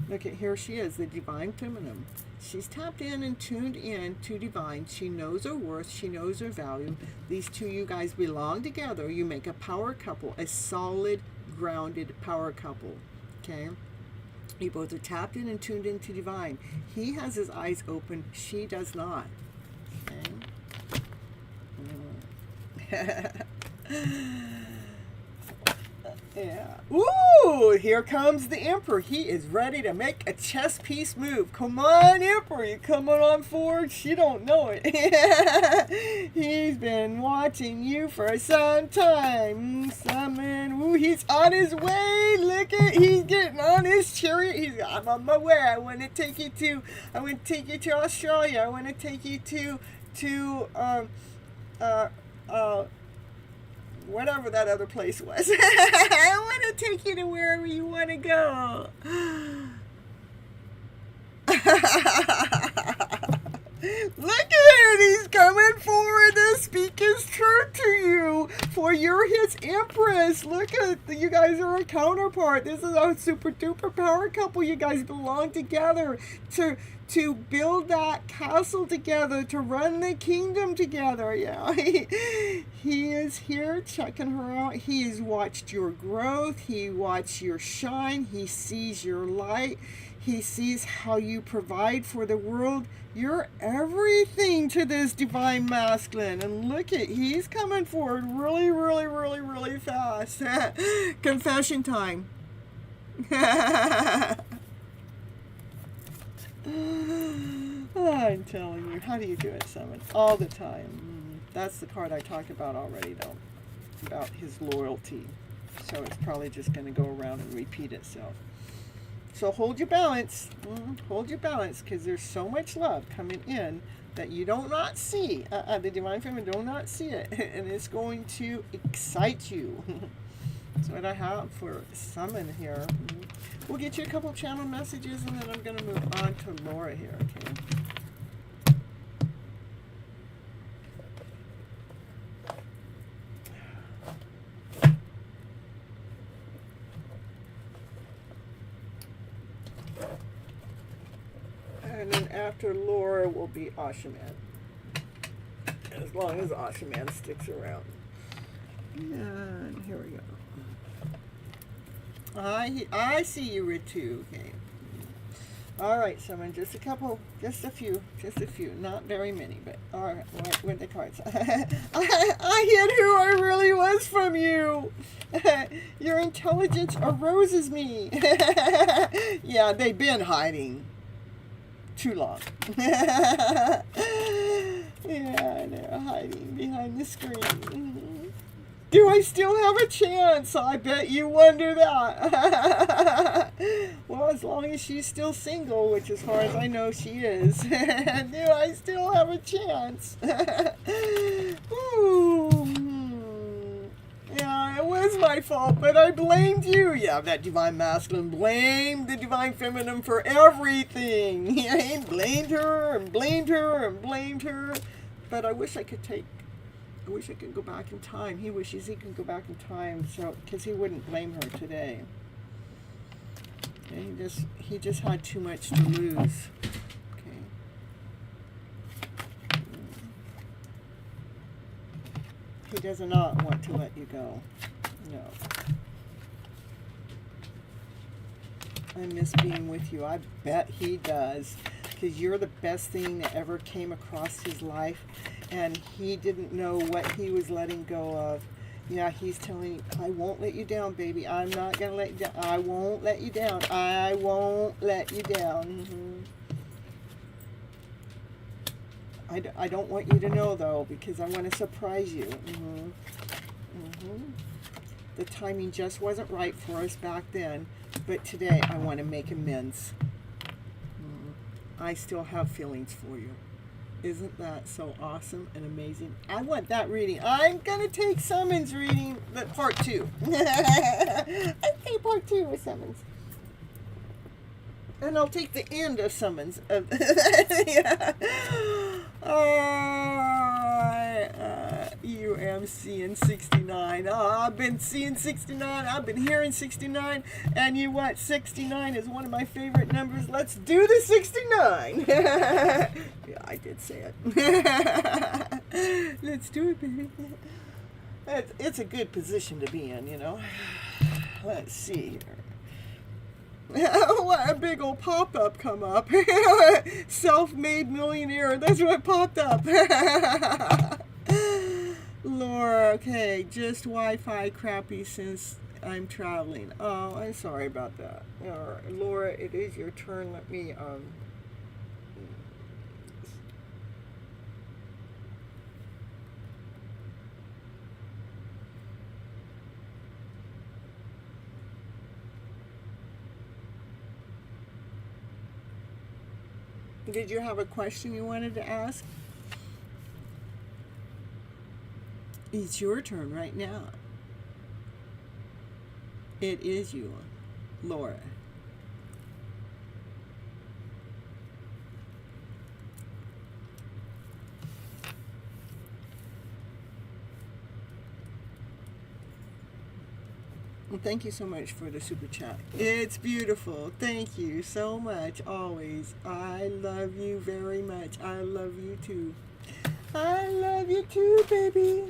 Speaker 1: Look at, here she is, the Divine Feminine. She's tapped in and tuned in to Divine. She knows her worth. She knows her value. These two, you guys belong together. You make a power couple, a solid, grounded power couple. Okay? You both are tapped in and tuned into Divine. He has his eyes open. She does not. Okay? Yeah. Ooh, here comes the Emperor. He is ready to make a chess piece move. Come on, Emperor. You coming on forward? She don't know it. He's been watching you for some time. Ooh, he's on his way. Look at, he's getting on his chariot. I'm on my way. I want to take you to Australia. I want to take you to whatever that other place was. I want to take you to wherever you want to go. Look at it. He's coming forward to speak his truth to you. For you're his Empress. Look at, you guys are a counterpart. This is a super duper power couple. You guys belong together to build that castle together, to run the kingdom together. Yeah, he is here checking her out. He has watched your growth. He watched your shine. He sees your light. He sees how you provide for the world. You're everything to this Divine Masculine. And look at, he's coming forward really, really, really, really fast. Confession time. I'm telling you, how do you do it, Summon? All the time. That's the card I talked about already, though, about his loyalty. So it's probably just going to go around and repeat itself. So hold your balance. Hold your balance, because there's so much love coming in that you do not see. The Divine Feminine do not see it. And it's going to excite you. That's what I have for Summon here. We'll get you a couple channel messages, and then I'm going to move on to Laura here, okay? And then after Laura will be Ashaman. As long as Ashaman sticks around. And here we go. I see you, Ritu. Okay. All right, Summon. Just a couple, just a few, not very many, but all right. What the cards? I hid who I really was from you. Your intelligence arouses me. Yeah, they've been hiding too long. Yeah, they're hiding behind the screen. Do I still have a chance? I bet you wonder that. Well, as long as she's still single, which as far as I know she is, do I still have a chance? Ooh. Yeah, it was my fault, but I blamed you. Yeah, that Divine Masculine blamed the Divine Feminine for everything. He blamed her and blamed her and blamed her. But I wish I could go back in time. He wishes he could go back in time, so because he wouldn't blame her today. And he just had too much to lose. Okay. He does not want to let you go. No. I miss being with you. I bet he does. Because you're the best thing that ever came across his life. And he didn't know what he was letting go of. Yeah, he's telling you, I won't let you down, baby. I'm not going to let you down. I won't let you down. I won't let you down. I don't want you to know, though, because I want to surprise you. The timing just wasn't right for us back then. But today, I want to make amends. I still have feelings for you. Isn't that so awesome and amazing? I want that reading. I'm going to take Summons reading, but part 2. I'll take part 2 with Summons. And I'll take the end of Summons. Yeah. You am seeing 69. I've been seeing 69. I've been hearing 69. And you what? 69 is one of my favorite numbers. Let's do the 69. Yeah, I did say it. Let's do it, baby. It's a good position to be in, you know. Let's see here. What a big old pop-up come up. Self-made millionaire. That's what popped up. Laura, okay, just Wi-Fi crappy since I'm traveling. Oh, I'm sorry about that. Laura, it is your turn. Let me, Did you have a question you wanted to ask? It's your turn right now. It is you, Laura. Well, thank you so much for the super chat. It's beautiful. Thank you so much. Always. I love you very much. I love you too. I love you too, baby.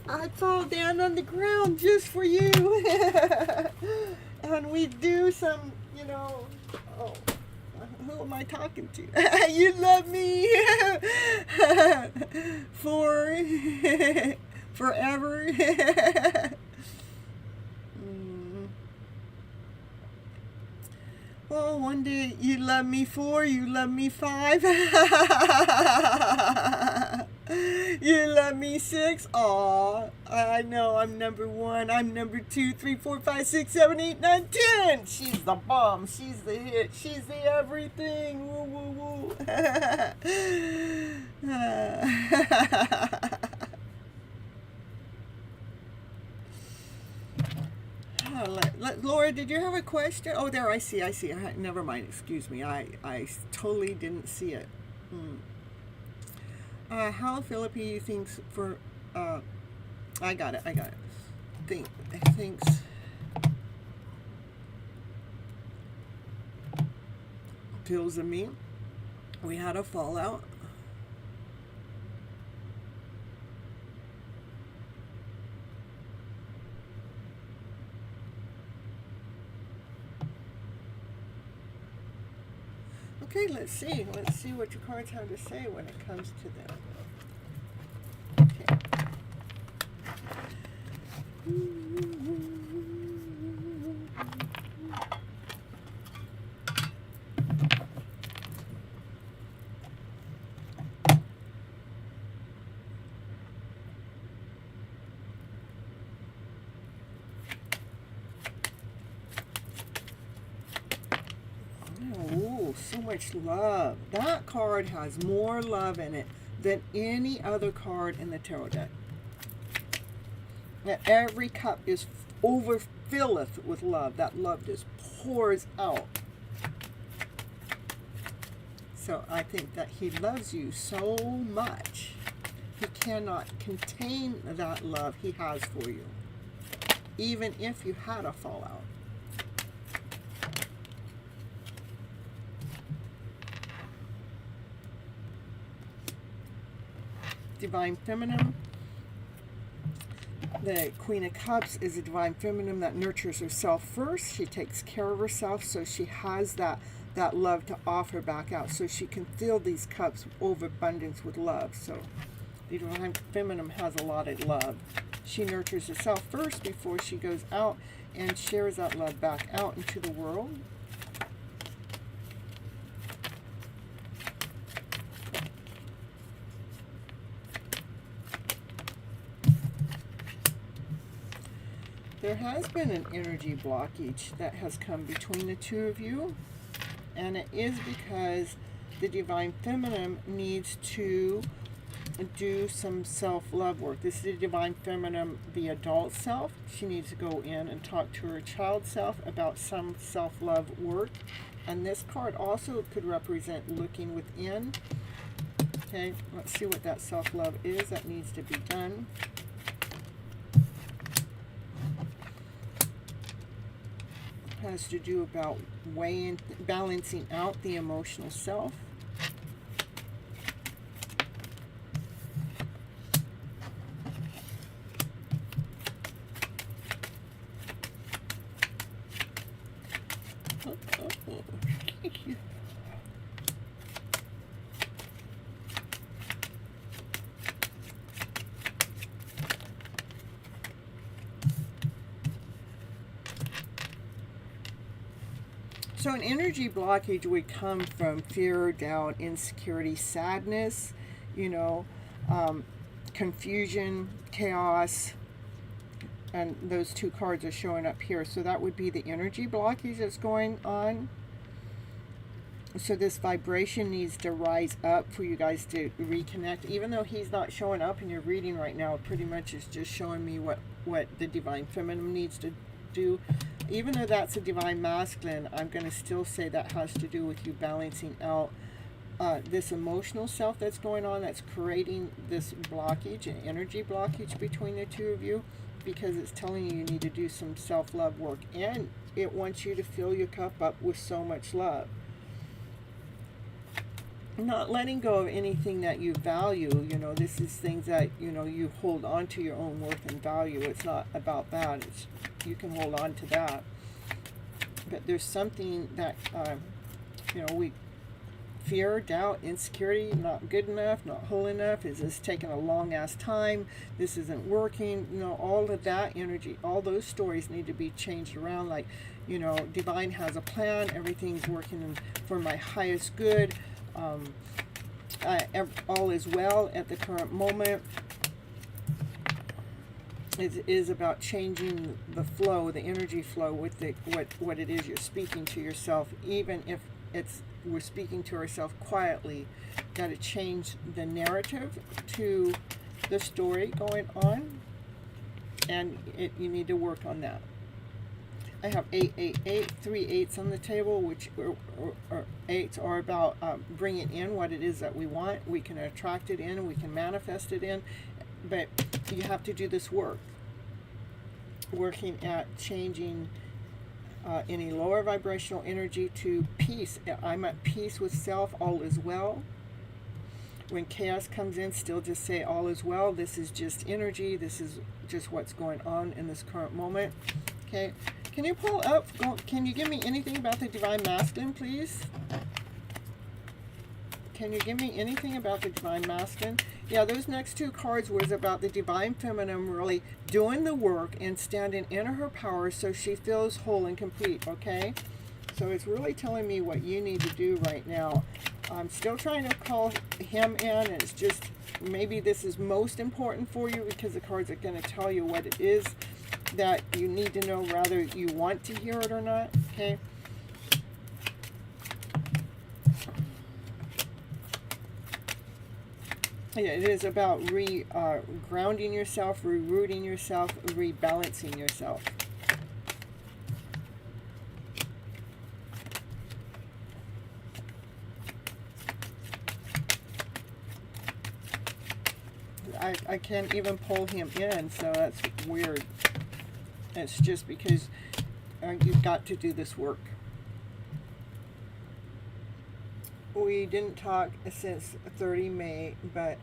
Speaker 1: I'd fall down on the ground just for you. And we do some, you know, oh, who am I talking to? You love me for forever. Oh, one day you love me 4, you love me 5. You love me 6. Aw, I know I'm number 1. I'm number 2, 3, 4, 5, 6, 7, 8, 9, 10. She's the bomb. She's the hit. She's the everything. Woo, woo, woo. Laura, did you have a question? Oh, there, I see. Never mind, excuse me. I totally didn't see it. How Philippi thinks for, I got it. Thinks, feels of me. We had a fallout. Okay, let's see. Let's see what your cards have to say when it comes to them. Okay. So much love. That card has more love in it than any other card in the tarot deck. Now, every cup is overfilleth with love. That love just pours out. So I think that he loves you so much. He cannot contain that love he has for you. even if you had a fallout. Divine Feminine. The Queen of Cups is a Divine Feminine that nurtures herself first. She takes care of herself, so she has that love to offer back out, so she can fill these cups overabundance with love. So the Divine Feminine has a lot of love. She nurtures herself first before she goes out and shares that love back out into the world. There has been an energy blockage that has come between the two of you, and it is because the Divine Feminine needs to do some self-love work. This is the Divine Feminine, the adult self. She needs to go in and talk to her child self about some self-love work. And this card also could represent looking within. Okay, let's see what that self-love is that needs to be done. Has to do about weighing, balancing out the emotional self. So an energy blockage would come from fear, doubt, insecurity, sadness, confusion, chaos, and those two cards are showing up here. So that would be the energy blockage that's going on. So this vibration needs to rise up for you guys to reconnect. Even though he's not showing up in your reading right now, it pretty much is just showing me what the Divine Feminine needs to do. Even though that's a Divine Masculine, I'm going to still say that has to do with you balancing out this emotional self that's going on, that's creating this blockage, an energy blockage between the two of you, because it's telling you need to do some self-love work, and it wants you to fill your cup up with so much love. Not letting go of anything that you value. This is things that you hold on to your own worth and value. It's not about that. You can hold on to that, but there's something that we fear, doubt, insecurity, not good enough, not whole enough. Is this taking a long ass time? This isn't working. All of that energy, all those stories need to be changed around. Like, Divine has a plan. Everything's working for my highest good. All is well at the current moment. It is about changing the flow, the energy flow with what it is you're speaking to yourself. Even if we're speaking to ourselves quietly, got to change the narrative to the story going on, and you need to work on that. I have 888, 3 8s on the table, which are 8s are about bringing in what it is that we want. We can attract it in, we can manifest it in, but you have to do this work. Working at changing any lower vibrational energy to peace. I'm at peace with self, all is well. When chaos comes in, still just say all is well. This is just energy. This is just what's going on in this current moment. Okay. Can you pull up? Can you give me anything about the Divine Masculine, please? Can you give me anything about the Divine Masculine? Yeah, those next two cards was about the Divine Feminine really doing the work and standing in her power so she feels whole and complete, okay? So it's really telling me what you need to do right now. I'm still trying to call him in, and it's just maybe this is most important for you because the cards are going to tell you what it is that you need to know, whether you want to hear it or not, okay? Yeah, it is about grounding yourself, rooting yourself, rebalancing yourself. I can't even pull him in, so that's weird. It's just because you've got to do this work. We didn't talk since 30 May, but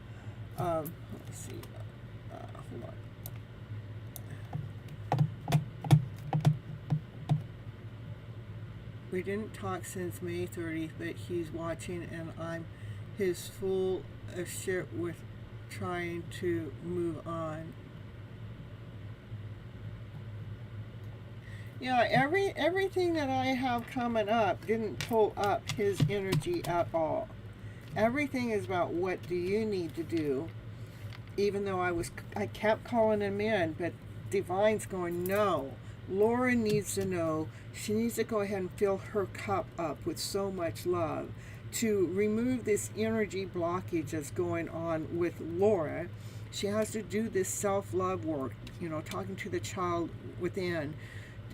Speaker 1: let's see. Hold on. We didn't talk since May 30th, but he's watching, and I'm his full of shit with trying to move on. Yeah, everything that I have coming up didn't pull up his energy at all. Everything is about what do you need to do. Even though I kept calling him in, but Divine's going, no. Laura needs to know. She needs to go ahead and fill her cup up with so much love to remove this energy blockage that's going on with Laura. She has to do this self-love work, you know, talking to the child within.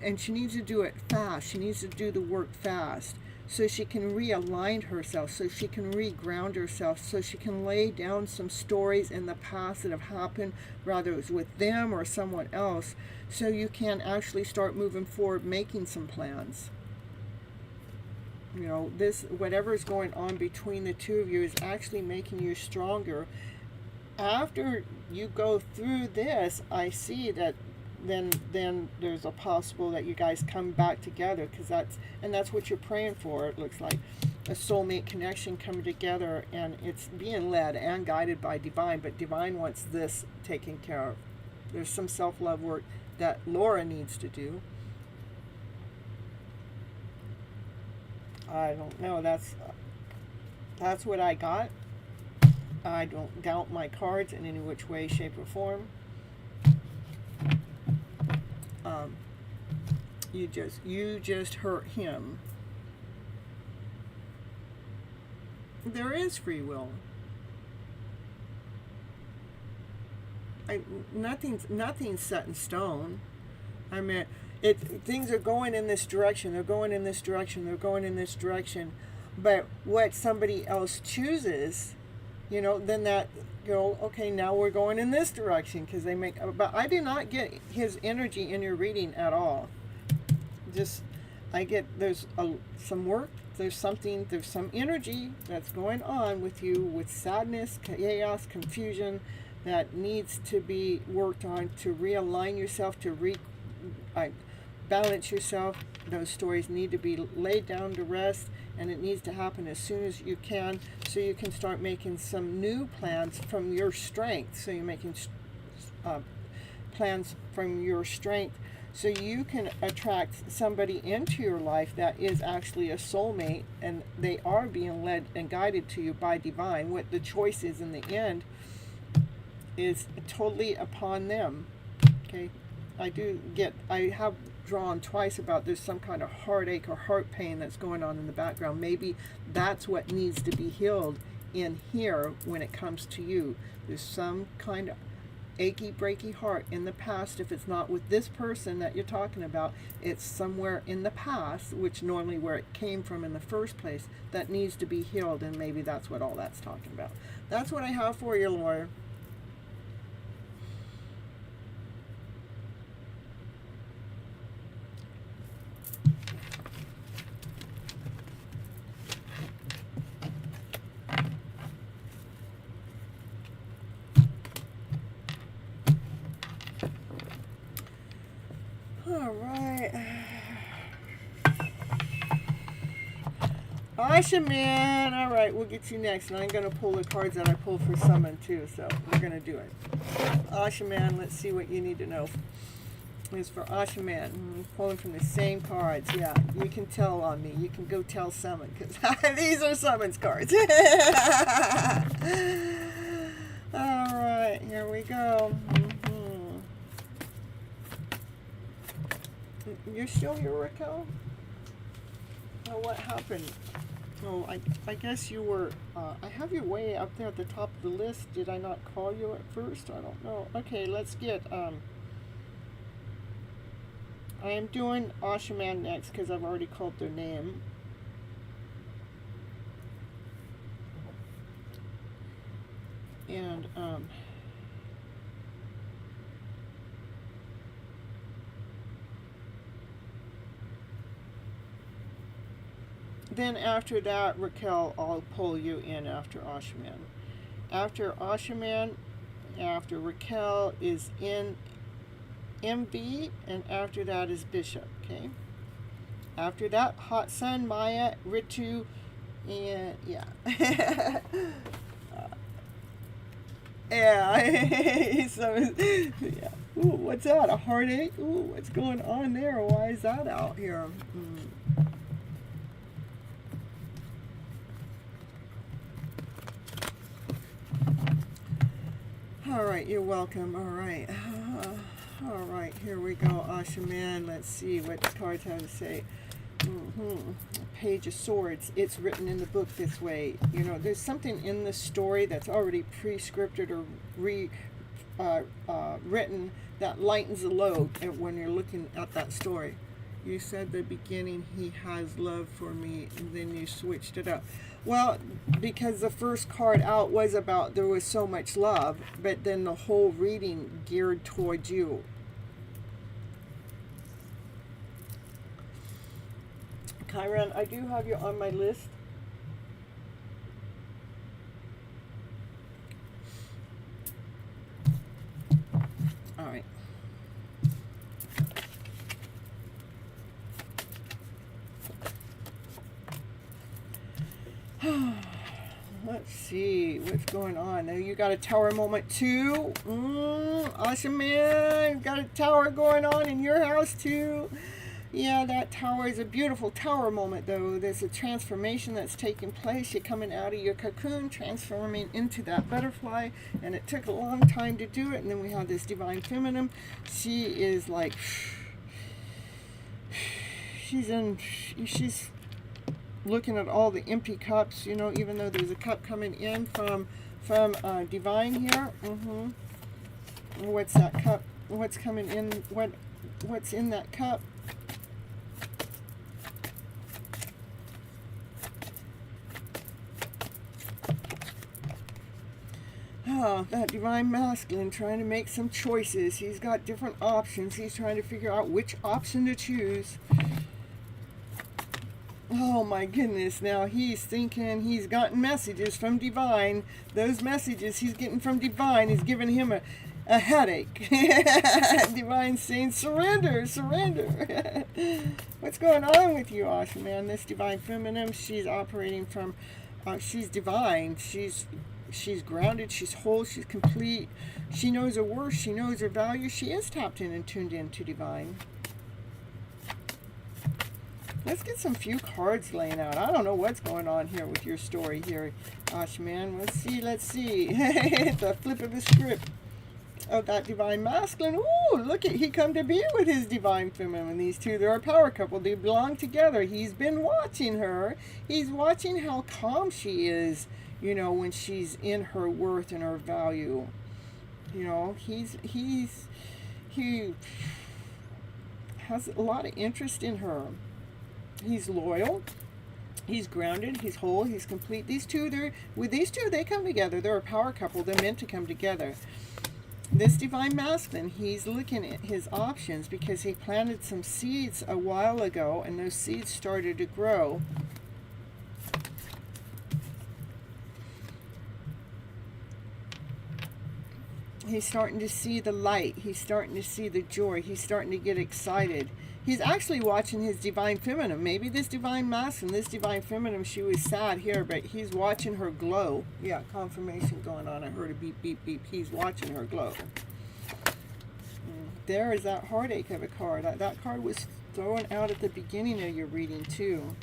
Speaker 1: And she needs to do it fast. She needs to do the work fast so she can realign herself, so she can reground herself, so she can lay down some stories in the past that have happened, whether it was with them or someone else, so you can actually start moving forward, making some plans. You know, this, whatever is going on between the two of you is actually making you stronger. After you go through this, I see that then there's a possible that you guys come back together, because that's what you're praying for. It looks like a soulmate connection coming together, and it's being led and guided by Divine, but Divine wants this taken care of. There's some self-love work that Laura needs to do. I don't know, that's what I got. I don't doubt my cards in any which way, shape, or form. You just hurt him. There is free will. Nothing's set in stone. I mean, things are going in this direction. They're going in this direction. They're going in this direction. But what somebody else chooses, you know, then that, you know, okay, now we're going in this direction, because they make. But I do not get his energy in your reading at all. Just, I get there's some work. There's some energy that's going on with you, with sadness, chaos, confusion, that needs to be worked on to realign yourself, to balance yourself. Those stories need to be laid down to rest, and it needs to happen as soon as you can, so you can start making some new plans from your strength. So you're making plans from your strength, so you can attract somebody into your life that is actually a soulmate, and they are being led and guided to you by Divine. What the choice is in the end is totally upon them. Okay, I have drawn twice about there's some kind of heartache or heart pain that's going on in the background. Maybe that's what needs to be healed in here when it comes to you. There's some kind of achy breaky heart in the past. If it's not with this person that you're talking about, it's somewhere in the past, which normally where it came from in the first place, that needs to be healed, and maybe that's what all that's talking about. That's what I have for you, Laura. All right. Asha Man. All right, we'll get you next. And I'm going to pull the cards that I pulled for Summon too. So we're going to do it. Asha Man, let's see what you need to know. It's for Asha Man. I'm pulling from the same cards. Yeah, you can tell on me. You can go tell Summon, because these are Summon's cards. All right, here we go. You're still here, Raquel? Oh, what happened? Oh, I guess you were, I have you way up there at the top of the list. Did I not call you at first? I don't know. Okay, let's get, I am doing Asha Man next, because I've already called their name. And, then after that, Raquel, I'll pull you in after Ashaman. After Ashaman, after Raquel is in MV, and after that is Bishop, okay? After that, Hot Sun, Maya, Ritu, and yeah. Yeah. So, yeah. Ooh, what's that? A heartache? Ooh, what's going on there? Why is that out here? All right, you're welcome. All right. All right, here we go. Ashaman. Let's see what the cards have to say. Page of Swords. It's written in the book this way. You know, there's something in the story that's already pre-scripted or written that lightens the load when you're looking at that story. You said the beginning, he has love for me, and then you switched it up. Well, because the first card out was about there was so much love, but then the whole reading geared towards you. Chiron, I do have you on my list. All right. Let's see what's going on. Now you got a tower moment too. Awesome, man. Got a tower going on in your house too. Yeah, that tower is a beautiful tower moment, though. There's a transformation that's taking place. You're coming out of your cocoon, transforming into that butterfly, and it took a long time to do it. And then we have this divine feminine. She is like, she's looking at all the empty cups, you know, even though there's a cup coming in from divine here. What's that cup? What's coming in? What's in that cup? Oh, that divine masculine trying to make some choices. He's got different options. He's trying to figure out which option to choose. Oh my goodness, now he's thinking he's gotten messages from divine. Those messages he's getting from divine is giving him a headache. Divine saying, surrender, surrender. What's going on with you, Asha, man? This divine feminine, she's operating from, she's divine. She's grounded, she's whole, she's complete. She knows her worth, she knows her value. She is tapped in and tuned in to divine. Let's get some few cards laying out. I don't know what's going on here with your story here, Ashman. Let's see. The flip of the script of that divine masculine. Ooh, look at, he come to be with his divine feminine. These two, they're a power couple. They belong together. He's been watching her. He's watching how calm she is, you know, when she's in her worth and her value. You know, he has a lot of interest in her. He's loyal, he's grounded, he's whole, he's complete. These two, they come together. They're a power couple. They're meant to come together. This divine masculine, he's looking at his options because he planted some seeds a while ago, and those seeds started to grow. He's starting to see the light. He's starting to see the joy. He's starting to get excited. He's actually watching his divine feminine. Maybe this divine masculine, this divine feminine, she was sad here, but he's watching her glow. Yeah, confirmation going on. I heard a beep, beep, beep. He's watching her glow. There is that heartache of a card. That card was thrown out at the beginning of your reading, too.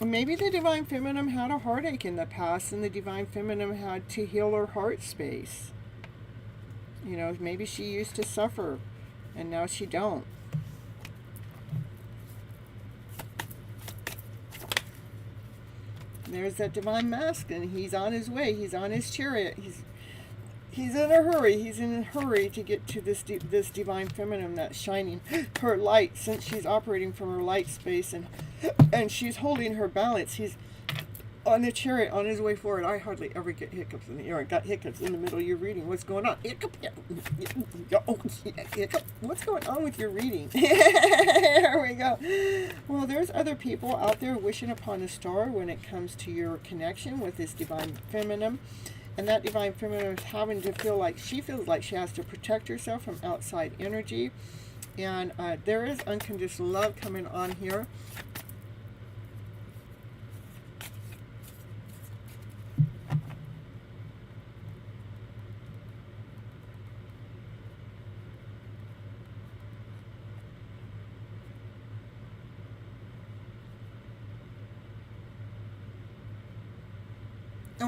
Speaker 1: Maybe the divine feminine had a heartache in the past, and the divine feminine had to heal her heart space. You know, maybe she used to suffer, and now she don't. There's that divine masculine. He's on his way. He's on his chariot. He's in a hurry. He's in a hurry to get to this divine feminine that's shining her light, since she's operating from her light space, and she's holding her balance. on the chariot on his way forward. I hardly ever get hiccups in the ear. I got hiccups in the middle of your reading. What's going on? Hiccup. Oh, hiccup. What's going on with your reading? Here we go. Well, there's other people out there wishing upon a star when it comes to your connection with this divine feminine. And that divine feminine is having to feel like she feels like she has to protect herself from outside energy. And there is unconditional love coming on here.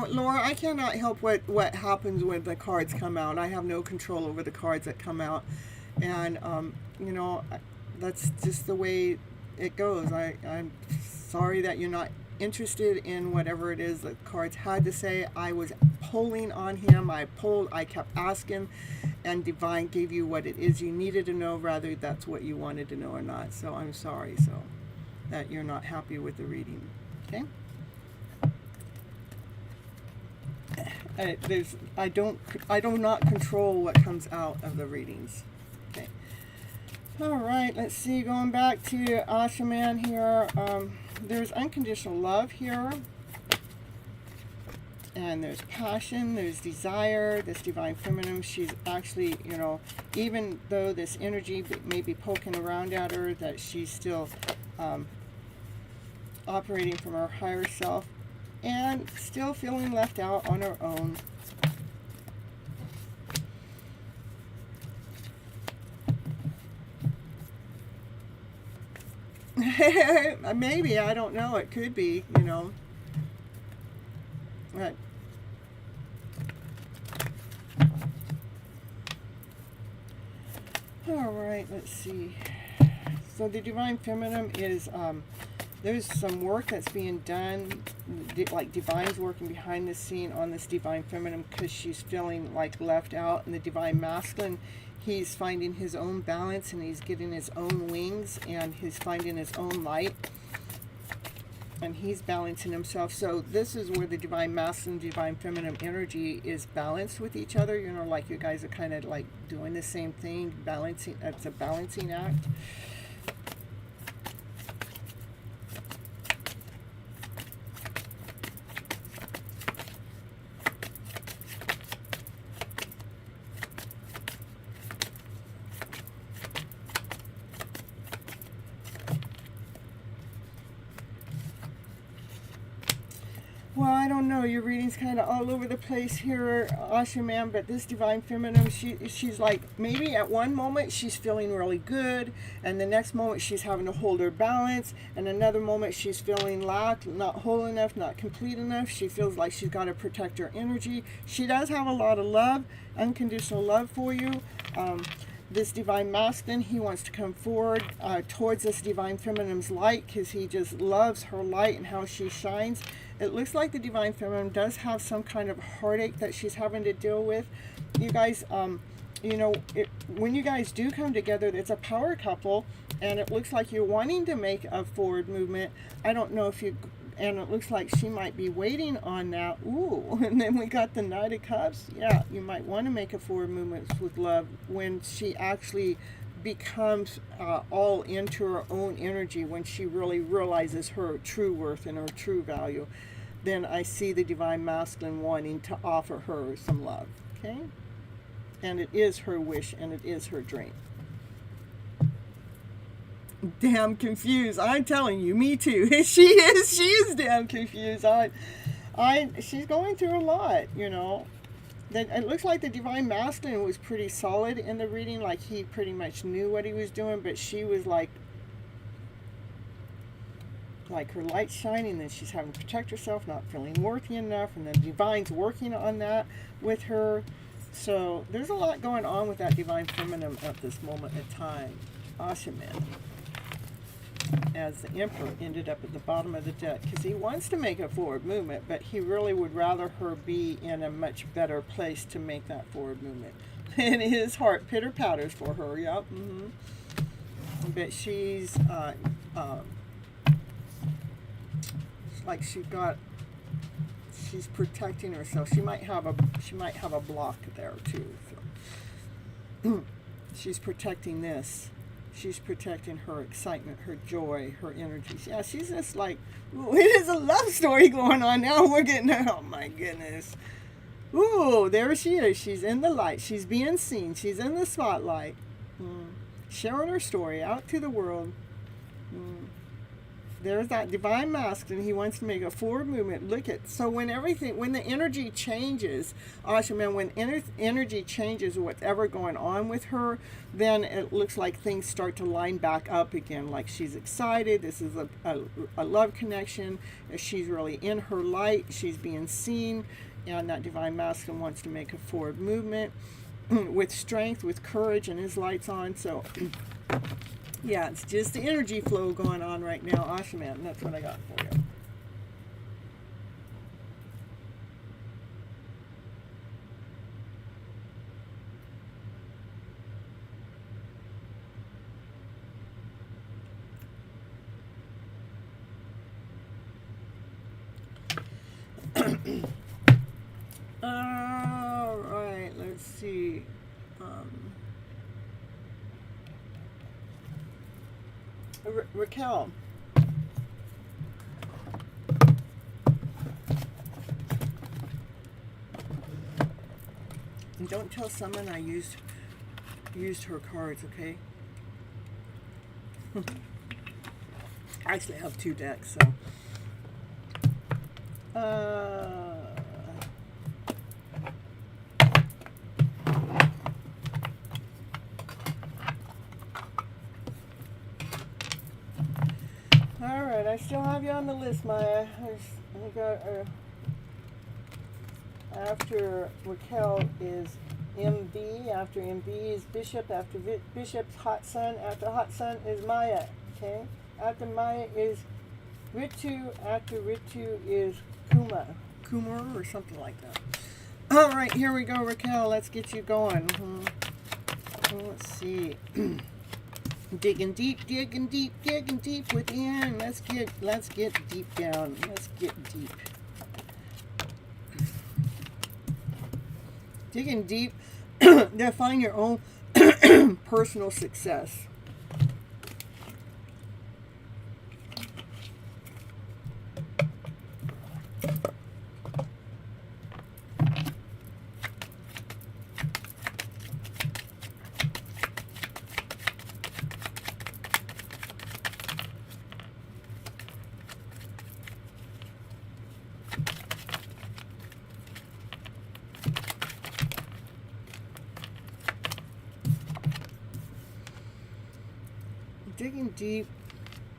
Speaker 1: Laura, I cannot help what happens when the cards come out. I have no control over the cards that come out. And, you know, that's just the way it goes. I'm sorry that you're not interested in whatever it is the cards had to say. I was polling on him. I kept asking, and Divine gave you what it is you needed to know, rather that's what you wanted to know or not. So I'm sorry that you're not happy with the reading. Okay? I do not control what comes out of the readings. Okay. All right. Let's see. Going back to Asha Man here. There's unconditional love here, and there's passion. There's desire. This divine feminine. She's actually, you know, even though this energy may be poking around at her, that she's still operating from her higher self. And still feeling left out on her own. Maybe, I don't know. It could be, you know. But all right, let's see. So the divine feminine is there's some work that's being done, like Divine's working behind the scene on this divine feminine, because she's feeling like left out. And the divine masculine, he's finding his own balance, and he's getting his own wings, and he's finding his own light, and he's balancing himself. So this is where the divine masculine, divine feminine energy is balanced with each other. You know, like you guys are kind of like doing the same thing, balancing. It's a balancing act. Well, I don't know. Your reading's kind of all over the place here, Asha Man, but this divine feminine, she's like, maybe at one moment she's feeling really good, and the next moment she's having to hold her balance, and another moment she's feeling lack, not whole enough, not complete enough. She feels like she's got to protect her energy. She does have a lot of love, unconditional love for you. This divine masculine, he wants to come forward towards this divine feminine's light, because he just loves her light and how she shines. It looks like the divine feminine does have some kind of heartache that she's having to deal with. You guys, you know, when you guys do come together, it's a power couple, and it looks like you're wanting to make a forward movement. I don't know if you, and it looks like she might be waiting on that. Ooh, and then we got the Knight of Cups. Yeah, you might want to make a forward movement with love when she actually becomes all into her own energy, when she really realizes her true worth and her true value. Then I see the divine masculine wanting to offer her some love. Okay, and it is her wish, and it is her dream. Damn confused. I'm telling you, me too. She is damn confused. She's going through a lot, you know. That it looks like the divine masculine was pretty solid in the reading, like he pretty much knew what he was doing, but she was like her light's shining, then she's having to protect herself, not feeling worthy enough, and the divine's working on that with her. So there's a lot going on with that divine feminine at this moment in time. Asha Man, as the Emperor ended up at the bottom of the deck, because he wants to make a forward movement, but he really would rather her be in a much better place to make that forward movement. And his heart pitter-patters for her, yep. But she's like she got she's protecting herself. She might have a block there too. So. She's protecting this. She's protecting her excitement, her joy, her energies. Yeah, she's just like, ooh, it is a love story going on now. We're getting, oh my goodness. Ooh, there she is. She's in the light. She's being seen. She's in the spotlight. Sharing her story out to the world. There's that divine masculine. He wants to make a forward movement. Look at, so when the energy changes, Asha, man, when energy changes, whatever going on with her, then it looks like things start to line back up again. Like she's excited. This is a love connection. She's really in her light. She's being seen. And that divine masculine wants to make a forward movement with strength, with courage, and his light's on. So yeah, it's just the energy flow going on right now, Asha, man. That's what I got for you. All right, let's see. Raquel. And don't tell someone I used her cards, okay? I actually have 2 decks, so. All right, I still have you on the list, Maya. I got after Raquel is MB, after MB is Bishop, after Bishop's Hot Sun, after Hot Sun is Maya, okay? After Maya is Ritu, after Ritu is Kumar or something like that. All right, here we go, Raquel. Let's get you going. Let's see. Digging deep within. Let's get deep down. Let's get deep. Digging deep to find your own personal success. Digging deep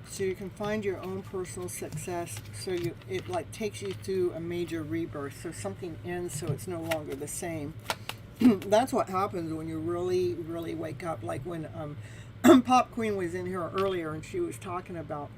Speaker 1: so you can find your own personal success, so it like takes you through a major rebirth, so something ends so it's no longer the same. That's what happens when you really wake up, like when Pop Queen was in here earlier and she was talking about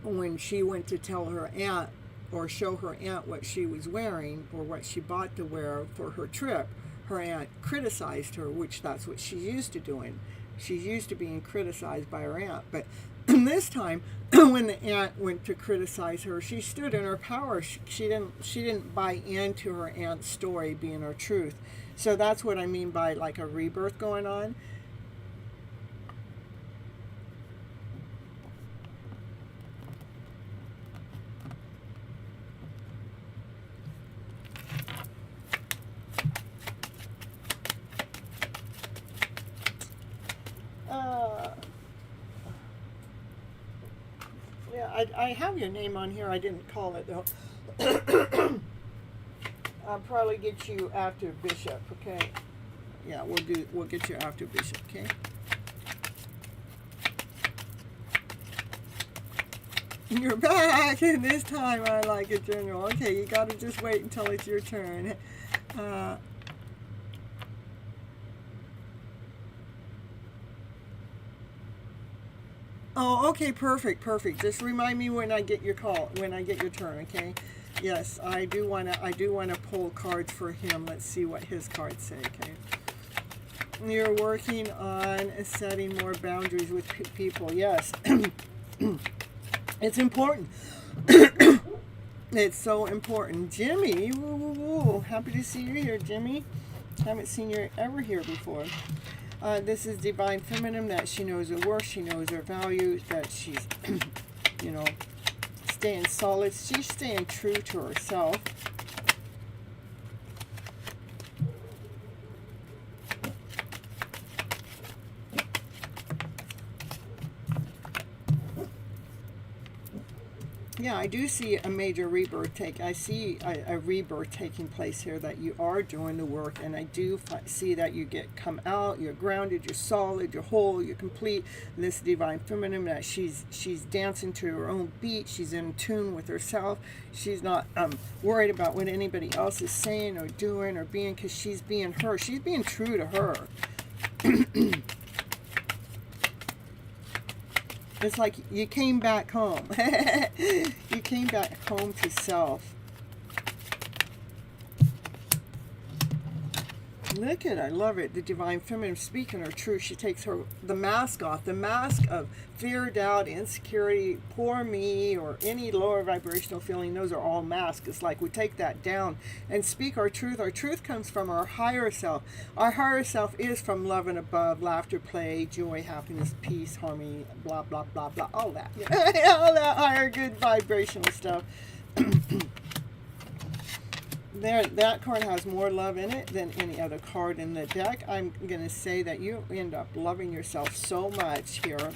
Speaker 1: when she went to tell her aunt or show her aunt what she was wearing or what she bought to wear for her trip. Her aunt criticized her, which that's what she's used to doing. She's used to being criticized by her aunt, but this time, when the aunt went to criticize her, she stood in her power. She didn't buy into her aunt's story being her truth. So that's what I mean by like a rebirth going on. Yeah, I have your name on here. I didn't call it though. I'll probably get you after Bishop, okay? Yeah, we'll get you after Bishop, okay? You're back, and this time I like it, General. Okay, you gotta just wait until it's your turn. Oh, okay, perfect. Just remind me when I get your call, when I get your turn, okay? Yes, I do wanna pull cards for him. Let's see what his cards say, okay? You're working on setting more boundaries with people. Yes, it's important. It's so important. Jimmy, woo, woo, woo. Happy to see you here, Jimmy. Haven't seen you ever here before. This is Divine Feminine, that she knows her worth, she knows her value, that she's, you know, staying solid. She's staying true to herself. Yeah, I do see a major rebirth I see a rebirth taking place here, that you are doing the work, and I do see that you come out, you're grounded, you're solid, you're whole, you're complete. And this Divine Feminine, that she's dancing to her own beat, she's in tune with herself. She's not worried about what anybody else is saying or doing or being, because she's being her. She's being true to her. It's like you came back home. You came back home to self. Look at it. I love it. The Divine Feminine speaking her truth. She takes the mask off. The mask of fear, doubt, insecurity, poor me, or any lower vibrational feeling. Those are all masks. It's like we take that down and speak our truth. Our truth comes from our higher self. Our higher self is from love and above, laughter, play, joy, happiness, peace, harmony, blah, blah, blah, blah. All that. All that higher good vibrational stuff. That card has more love in it than any other card in the deck. I'm going to say that you end up loving yourself so much here.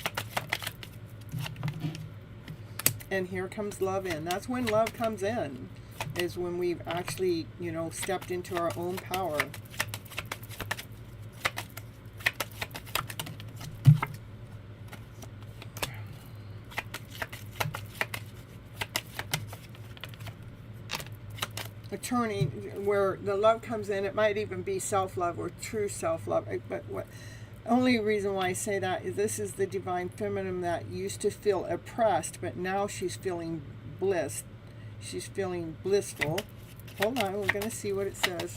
Speaker 1: And here comes love in. That's when love comes in, is when we've actually, you know, stepped into our own power. Turning where the love comes in. It might even be self-love or true self-love, but what only reason why I say that is this is the Divine Feminine that used to feel oppressed, but now she's feeling bliss. She's feeling blissful. Hold on, we're going to see what it says.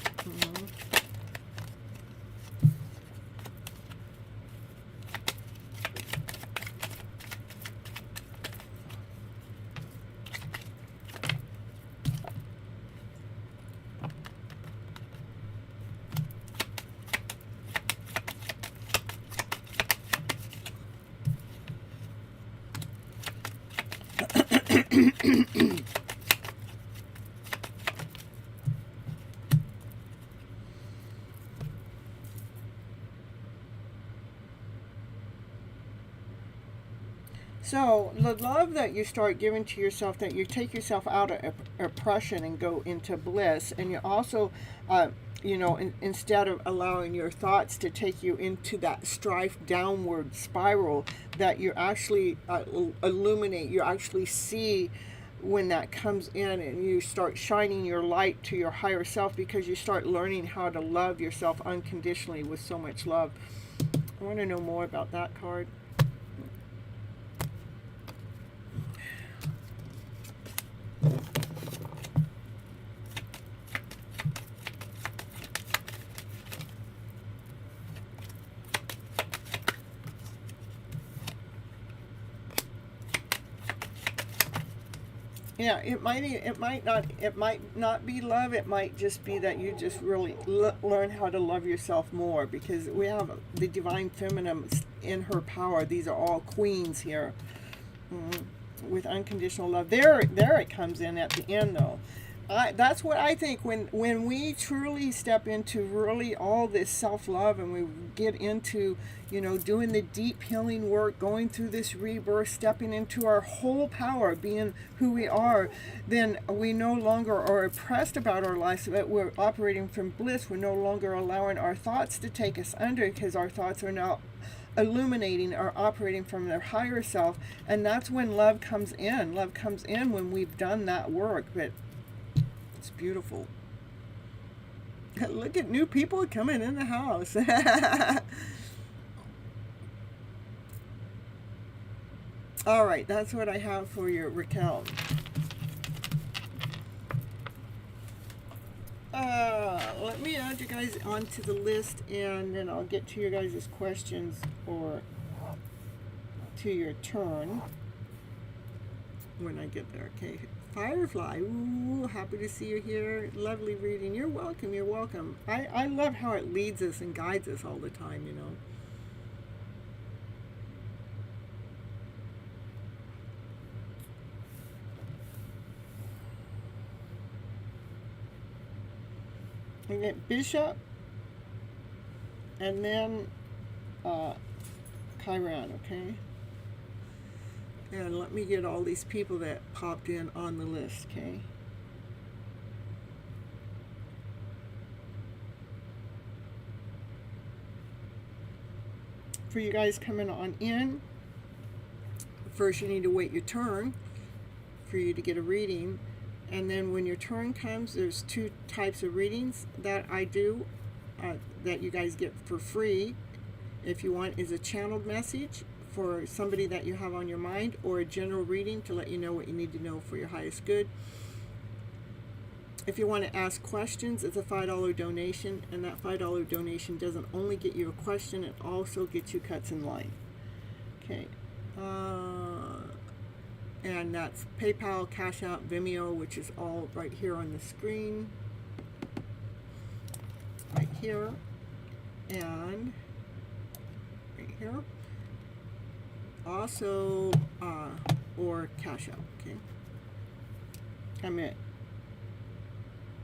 Speaker 1: So the love that you start giving to yourself, that you take yourself out of oppression and go into bliss, and you also, you know, instead of allowing your thoughts to take you into that strife downward spiral, that you actually illuminate, you actually see when that comes in, and you start shining your light to your higher self, because you start learning how to love yourself unconditionally with so much love. I want to know more about that card. Yeah, it might not be love. It might just be that you just really learn how to love yourself more, because we have the Divine Feminine in her power. These are all queens here, with unconditional love. There it comes in at the end, though. That's what I think, when we truly step into really all this self-love, and we get into, you know, doing the deep healing work, going through this rebirth, stepping into our whole power, being who we are, then we no longer are oppressed about our lives, but we're operating from bliss. We're no longer allowing our thoughts to take us under, because our thoughts are now illuminating or operating from their higher self. And that's when love comes in. Love comes in when we've done that work. But it's beautiful. Look at new people coming in the house. All right, that's what I have for you, Raquel. Let me add you guys onto the list, and then I'll get to your guys' questions or to your turn. when I get there. Okay, Firefly, ooh, happy to see you here. Lovely reading. You're welcome, you're welcome. I love how it leads us and guides us all the time, you know. We get Bishop, and then Chiron, okay? And let me get all these people that popped in on the list, okay? For you guys coming on in, first you need to wait your turn for you to get a reading. And then when your turn comes, there's two types of readings that I do that you guys get for free. If you want, is a channeled message for somebody that you have on your mind, or a general reading to let you know what you need to know for your highest good. If you want to ask questions, it's a $5 donation, and that $5 donation doesn't only get you a question, it also gets you cuts in line. Okay. And that's PayPal, Cash App, Vimeo, which is all right here on the screen. Right here. And right here. Also, or Cash App, okay? I meant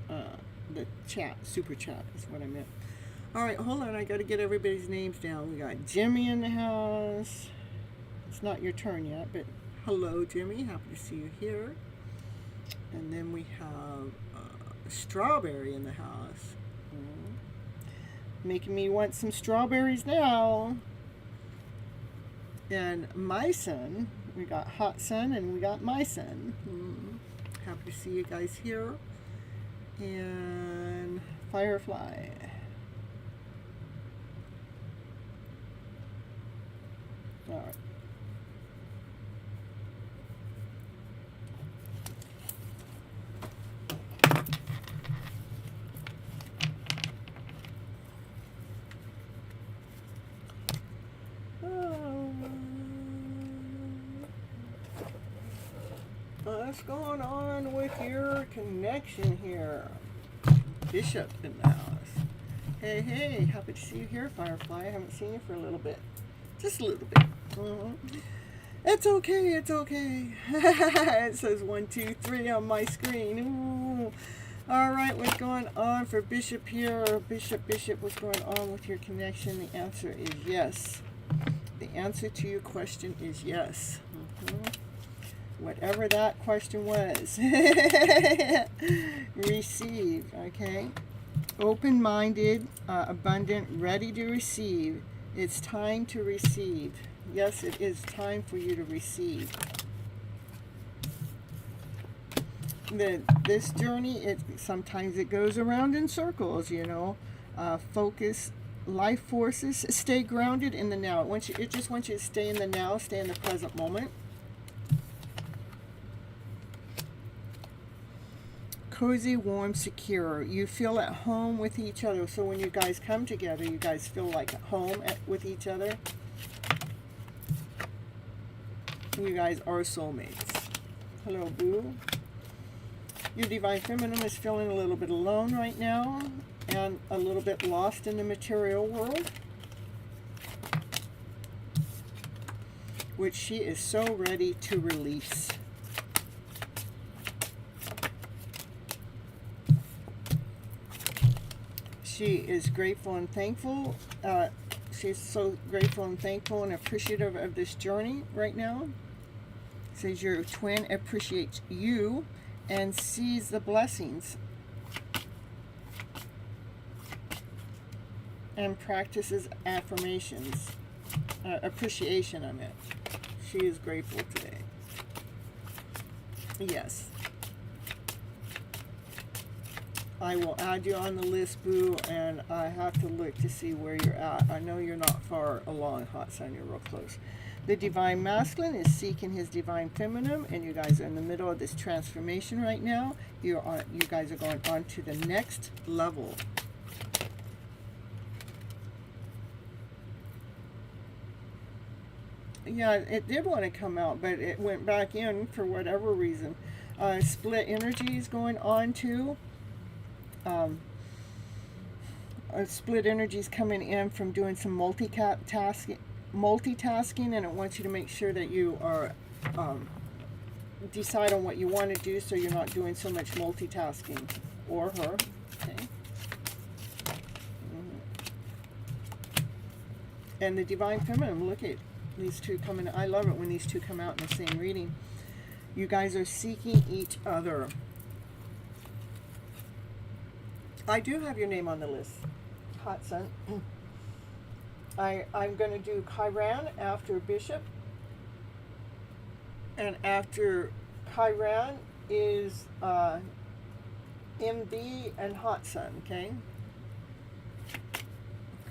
Speaker 1: the chat, super chat is what I meant. Alright, hold on, I gotta get everybody's names down. We got Jimmy in the house. It's not your turn yet, but hello, Jimmy. Happy to see you here. And then we have Strawberry in the house. Making me want some strawberries now. And my son. We got Hot Sun and we got my son. Happy to see you guys here. And Firefly. All right. What's going on with your connection here? Bishop in the house. Hey, hey, happy to see you here, Firefly. I haven't seen you for a little bit. Just a little bit. It's okay, it's okay. It says 1, 2, 3 on my screen. Ooh. All right, what's going on for Bishop here? Bishop, what's going on with your connection? The answer is yes. The answer to your question is yes. Whatever that question was. Receive, okay? Open-minded, abundant, ready to receive. It's time to receive. Yes, it is time for you to receive. This journey, sometimes it goes around in circles, you know. Focus, life forces, stay grounded in the now. It just wants you to stay in the now, stay in the present moment. Cozy, warm, secure. You feel at home with each other. So when you guys come together, you guys feel like at home with each other. You guys are soulmates. Hello, Boo. Your Divine Feminine is feeling a little bit alone right now and a little bit lost in the material world, which she is so ready to release. She is grateful and thankful. She's so grateful and thankful and appreciative of this journey right now. Says your twin appreciates you and sees the blessings and practices affirmations. Appreciation, I meant. She is grateful today. Yes. I will add you on the list, Boo, and I have to look to see where you're at. I know you're not far along, Hot Sun. You're real close. The Divine Masculine is seeking his Divine Feminine, and you guys are in the middle of this transformation right now. You guys are going on to the next level. Yeah, it did want to come out, but it went back in for whatever reason. Split energies going on too. Split energies coming in from doing some multitasking, and it wants you to make sure that you are decide on what you want to do, so you're not doing so much multitasking. Or her. Okay. And the Divine Feminine, look at these two coming. I love it when these two come out in the same reading. You guys are seeking each other. I do have your name on the list, Hot Sun. I'm going to do Chiron after Bishop. And after Chiron is MD and Hot Sun, okay?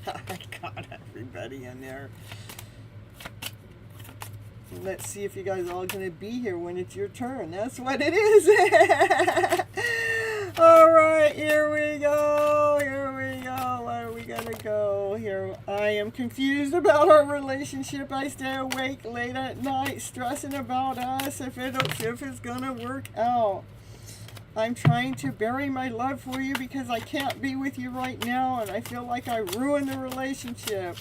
Speaker 1: I got everybody in there. Let's see if you guys are all going to be here when it's your turn. That's what it is. All right, here we go. Here we go. Where are we going to go here? I am confused about our relationship. I stay awake late at night stressing about us if it's going to work out. I'm trying to bury my love for you because I can't be with you right now, and I feel like I ruined the relationship.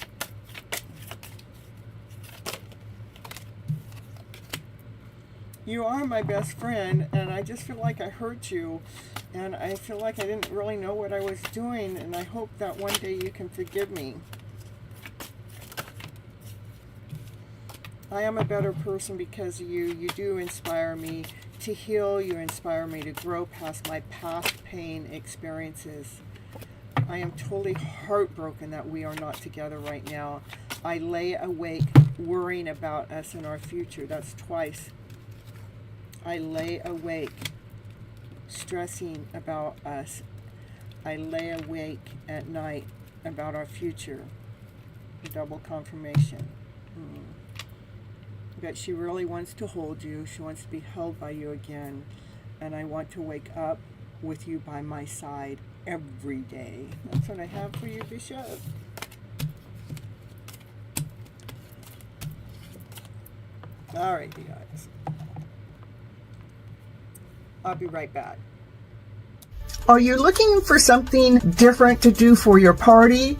Speaker 1: You are my best friend, and I just feel like I hurt you, and I feel like I didn't really know what I was doing, and I hope that one day you can forgive me. I am a better person because of you. You do inspire me to heal. You inspire me to grow past my past pain experiences. I am totally heartbroken that we are not together right now. I lay awake worrying about us and our future. That's twice. I lay awake stressing about us. I lay awake at night about our future. Double confirmation. But she really wants to hold you. She wants to be held by you again. And I want to wake up with you by my side every day. That's what I have for you, Bishop. All right, you guys. I'll be right back. Are you looking for something different to do for your party?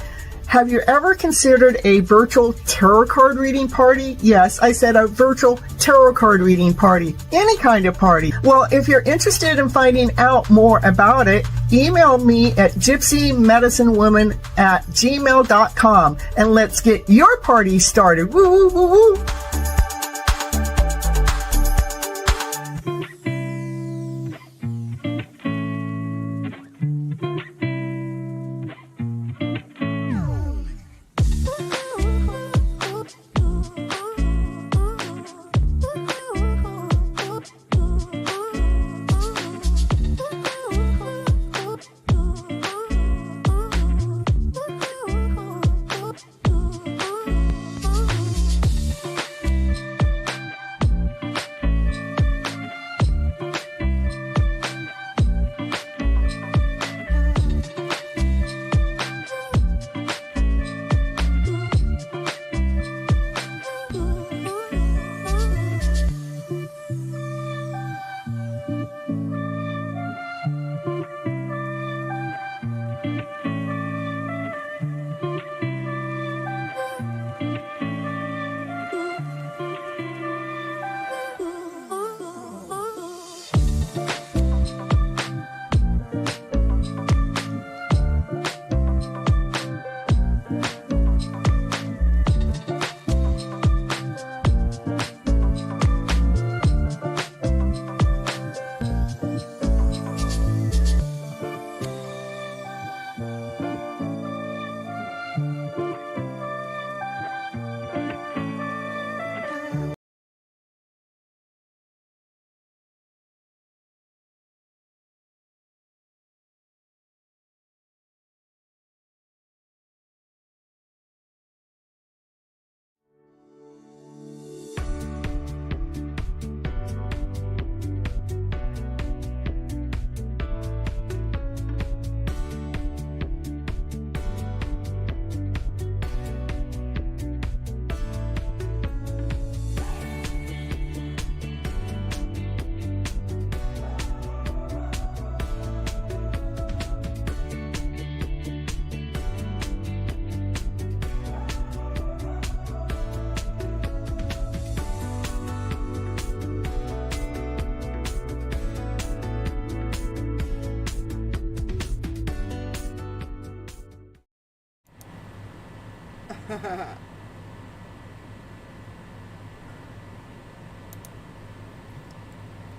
Speaker 1: Have you ever considered a virtual tarot card reading party? Yes, I said a virtual tarot card reading party. Any kind of party. Well, if you're interested in finding out more about it, email me at gypsymedicinewoman@gmail.com and let's get your party started. Woo, woo, woo, woo.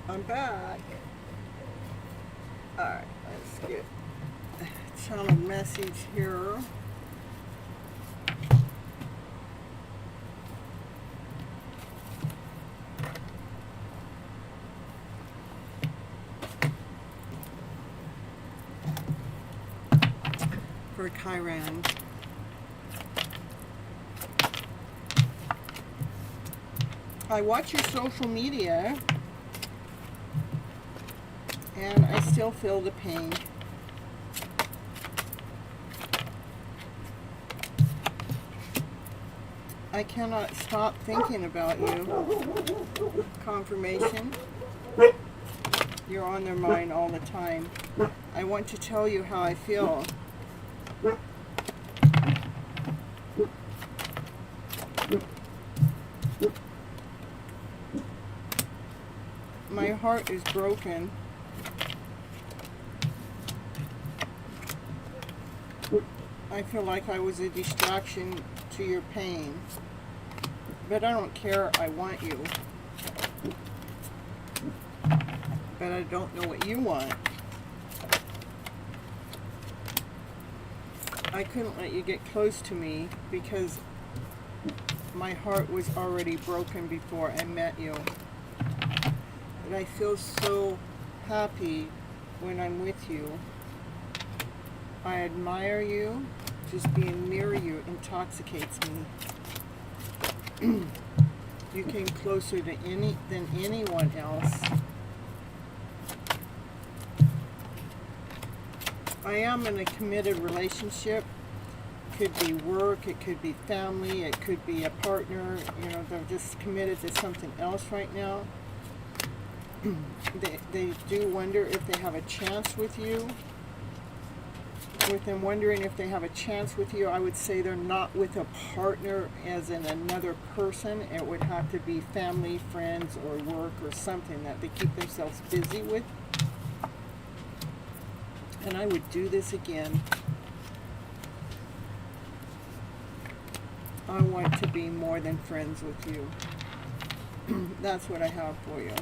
Speaker 1: I'm back. Alright, let's get a channel message here. For Chiron. I watch your social media and I still feel the pain. I cannot stop thinking about you. Confirmation. You're on their mind all the time. I want to tell you how I feel. My heart is broken. I feel like I was a distraction to your pain. But I don't care, I want you. But I don't know what you want. I couldn't let you get close to me because my heart was already broken before I met you. But I feel so happy when I'm with you. I admire you. Just being near you intoxicates me. You came closer to than anyone else. I am in a committed relationship. It could be work, it could be family, it could be a partner. You know, they're just committed to something else right now. They do wonder if they have a chance with you. With them wondering if they have a chance with you, I would say they're not with a partner as in another person. It would have to be family, friends, or work, or something that they keep themselves busy with. And I would do this again. I want to be more than friends with you. That's what I have for you.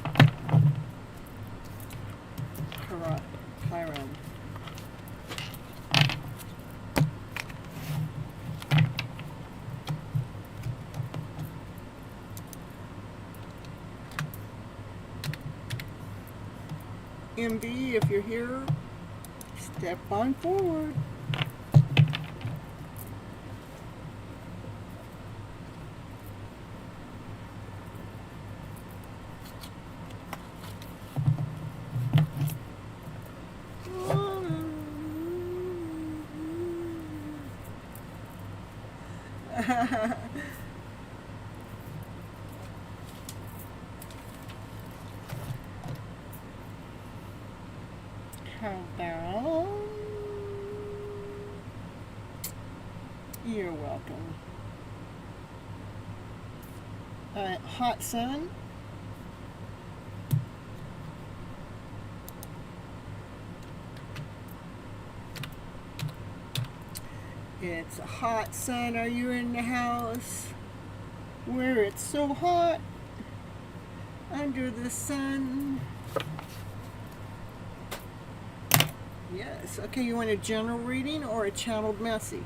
Speaker 1: Chiron. MB, if you're here, step on forward. Countdown. You're welcome. Hot sun. It's a hot sun. Are you in the house where it's so hot under the sun? Yes. Okay, you want a general reading or a channeled message?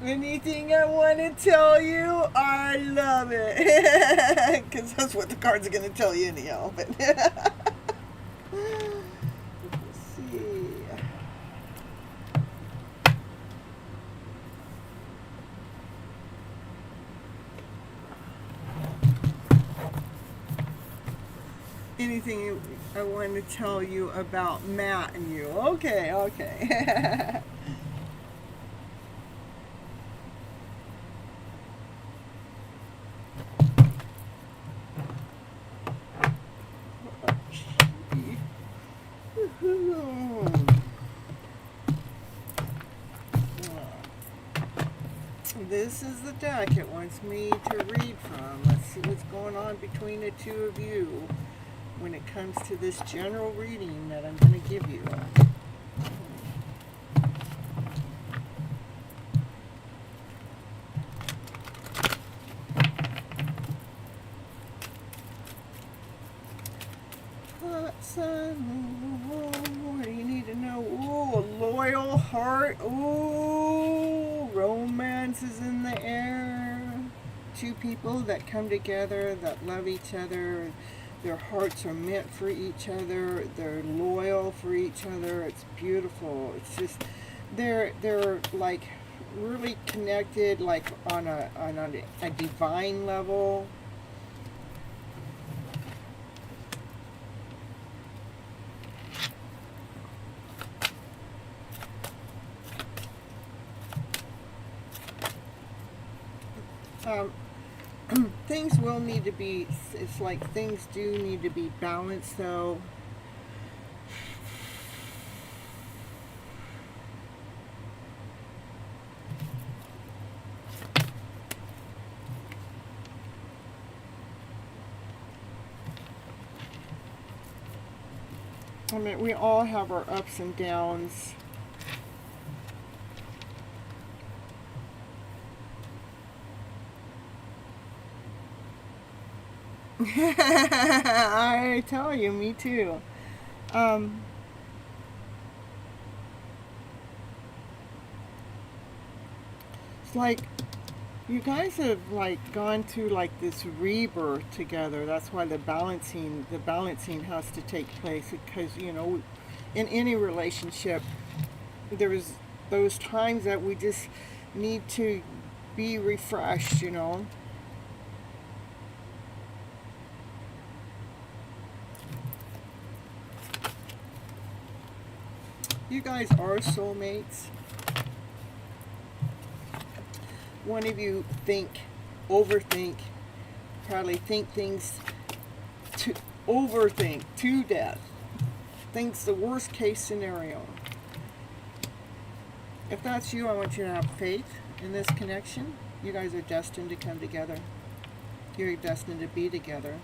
Speaker 1: Anything I want to tell you, I love it. Because that's what the cards are going to tell you anyhow. But let's see. Anything I want to tell you about Matt and you. Okay, okay. This is the deck it wants me to read from. Let's see what's going on between the two of you when it comes to this general reading that I'm going to give you. What do you need to know? Ooh, a loyal heart. Ooh, romance is in the air. Two people that come together, that love each other. Their hearts are meant for each other. They're loyal for each other. It's beautiful. It's just they're like really connected, like on a divine level. Things will need to be, it's like things do need to be balanced though. I mean, we all have our ups and downs. I tell you, me too. It's like you guys have like gone through like this rebirth together. That's why the balancing has to take place, because you know, in any relationship, there's those times that we just need to be refreshed, you know. You guys are soulmates. One of you overthink, probably think things to overthink to death. Thinks the worst case scenario. If that's you, I want you to have faith in this connection. You guys are destined to come together. You're destined to be together.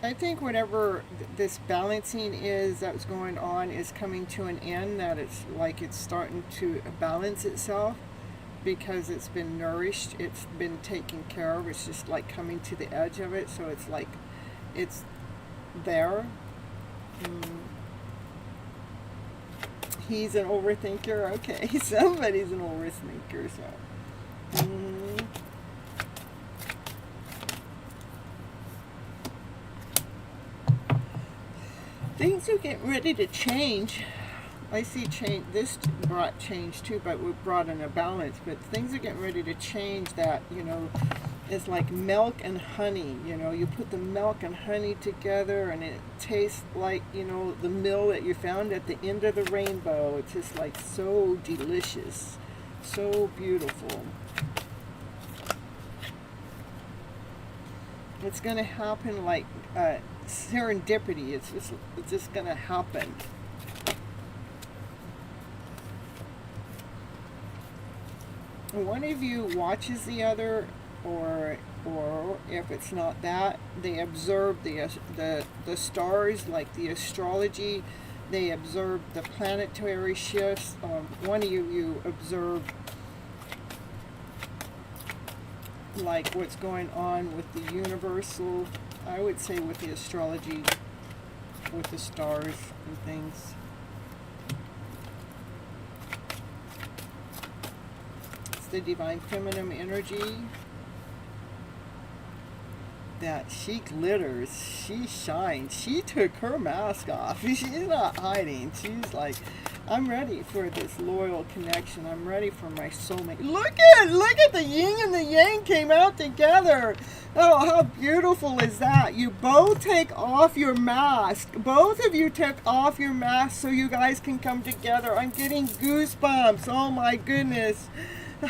Speaker 1: I think whatever this balancing is that's going on is coming to an end, that it's like it's starting to balance itself because it's been nourished, it's been taken care of, it's just like coming to the edge of it, so it's like it's there. He's an overthinker. Okay, somebody's an overthinker, so things are getting ready to change. I see change. This brought change too, but we brought in a balance. But things are getting ready to change. That, you know, it's like milk and honey. You know, you put the milk and honey together, and it tastes like, you know, the meal that you found at the end of the rainbow. It's just like so delicious, so beautiful. It's gonna happen like serendipity. It's just gonna happen. One of you watches the other, or if it's not that, they observe the stars, like the astrology. They observe the planetary shifts. One of you observe like what's going on with the universal, I would say with the astrology, with the stars and things. It's the divine feminine energy that she glitters, she shines, she took her mask off, she's not hiding, she's like, I'm ready for this loyal connection. I'm ready for my soulmate. Look at the yin and the yang came out together. Oh, how beautiful is that? You both take off your mask. Both of you took off your mask so you guys can come together. I'm getting goosebumps. Oh my goodness.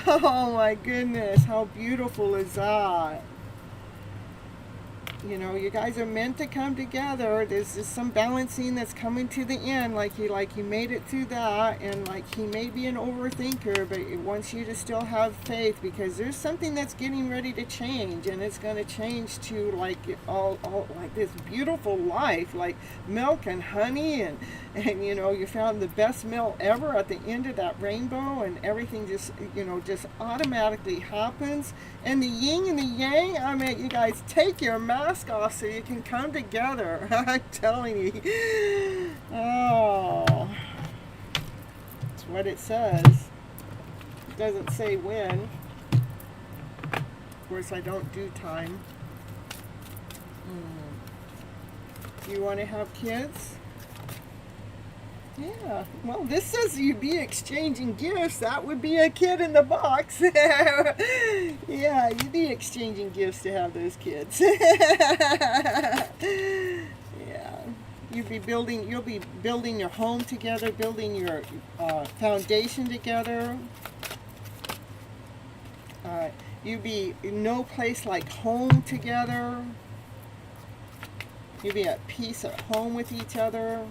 Speaker 1: Oh my goodness. How beautiful is that? You know, you guys are meant to come together. There's just some balancing that's coming to the end. Like you made it through that, and like he may be an overthinker, but it wants you to still have faith, because there's something that's getting ready to change, and it's going to change to like all like this beautiful life, like milk and honey, and you know, you found the best meal ever at the end of that rainbow, and everything just, you know, just automatically happens. And the yin and the yang, I mean, you guys take your mask off so you can come together. I'm telling you. Oh, that's what it says. It doesn't say when. Of course, I don't do time. Do you want to have kids? Yeah, well, this says you'd be exchanging gifts. That would be a kid in the box. Yeah, you'd be exchanging gifts to have those kids. Yeah, you'll be building your home together, building your foundation together. You'd be no place like home together. You'll be at peace at home with each other.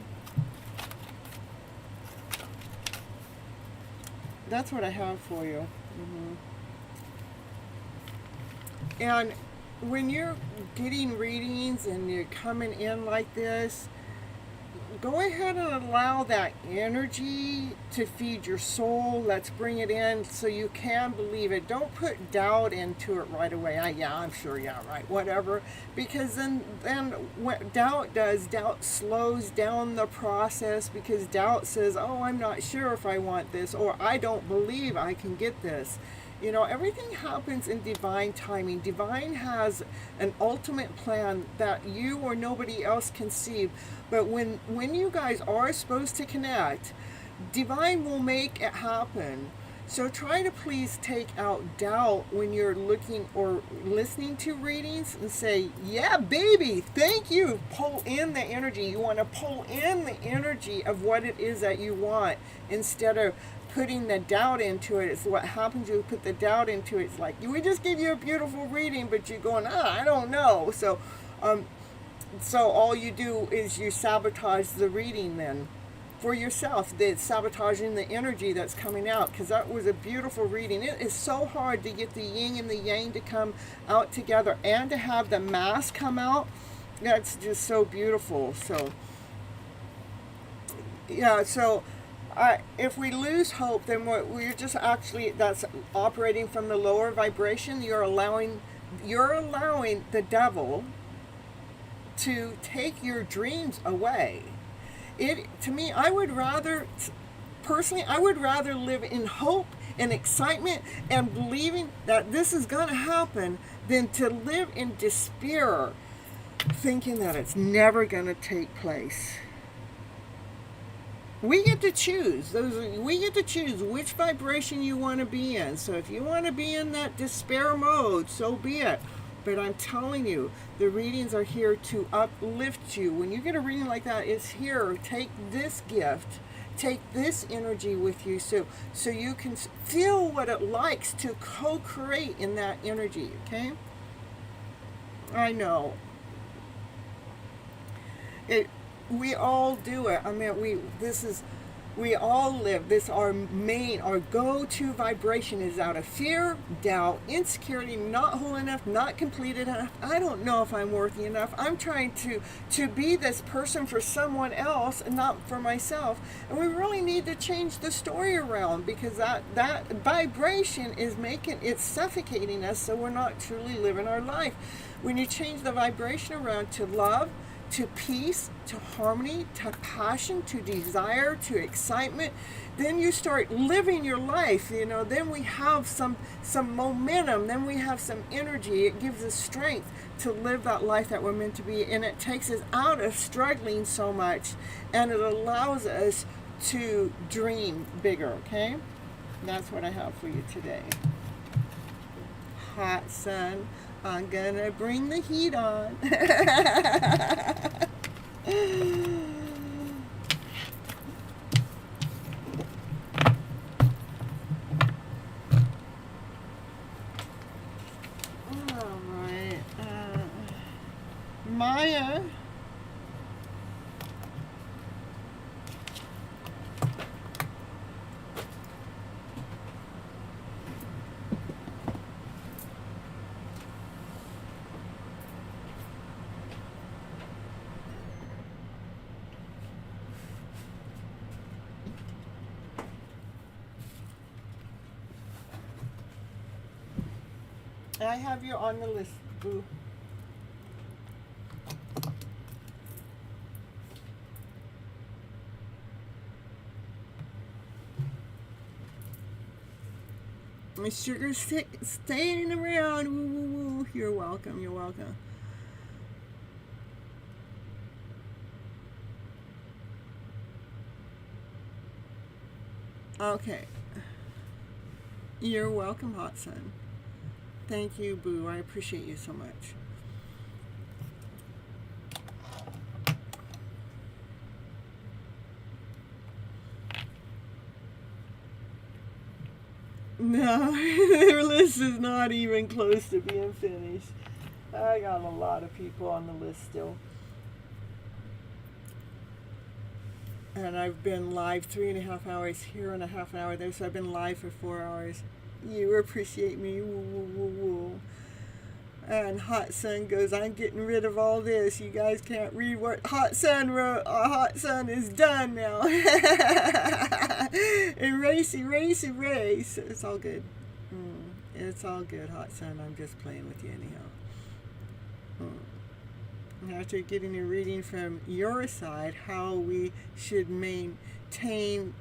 Speaker 1: That's what I have for you. And when you're getting readings and you're coming in like this, go ahead and allow that energy to feed your soul. Let's bring it in so you can believe it. Don't put doubt into it right away. Yeah, I'm sure, yeah, right, whatever. Because then what doubt does, doubt slows down the process, because doubt says, oh, I'm not sure if I want this, or I don't believe I can get this. You know, everything happens in divine timing. Divine has an ultimate plan that you or nobody else can see. But when you guys are supposed to connect, divine will make it happen. So try to please take out doubt when you're looking or listening to readings, and say, yeah, baby, thank you. Pull in the energy. You want to pull in the energy of what it is that you want, instead of putting the doubt into it. It's what happens. You put the doubt into it. It's like, we just gave you a beautiful reading, but you're going, I don't know. So all you do is you sabotage the reading then for yourself. It's sabotaging the energy that's coming out, because that was a beautiful reading. It is so hard to get the yin and the yang to come out together, and to have the mask come out. That's just so beautiful. So yeah, so if we lose hope, then we're just actually, that's operating from the lower vibration. You're allowing the devil to take your dreams away. To me, I would rather live in hope and excitement and believing that this is going to happen, than to live in despair, thinking that it's never going to take place. We get to choose. We get to choose which vibration you want to be in. So if you want to be in that despair mode, so be it. But I'm telling you, the readings are here to uplift you. When you get a reading like that, it's here. Take this gift. Take this energy with you, so you can feel what it likes to co-create in that energy, okay? I know. We all do it. I mean, we all live this. Our go-to vibration is out of fear, doubt, insecurity, not whole enough, not completed enough. I don't know if I'm worthy enough. I'm trying to be this person for someone else and not for myself. And we really need to change the story around, because that vibration is it's suffocating us, so we're not truly living our life. When you change the vibration around to love, to peace, to harmony, to passion, to desire, to excitement, then you start living your life. You know, then we have some momentum, then we have some energy. It gives us strength to live that life that we're meant to be, and it takes us out of struggling so much, and it allows us to dream bigger, okay? And that's what I have for you today. Hot sun. I'm gonna bring the heat on. All right. Maya. I have you on the list, boo. My sugar's staying around. Woo, woo, woo. You're welcome. You're welcome. Okay. You're welcome, Hot Sun. Thank you, boo. I appreciate you so much. No, their list is not even close to being finished. I got a lot of people on the list still. And I've been live 3.5 hours here and a half an hour there, so I've been live for 4 hours. You appreciate me. Woo, woo, woo, woo. And Hot Sun goes, I'm getting rid of all this. You guys can't read what Hot Sun wrote. Hot Sun is done now. Erase, erase, erase. It's all good. It's all good, Hot Sun. I'm just playing with you anyhow. After getting a reading from your side, how we should maintain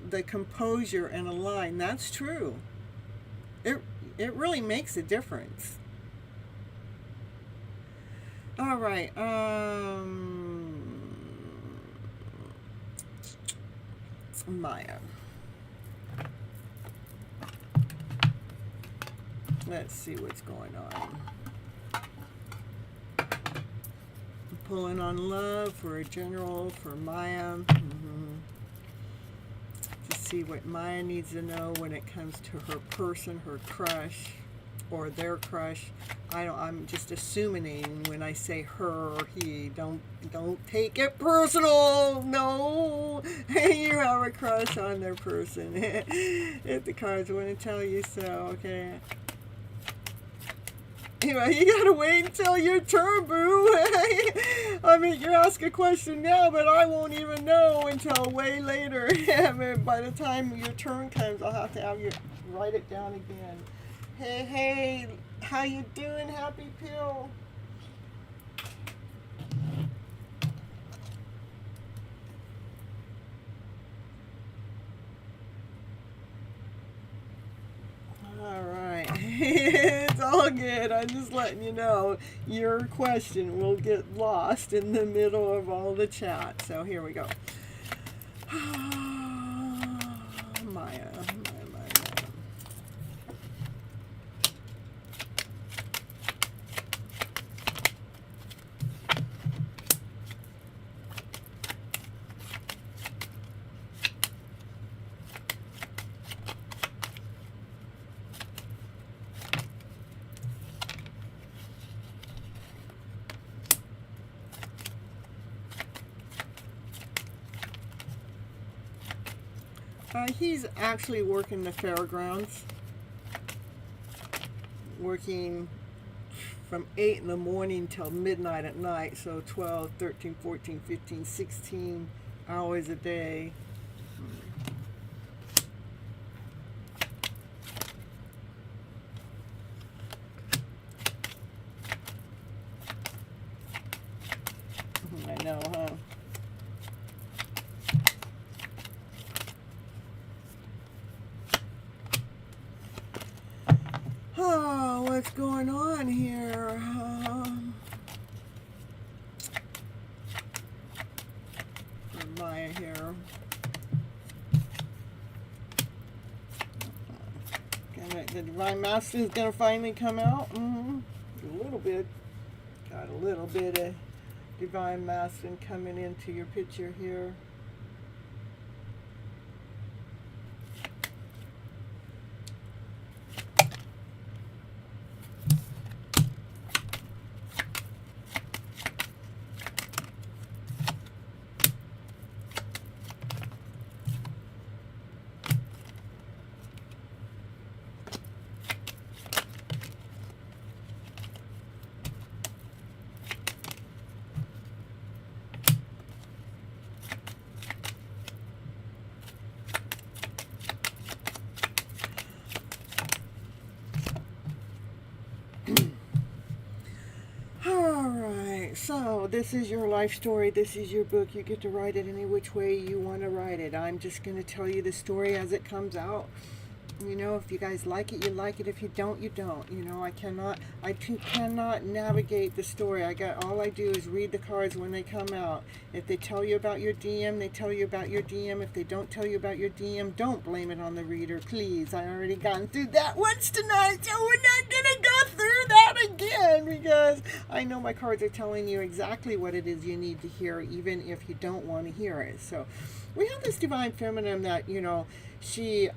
Speaker 1: the composure and align. That's true. It really makes a difference. All right. Maya. Let's see what's going on. Pulling on love for a general for Maya. To see what Maya needs to know when it comes to her person, her crush, or their crush. I'm just assuming when I say her or he. Don't take it personal. No, you have a crush on their person. If the cards want to tell you so, okay. Anyway, you gotta wait until your turn, boo. I mean, you ask a question now, but I won't even know until way later. I mean, by the time your turn comes, I'll have to have you write it down again. Hey, how you doing, Happy Pill? All right. It's all good. I'm just letting you know your question will get lost in the middle of all the chat. So here we go. Maya. He's actually working the fairgrounds, working from 8 in the morning till midnight at night, so 12, 13, 14, 15, 16 hours a day. I know, huh? Oh, what's going on here? Maya here. The Divine Masculine is going to finally come out. A little bit. Got a little bit of Divine Masculine coming into your picture here. this is your life story. This is your book. You get to write it any which way you want to write it. I'm just going to tell you the story as it comes out. You know, if you guys like it, you like it. If you don't, you don't. You know, I cannot navigate the story. All I do is read the cards when they come out. If they tell you about your DM, they tell you about your DM. If they don't tell you about your DM, don't blame it on the reader, please. I already gotten through that once tonight, so we're not gonna go through that again, because I know my cards are telling you exactly what it is you need to hear, even if you don't want to hear it. So we have this divine feminine that, you know, she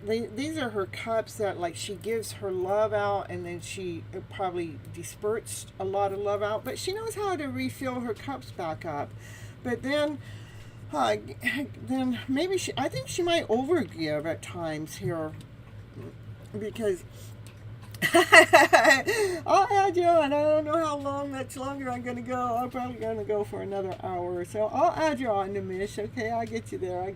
Speaker 1: these are her cups that, like, she gives her love out, and then she probably disperses a lot of love out, but she knows how to refill her cups back up. But then maybe I think she might overgive at times here, because I'll add you on. I don't know how much longer I'm going to go. I'm probably going to go for another hour or so. I'll add you on to Mish. Okay, I'll get you there.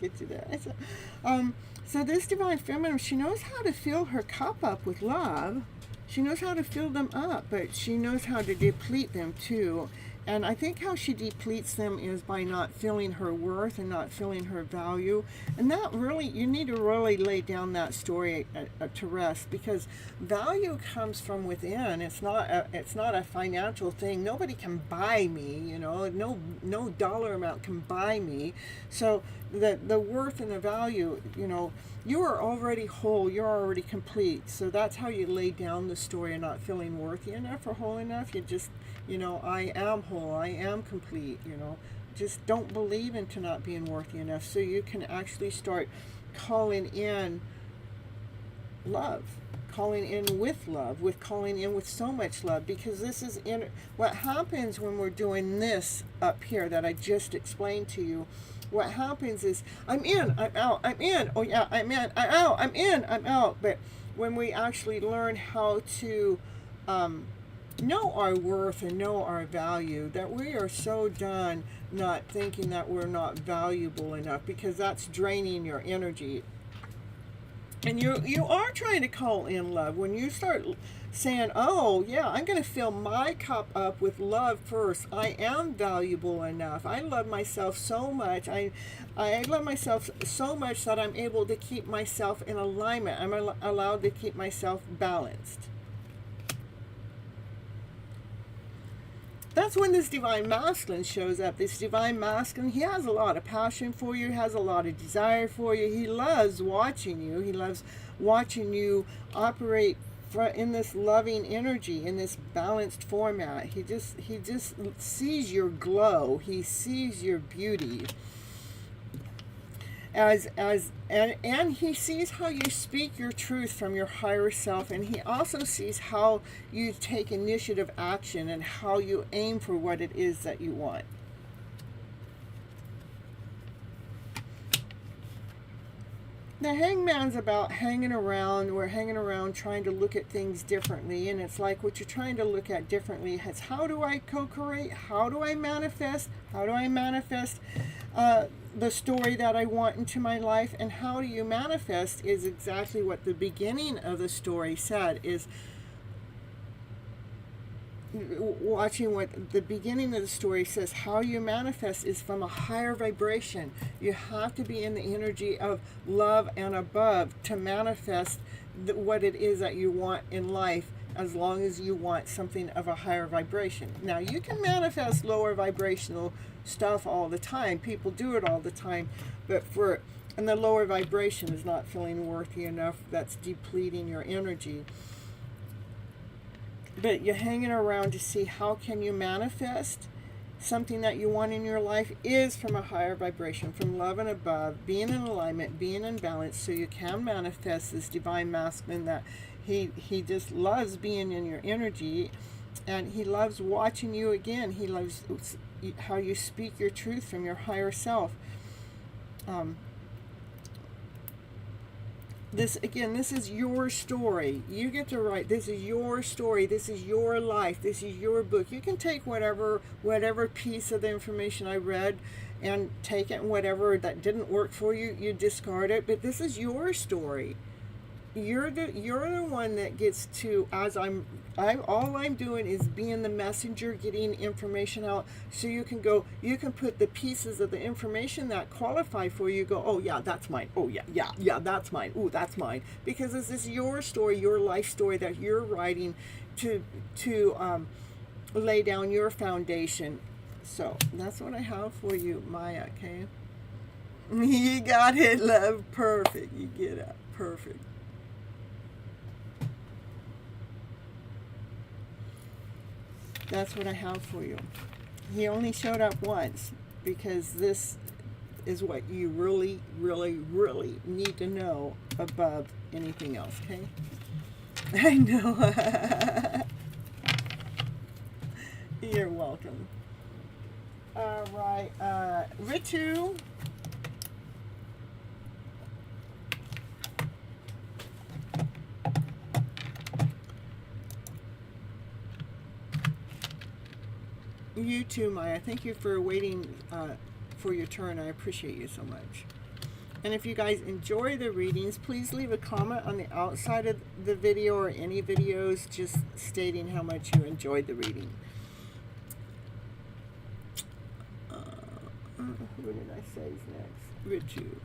Speaker 1: So this divine feminine, she knows how to fill her cup up with love. She knows how to fill them up, but she knows how to deplete them too. And I think how she depletes them is by not feeling her worth and not feeling her value. And that really, you need to really lay down that story to rest, because value comes from within. It's not a financial thing. Nobody can buy me, you know. No dollar amount can buy me. So the worth and the value, you know, you are already whole. You're already complete. So that's how you lay down the story of not feeling worthy enough or whole enough. You just, you know, I am whole, I am complete, you know. Just don't believe into not being worthy enough, so you can actually start calling in love, calling in with love, calling in with so much love, because this is what happens when we're doing this up here that I just explained to you. What happens is, I'm in, I'm out, I'm in, oh yeah, I'm in, I'm out, I'm in, I'm out. But when we actually learn how to know our worth and know our value, that we are so done not thinking that we're not valuable enough, because that's draining your energy. And you are trying to call in love. When you start saying, oh yeah, I'm going to fill my cup up with love first. I am valuable enough. I love myself so much. I love myself so much that I'm able to keep myself in alignment. I'm allowed to keep myself balanced. That's when this divine masculine shows up. This divine masculine, he has a lot of passion for you, has a lot of desire for you. He loves watching you. He loves watching you operate in this loving energy, in this balanced format. He just sees your glow. He sees your beauty. And he sees how you speak your truth from your higher self, and he also sees how you take initiative action and how you aim for what it is that you want. The hangman's about hanging around. We're hanging around trying to look at things differently, and it's like what you're trying to look at differently is, how do I co-create? How do I manifest? How do I manifest the story that I want into my life? And how do you manifest is exactly what the beginning of the story said, is watching what the beginning of the story says. How you manifest is from a higher vibration. You have to be in the energy of love and above to manifest what it is that you want in life, as long as you want something of a higher vibration. Now, you can manifest lower vibrational stuff all the time. People do it all the time, but and the lower vibration is not feeling worthy enough. That's depleting your energy. But you're hanging around to see how can you manifest something that you want in your life is from a higher vibration, from love and above, being in alignment, being in balance, so you can manifest this divine masculine that he just loves being in your energy, and he loves watching you again. He loves how you speak your truth from your higher self. This is your story. You get to write. This is your story. This is your life. This is your book. You can take whatever piece of the information I read and take it, and whatever that didn't work for you, you discard it. But this is your story. you're the one that gets to, as I'm all I'm doing is being the messenger, getting information out, so you can put the pieces of the information that qualify for you. Go, oh yeah, that's mine. Oh yeah, that's mine. Oh, that's mine. Because this is your story, your life story that you're writing to lay down your foundation. So that's what I have for you, Maya. Okay. You got it, love. Perfect. You get it. Perfect. That's what I have for you. He only showed up once because this is what you really, really, really need to know above anything else, okay? I know. You're welcome. All right. Ritu. You too, Maya. Thank you for waiting for your turn. I appreciate you so much. And if you guys enjoy the readings, please leave a comment on the outside of the video or any videos just stating how much you enjoyed the reading. Who did I say is next? Ritu.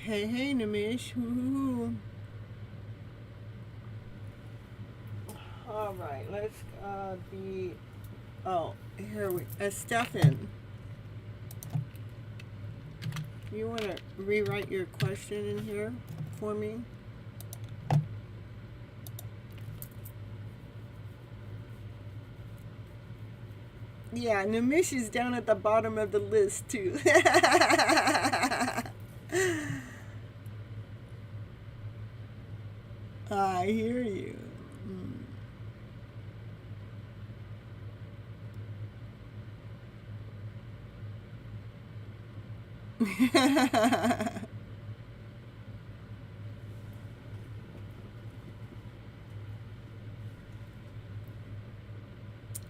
Speaker 1: Hey, Namish. Woo-hoo. All right, let's be. Oh, here we. Stefan, you want to rewrite your question in here for me? Yeah, Namish is down at the bottom of the list too. I hear you.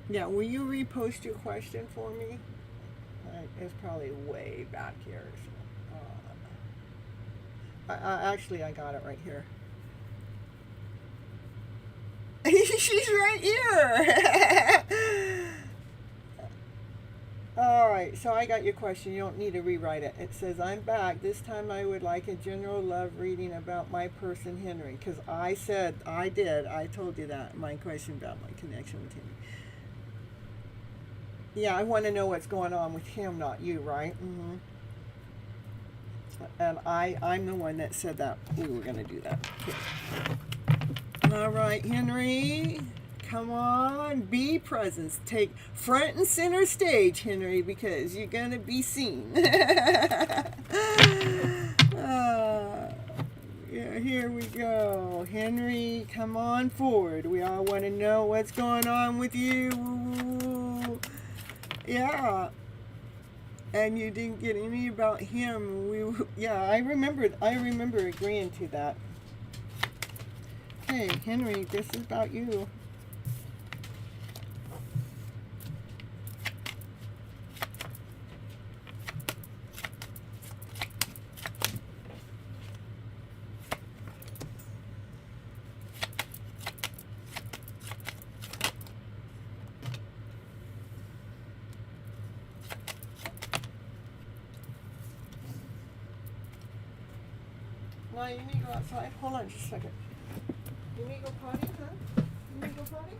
Speaker 1: Yeah, will you repost your question for me? It's probably way back here. So, actually, I got it right here. She's right here. All right, so I got your question. You don't need to rewrite it. It says, I'm back. This time I would like a general love reading about my person, Henry. Because I said, I told you that. My question about my connection with Henry. Yeah, I want to know what's going on with him, not you, right? Mm-hmm. And I'm the one that said that we were going to do that. Okay. All right, Henry. Come on, be present. Take front and center stage, Henry, because you're going to be seen. Yeah, here we go. Henry, come on forward. We all want to know what's going on with you. Yeah. And you didn't get any about him. Yeah, I remember agreeing to that. Hey, Henry, this is about you. No, you need to go outside. Hold on just a second. You need to go potty, huh? You need to go potty?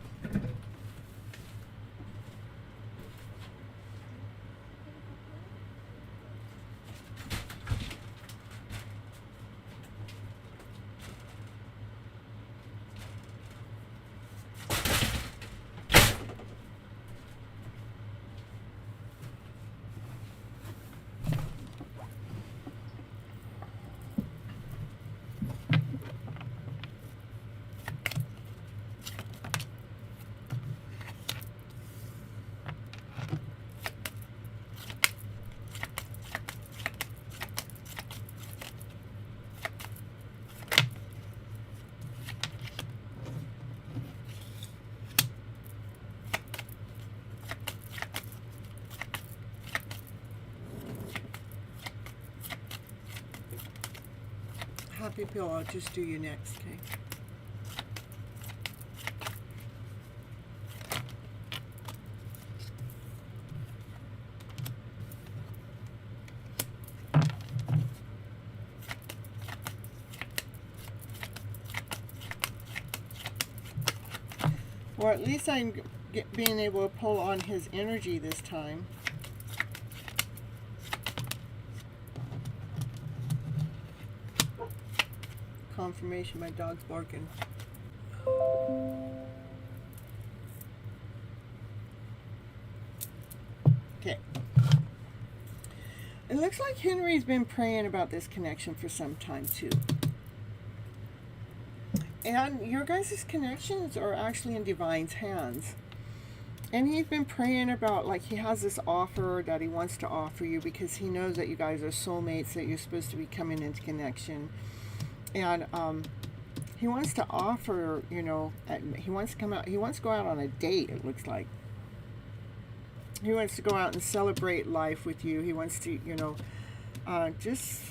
Speaker 1: Happy Pill, I'll just do you next, okay? Or at least I'm being able to pull on his energy this time. Confirmation, my dog's barking. Okay. It looks like Henry's been praying about this connection for some time too. And your guys' connections are actually in Divine's hands. And he's been praying about, like, he has this offer that he wants to offer you because he knows that you guys are soulmates, that you're supposed to be coming into connection. And he wants to offer, you know, he wants to come out, he wants to go out on a date, it looks like. He wants to go out and celebrate life with you. He wants to, you know, just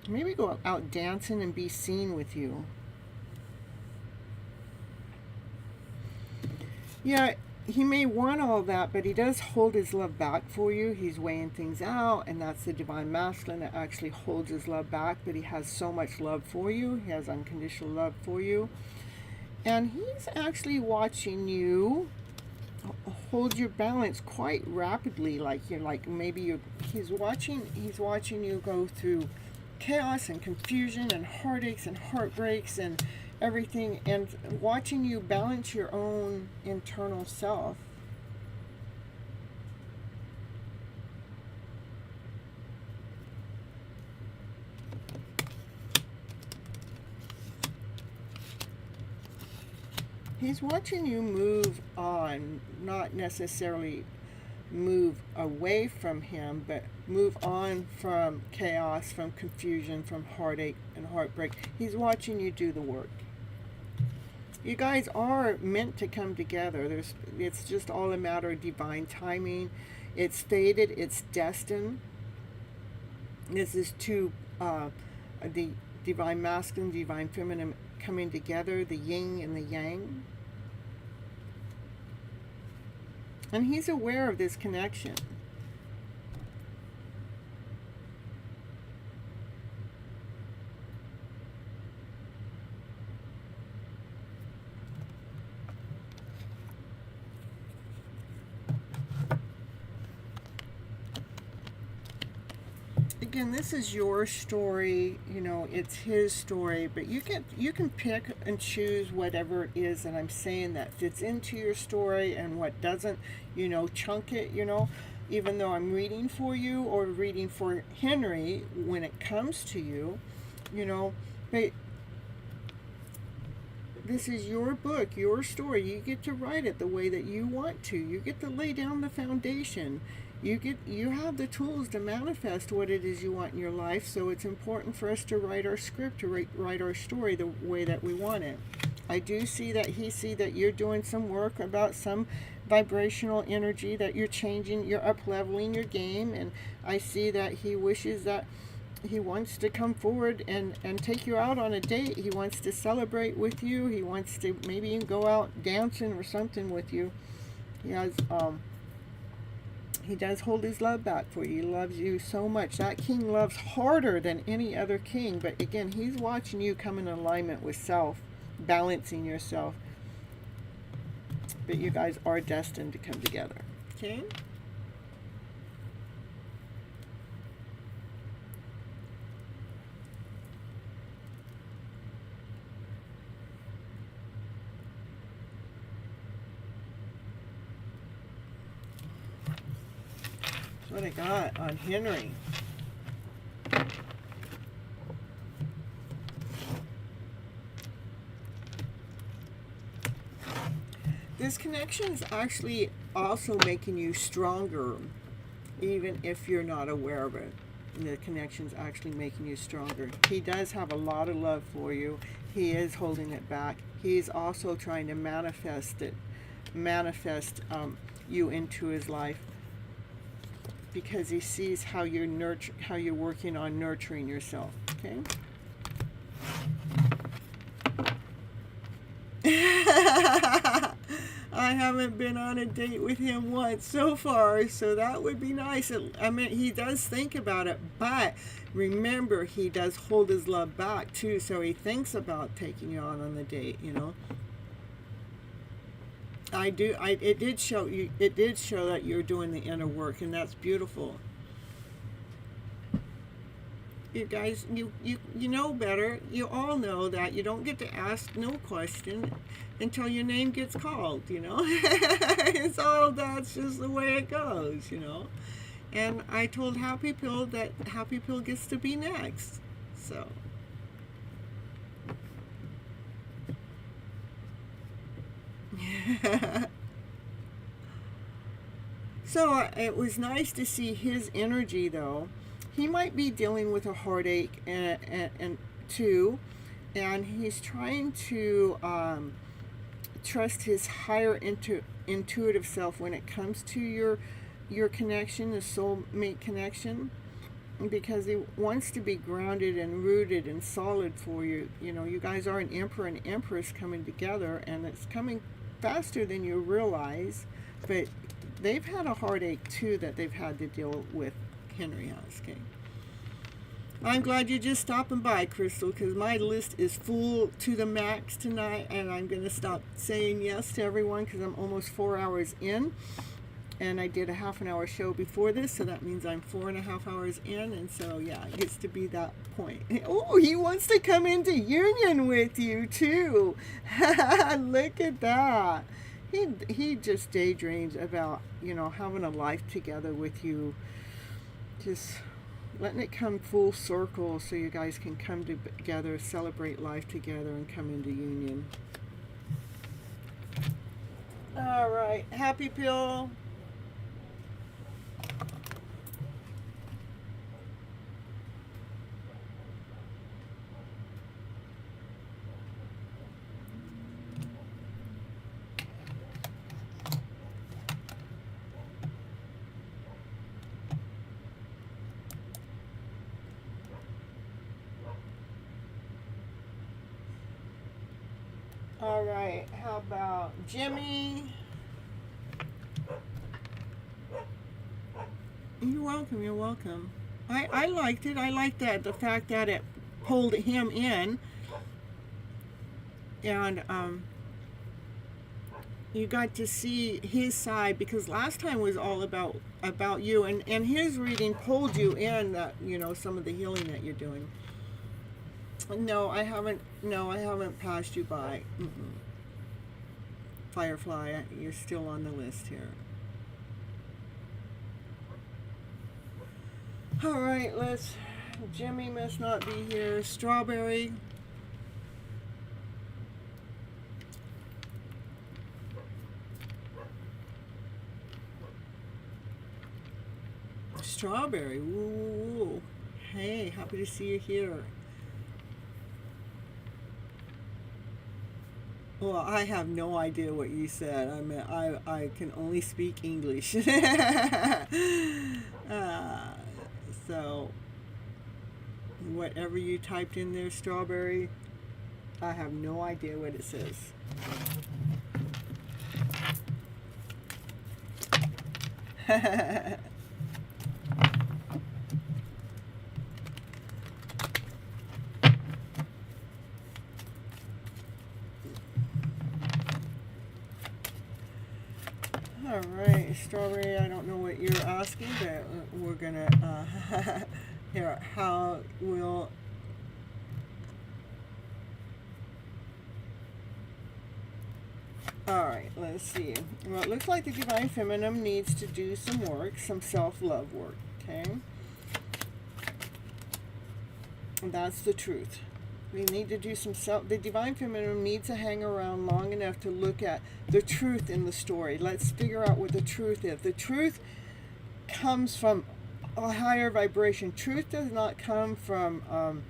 Speaker 1: maybe go out dancing and be seen with you. Yeah, he may want all that, but he does hold his love back for you. He's weighing things out, and that's the Divine Masculine that actually holds his love back, but he has so much love for you. He has unconditional love for you. And he's actually watching you hold your balance quite rapidly, like you're like he's watching you go through chaos and confusion and heartaches and heartbreaks and everything, and watching you balance your own internal self. He's watching you move on, not necessarily move away from him, but move on from chaos, from confusion, from heartache and heartbreak. He's watching you do the work. You guys are meant to come together. It's just all a matter of divine timing. It's fated, it's destined. This is two, the Divine Masculine, Divine Feminine coming together, the yin and the yang. And he's aware of this connection. Again, this is your story, you know, it's his story, but you can pick and choose whatever it is that I'm saying that fits into your story, and what doesn't, you know, chunk it, you know, even though I'm reading for you or reading for Henry when it comes to you, you know, but this is your book, your story. You get to write it the way that you want to. You get to lay down the foundation. You have the tools to manifest what it is you want in your life, so it's important for us to write our script, to write our story the way that we want it. I do see that you're doing some work about some vibrational energy, that you're changing, you're up-leveling your game, and I see that he wishes that he wants to come forward and take you out on a date. He wants to celebrate with you. He wants to maybe even go out dancing or something with you. He has, he does hold his love back for you. He loves you so much. That king loves harder than any other king. But again, he's watching you come in alignment with self, balancing yourself. But you guys are destined to come together. Okay? What I got on Henry. This connection is actually also making you stronger, even if you're not aware of it. The connection is actually making you stronger. He does have a lot of love for you. He is holding it back. He's also trying to manifest you into his life, because he sees how you're working on nurturing yourself. Okay? I haven't been on a date with him once so far, so that would be nice. I mean, he does think about it, but remember, he does hold his love back too, so he thinks about taking you out on the date, you know. It did show you. It did show that you're doing the inner work, and that's beautiful. You guys, you know better. You all know that you don't get to ask no question until your name gets called. You know, it's all that's just the way it goes. You know, and I told Happy Pill that Happy Pill gets to be next. So. So it was nice to see his energy, though. He might be dealing with a heartache and too, and he's trying to trust his higher intuitive self when it comes to your connection, the soulmate connection, because he wants to be grounded and rooted and solid for you. You know, you guys are an emperor and empress coming together, and it's coming faster than you realize, but they've had a heartache too that they've had to deal with. Henry has. Okay. I'm glad you're just stopping by, Crystal, because my list is full to the max tonight, and I'm going to stop saying yes to everyone because I'm almost 4 hours in, and I did a half-an-hour show before this, so that means I'm 4.5 hours in, and so yeah, it gets to be that point. Oh, he wants to come into union with you too. Look at that. He just daydreams about, you know, having a life together with you. Just letting it come full circle so you guys can come together, celebrate life together, and come into union. All right, Happy Pill. All right, how about Jimmy? You're welcome, you're welcome. I liked it. I liked that, the fact that it pulled him in. And you got to see his side, because last time was all about you, and his reading pulled you in, that, you know, some of the healing that you're doing. No, I haven't passed you by. Firefly, you're still on the list here. All right, Jimmy must not be here. Strawberry. Strawberry. Ooh. Hey, happy to see you here. Well, I have no idea what you said. I mean, I can only speak English. So, whatever you typed in there, Strawberry, I have no idea what it says. All right, Strawberry, I don't know what you're asking, but we're gonna here, how will all right, let's see. Well, it looks like the Divine Feminine needs to do some work, some self-love work, okay? And that's the truth. We need to do some the Divine Feminine needs to hang around long enough to look at the truth in the story. Let's figure out what the truth is. The truth comes from a higher vibration. Truth does not come from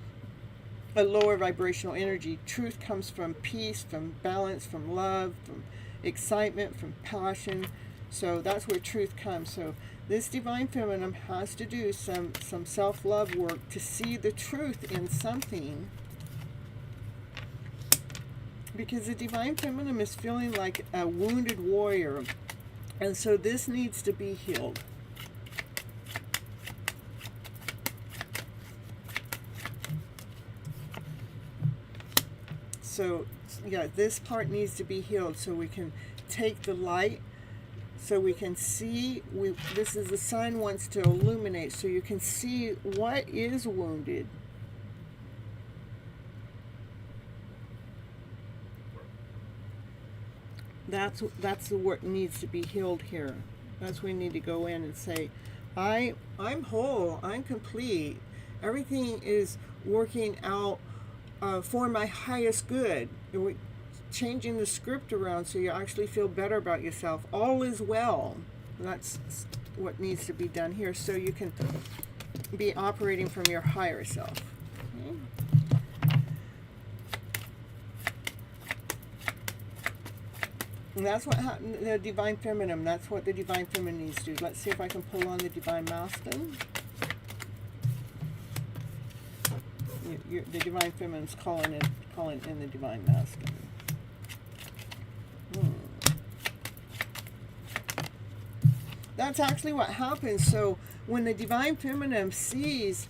Speaker 1: a lower vibrational energy. Truth comes from peace, from balance, from love, from excitement, from passion. So that's where truth comes. So this Divine Feminine has to do some self-love work to see the truth in something. because the Divine Feminine is feeling like a wounded warrior. And so this needs to be healed. So, yeah, this part needs to be healed so we can take the light, so we can see. This is the sign wants to illuminate so you can see what is wounded. That's what needs to be healed here. That's where we need to go in and say, I'm whole, I'm complete. Everything is working out for my highest good. We're changing the script around so you actually feel better about yourself. All is well. That's what needs to be done here so you can be operating from your higher self. Okay? And that's what happened, the Divine Feminine. That's what the Divine Feminine needs to do. Let's see if I can pull on the Divine Masculine. The Divine Feminine's calling in the Divine Masculine. That's actually what happens. So when the Divine Feminine sees,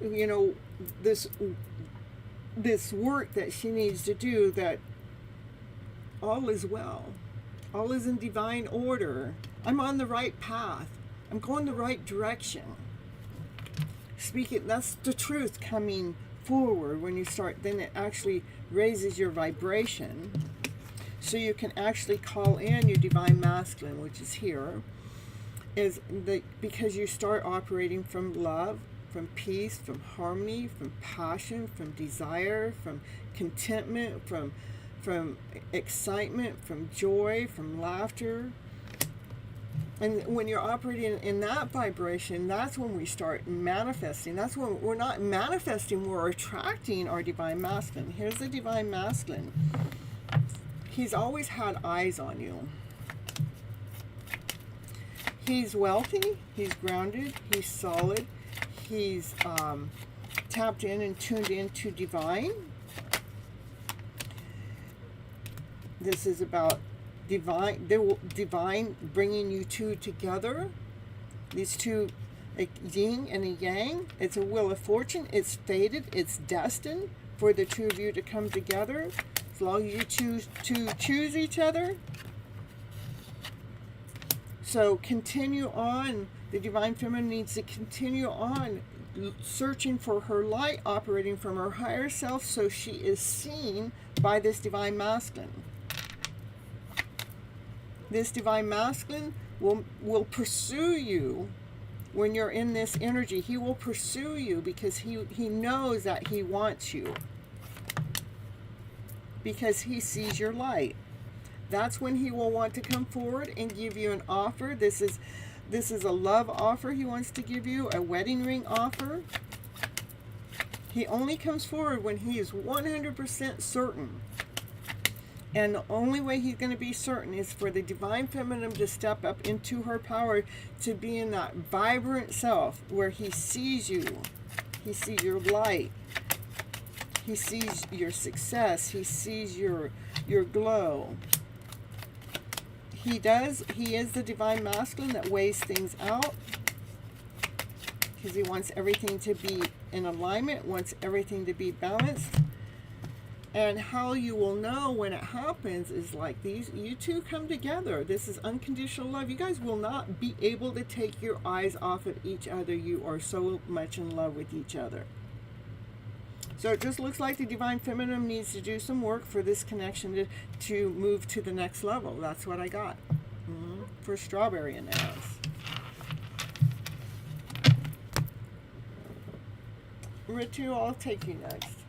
Speaker 1: you know, this work that she needs to do, that all is well, all is in divine order, I'm on the right path, I'm going the right direction. Speaking, that's the truth coming forward. When you start, then it actually raises your vibration, so you can actually call in your Divine Masculine, which is here, because you start operating from love, from peace, from harmony, from passion, from desire, from contentment, from excitement, from joy, from laughter. And when you're operating in that vibration, that's when we start manifesting. That's when we're not manifesting, we're attracting our Divine Masculine. Here's the Divine Masculine. He's always had eyes on you. He's wealthy, he's grounded, he's solid, he's tapped in and tuned into divine. This is about divine bringing you two together. These two, a yin and a yang. It's a wheel of fortune. It's fated. It's destined for the two of you to come together. As long as you choose to choose each other. So continue on. The Divine Feminine needs to continue on searching for her light, operating from her higher self, so she is seen by this Divine Masculine. This Divine Masculine will pursue you when you're in this energy. He will pursue you because he knows that he wants you, because he sees your light. That's when he will want to come forward and give you an offer. This is a love offer he wants to give you, a wedding ring offer. He only comes forward when he is 100% certain. And the only way he's going to be certain is for the Divine Feminine to step up into her power, to be in that vibrant self where he sees you. He sees your light. He sees your success. He sees your glow. He is the Divine Masculine that weighs things out, because he wants everything to be in alignment, wants everything to be balanced. And how you will know when it happens is like these, you two come together. This is unconditional love. You guys will not be able to take your eyes off of each other. You are so much in love with each other. So it just looks like the Divine Feminine needs to do some work for this connection to move to the next level. That's what I got for Strawberry and Alice. Ritu, I'll take you next.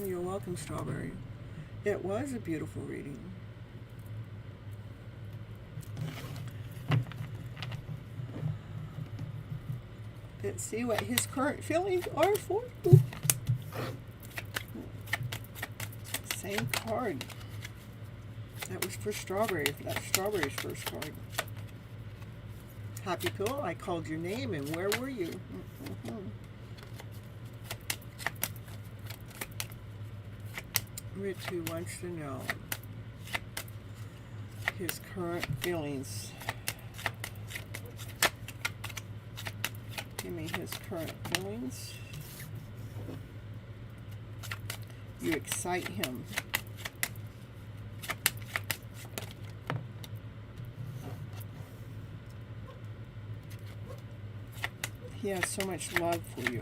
Speaker 1: You're welcome, Strawberry. It was a beautiful reading. Let's see what his current feelings are for you. Same card. That was for Strawberry. That's Strawberry's first card. Happy Pill, I called your name, and where were you? Ritu wants to know his current feelings. Give me his current feelings. You excite him. He has so much love for you.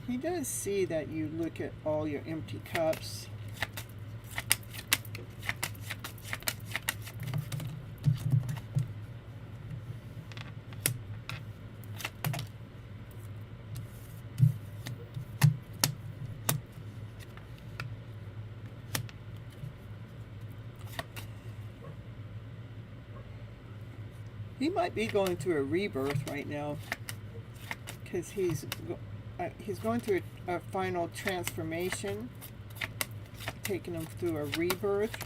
Speaker 1: He does see that you look at all your empty cups. He might be going through a rebirth right now, because he's going through a final transformation, taking him through a rebirth.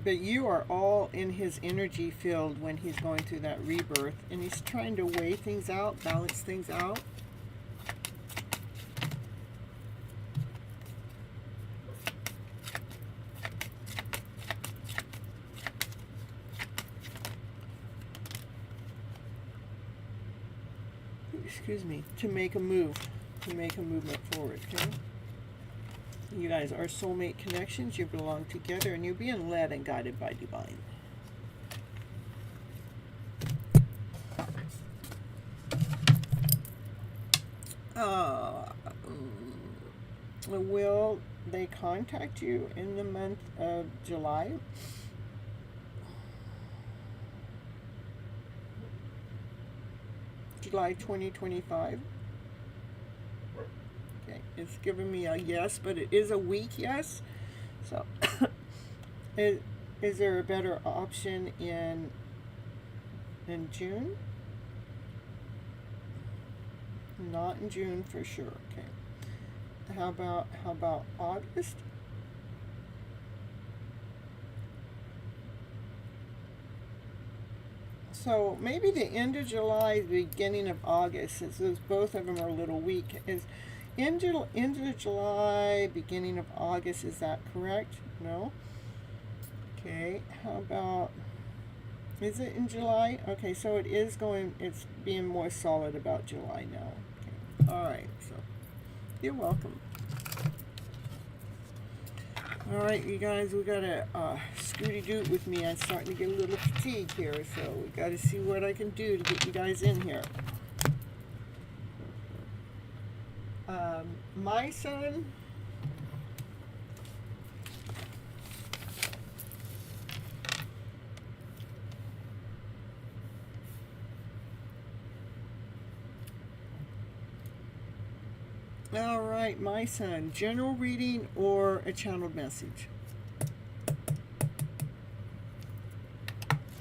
Speaker 1: But you are all in his energy field when he's going through that rebirth, and he's trying to weigh things out, balance things out. Excuse me, to make a move, to make a movement forward, okay? You guys are soulmate connections. You belong together, and you're being led and guided by divine. Will they contact you in the month of July? July 2025. Okay, it's giving me a yes, but it is a weak yes. So, is there a better option in June? Not in June for sure. Okay. How about August? So maybe the end of July, the beginning of August, since those both of them are a little weak, is end of July, beginning of August. Is that correct? No. Okay. How about? Is it in July? Okay, so it is going. It's being more solid about July now. Okay. All right. So you're welcome. All right, you guys, we got a Scooty-Doo with me. I'm starting to get a little fatigue here, so we got to see what I can do to get you guys in here. My son, all right, my son, general reading or a channeled message?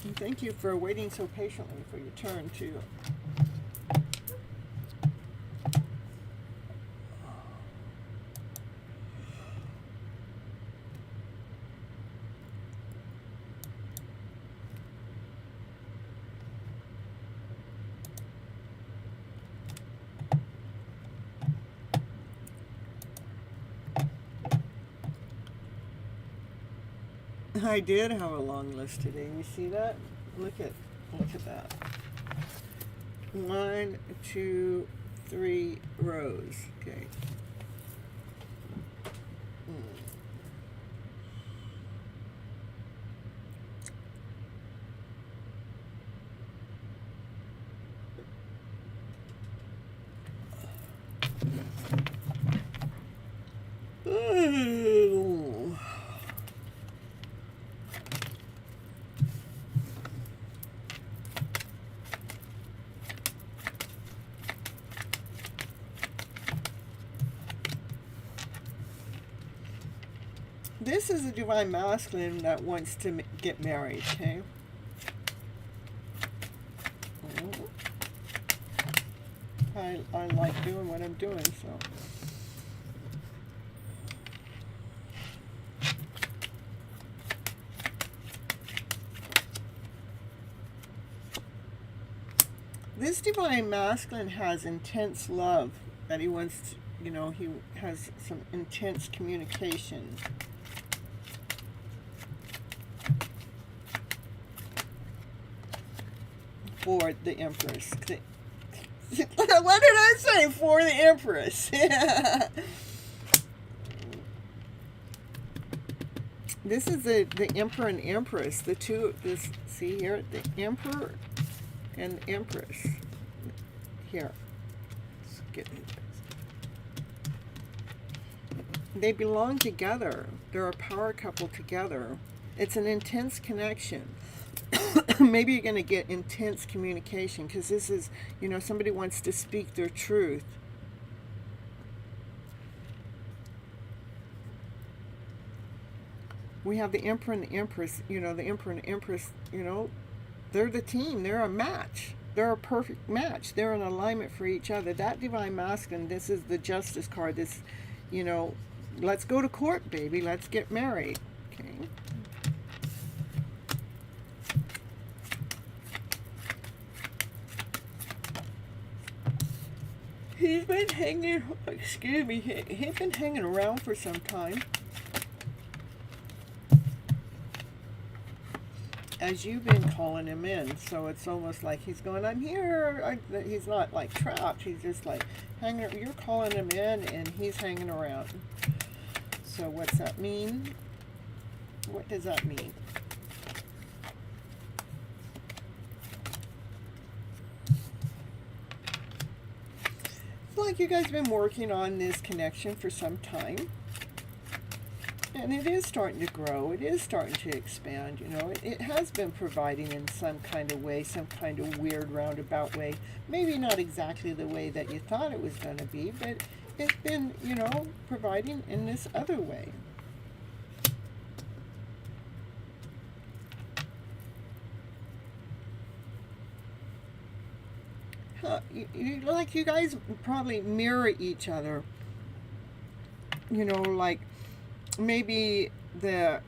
Speaker 1: And thank you for waiting so patiently for your turn too. I did have a long list today. You see that? Look at that. 1, 2, 3 rows. Okay. This is a divine masculine that wants to get married, okay? I like doing what I'm doing, so. This divine masculine has intense love that he wants to, you know, he has some intense communication. For the Empress. What did I say? For the Empress. This is the Emperor and Empress. The two, this, see here, the Emperor and Empress. Here. Let's get it. They belong together. They're a power couple together. It's an intense connection. Maybe you're going to get intense communication because this is, you know, somebody wants to speak their truth. We have the Emperor and the Empress, you know, the Emperor and the Empress, you know, they're the team. They're a match. They're a perfect match. They're in alignment for each other. That divine masculine, this is the Justice card. This, you know, let's go to court, baby. Let's get married. Okay. He's been hanging, excuse me, he's been hanging around for some time. As you've been calling him in, so it's almost like he's going, I'm here. He's not like trapped. He's just like hanging. You're calling him in, and he's hanging around. So what's that mean? What does that mean? It's like you guys have been working on this connection for some time. And it is starting to grow. It is starting to expand. You know, it has been providing in some kind of way, some kind of weird roundabout way. Maybe not exactly the way that you thought it was going to be, but it's been, you know, providing in this other way. Like you guys probably mirror each other. You know, like maybe the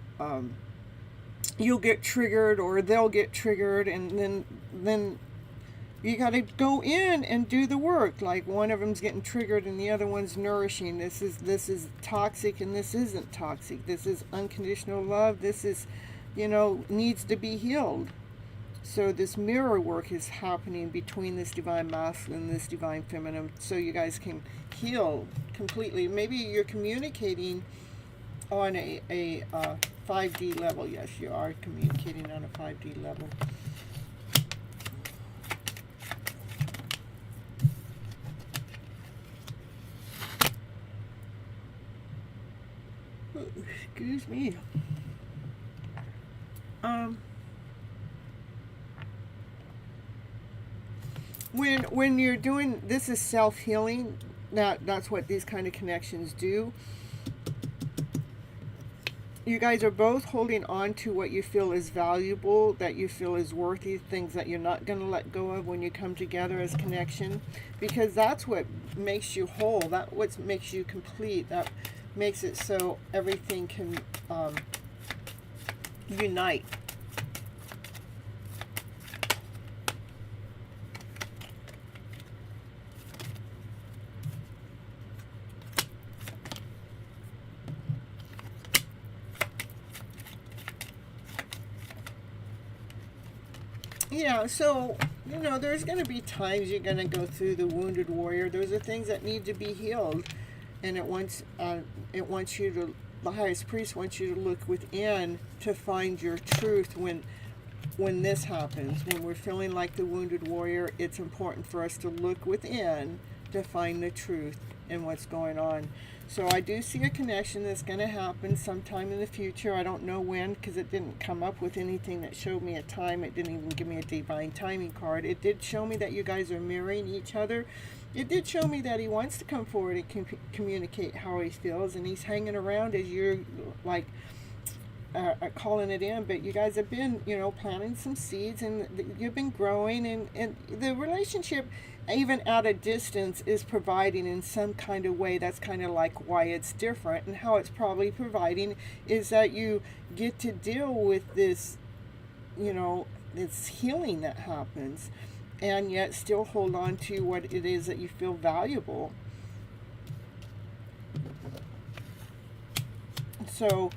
Speaker 1: you'll get triggered or they'll get triggered, and then you got to go in and do the work. Like one of them's getting triggered and the other one's nourishing. This is toxic and this isn't toxic. This is unconditional love. This is, you know, needs to be healed. So this mirror work is happening between this divine masculine and this divine feminine, so you guys can heal completely. Maybe you're communicating on a 5D level. Yes, you are communicating on a 5D level. Oh, excuse me. When you're doing this, is self-healing. That's what these kind of connections do. You guys are both holding on to what you feel is valuable, that you feel is worthy, things that you're not going to let go of when you come together as connection, because that's what makes you whole. That's what makes you complete. That makes it so everything can unite. Yeah, so, you know, there's going to be times you're going to go through the wounded warrior. Those are things that need to be healed. And it wants you to, the highest priest wants you to look within to find your truth when this happens. When we're feeling like the wounded warrior, it's important for us to look within to find the truth in what's going on. So I do see a connection that's going to happen sometime in the future. I don't know when, because it didn't come up with anything that showed me a time. It didn't even give me a divine timing card. It did show me that you guys are mirroring each other. It did show me that he wants to come forward and communicate how he feels, and he's hanging around as you're like calling it in, but you guys have been, you know, planting some seeds, and you've been growing, and the relationship, even at a distance, is providing in some kind of way. That's kind of like why it's different, and how it's probably providing is that you get to deal with this, you know, this healing that happens, and yet still hold on to what it is that you feel valuable. So,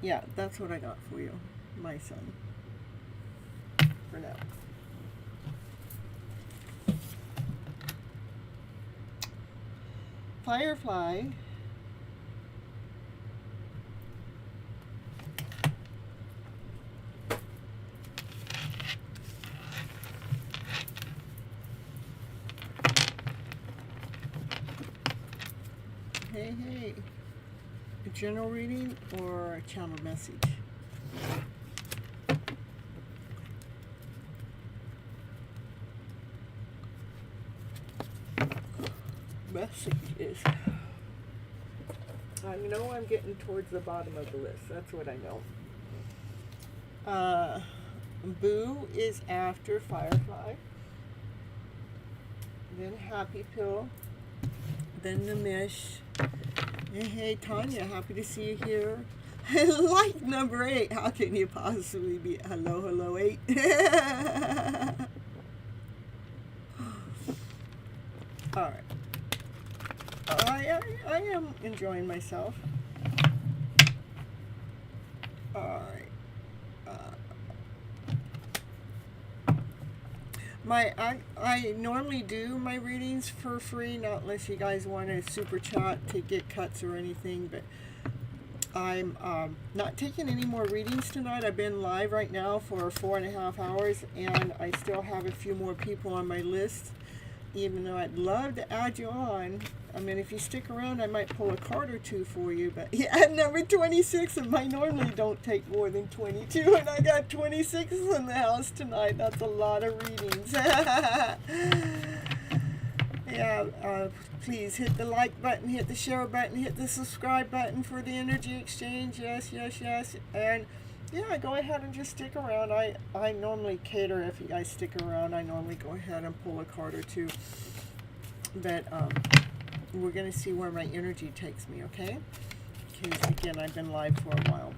Speaker 1: yeah, that's what I got for you, my son, for now. Firefly. Hey, hey. A general reading or a channel message? Messages. I know I'm getting towards the bottom of the list. That's what I know. Boo is after Firefly. Then Happy Pill. Then Namish. Hey, Tanya, happy to see you here. Like number 8. How can you possibly be? Hello, hello, 8. All right. I am enjoying myself. All right. I normally do my readings for free, not unless you guys want to super chat to get cuts or anything, but I'm not taking any more readings tonight. I've been live right now for 4.5 hours, and I still have a few more people on my list, even though I'd love to add you on. I mean, if you stick around, I might pull a card or two for you, but yeah, number 26, and I normally don't take more than 22, and I got 26 in the house tonight. That's a lot of readings. Yeah, please hit the like button, hit the share button, hit the subscribe button for the energy exchange. Yes, yes, yes. And yeah, go ahead and just stick around. I normally cater if you guys stick around. I normally go ahead and pull a card or two. But we're going to see where my energy takes me, okay? Because, again, I've been live for a while.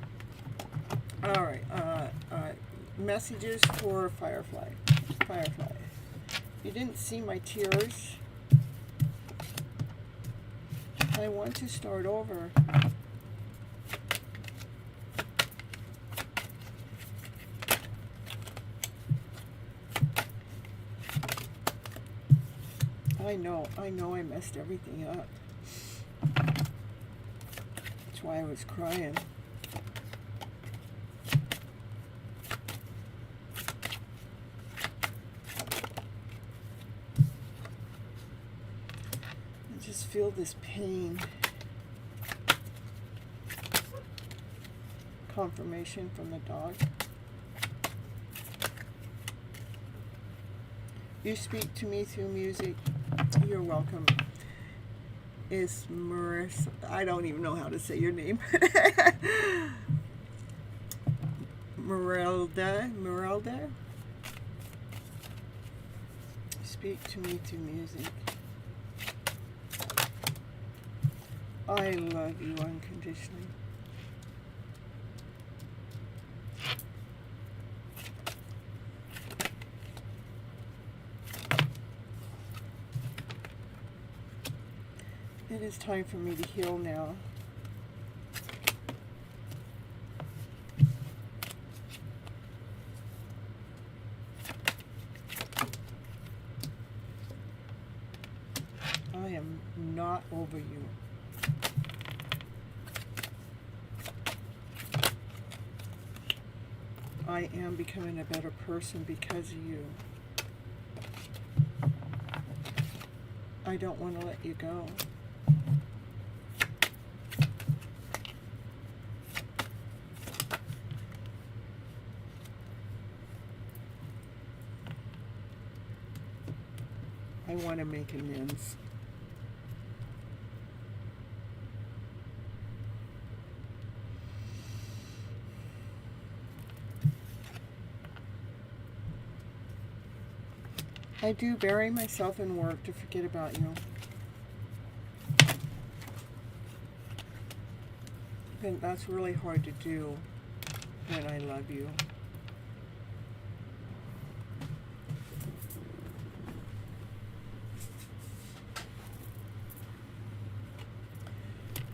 Speaker 1: All right. Messages for Firefly. Firefly. You didn't see my tears. I want to start over. I know I messed everything up. That's why I was crying. I just feel this pain. Confirmation from the dog. You speak to me through music. You're welcome. It's Marissa. I don't even know how to say your name. Merelda. Speak to me through music. I love you unconditionally. It is time for me to heal now. I am not over you. I am becoming a better person because of you. I don't want to let you go. I want to make amends. I do bury myself in work to forget about you. And that's really hard to do when I love you.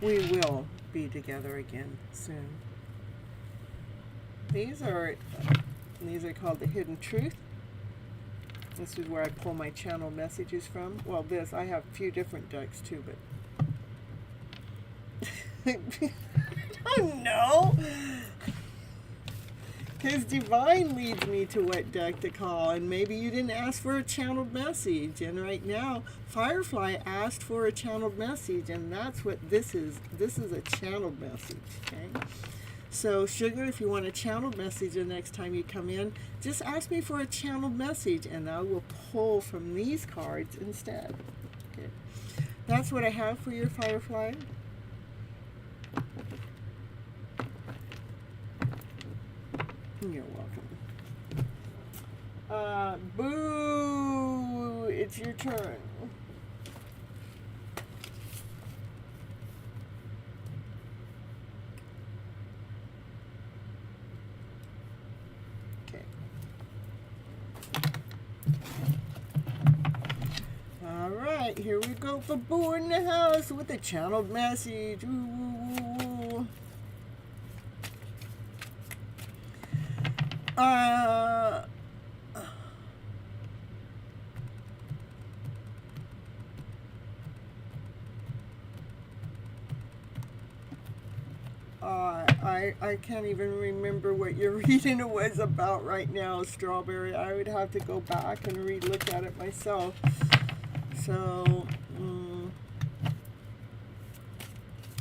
Speaker 1: We will be together again soon. These are called the Hidden Truth. This is where I pull my channel messages from. Well, I have a few different decks too, but I don't know. Because Divine leads me to what deck to call, and maybe you didn't ask for a channeled message, and right now Firefly asked for a channeled message, and that's what this is. This is a channeled message, okay? So Sugar, if you want a channeled message the next time you come in, just ask me for a channeled message, and I will pull from these cards instead. Okay. That's what I have for your Firefly. You're welcome. Boo! It's your turn. Okay. All right, here we go for Boo in the house with a channeled message. Ooh. I can't even remember what your reading was about right now, Strawberry. I would have to go back and re-look at it myself. So,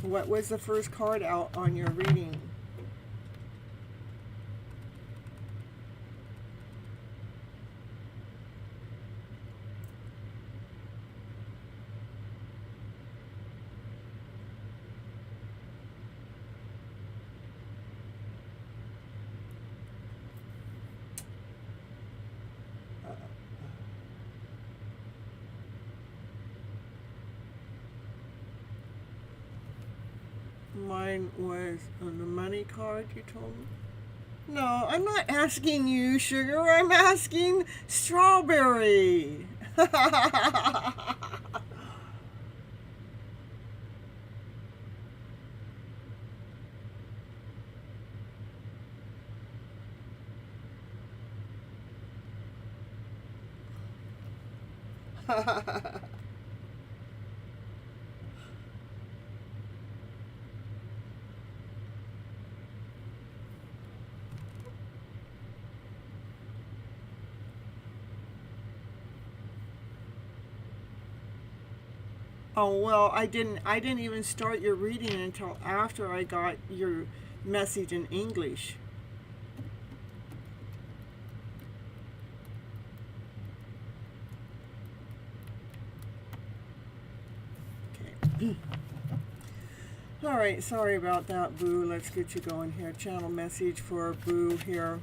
Speaker 1: what was the first card out on your reading? Mine was on the money card, you told me? No, I'm not asking you, Sugar. I'm asking Strawberry. Oh, well, I didn't even start your reading until after I got your message in English. Okay. All right, sorry about that, Boo. Let's get you going here. Channel message for Boo here.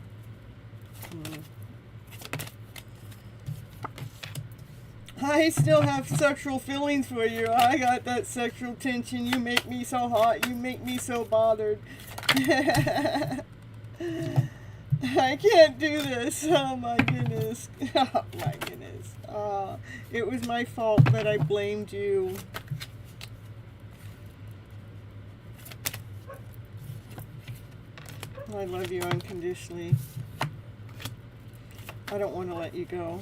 Speaker 1: I still have sexual feelings for you. I got that sexual tension. You make me so hot. You make me so bothered. I can't do this. Oh my goodness. Oh my goodness. It was my fault that I blamed you. I love you unconditionally. I don't want to let you go.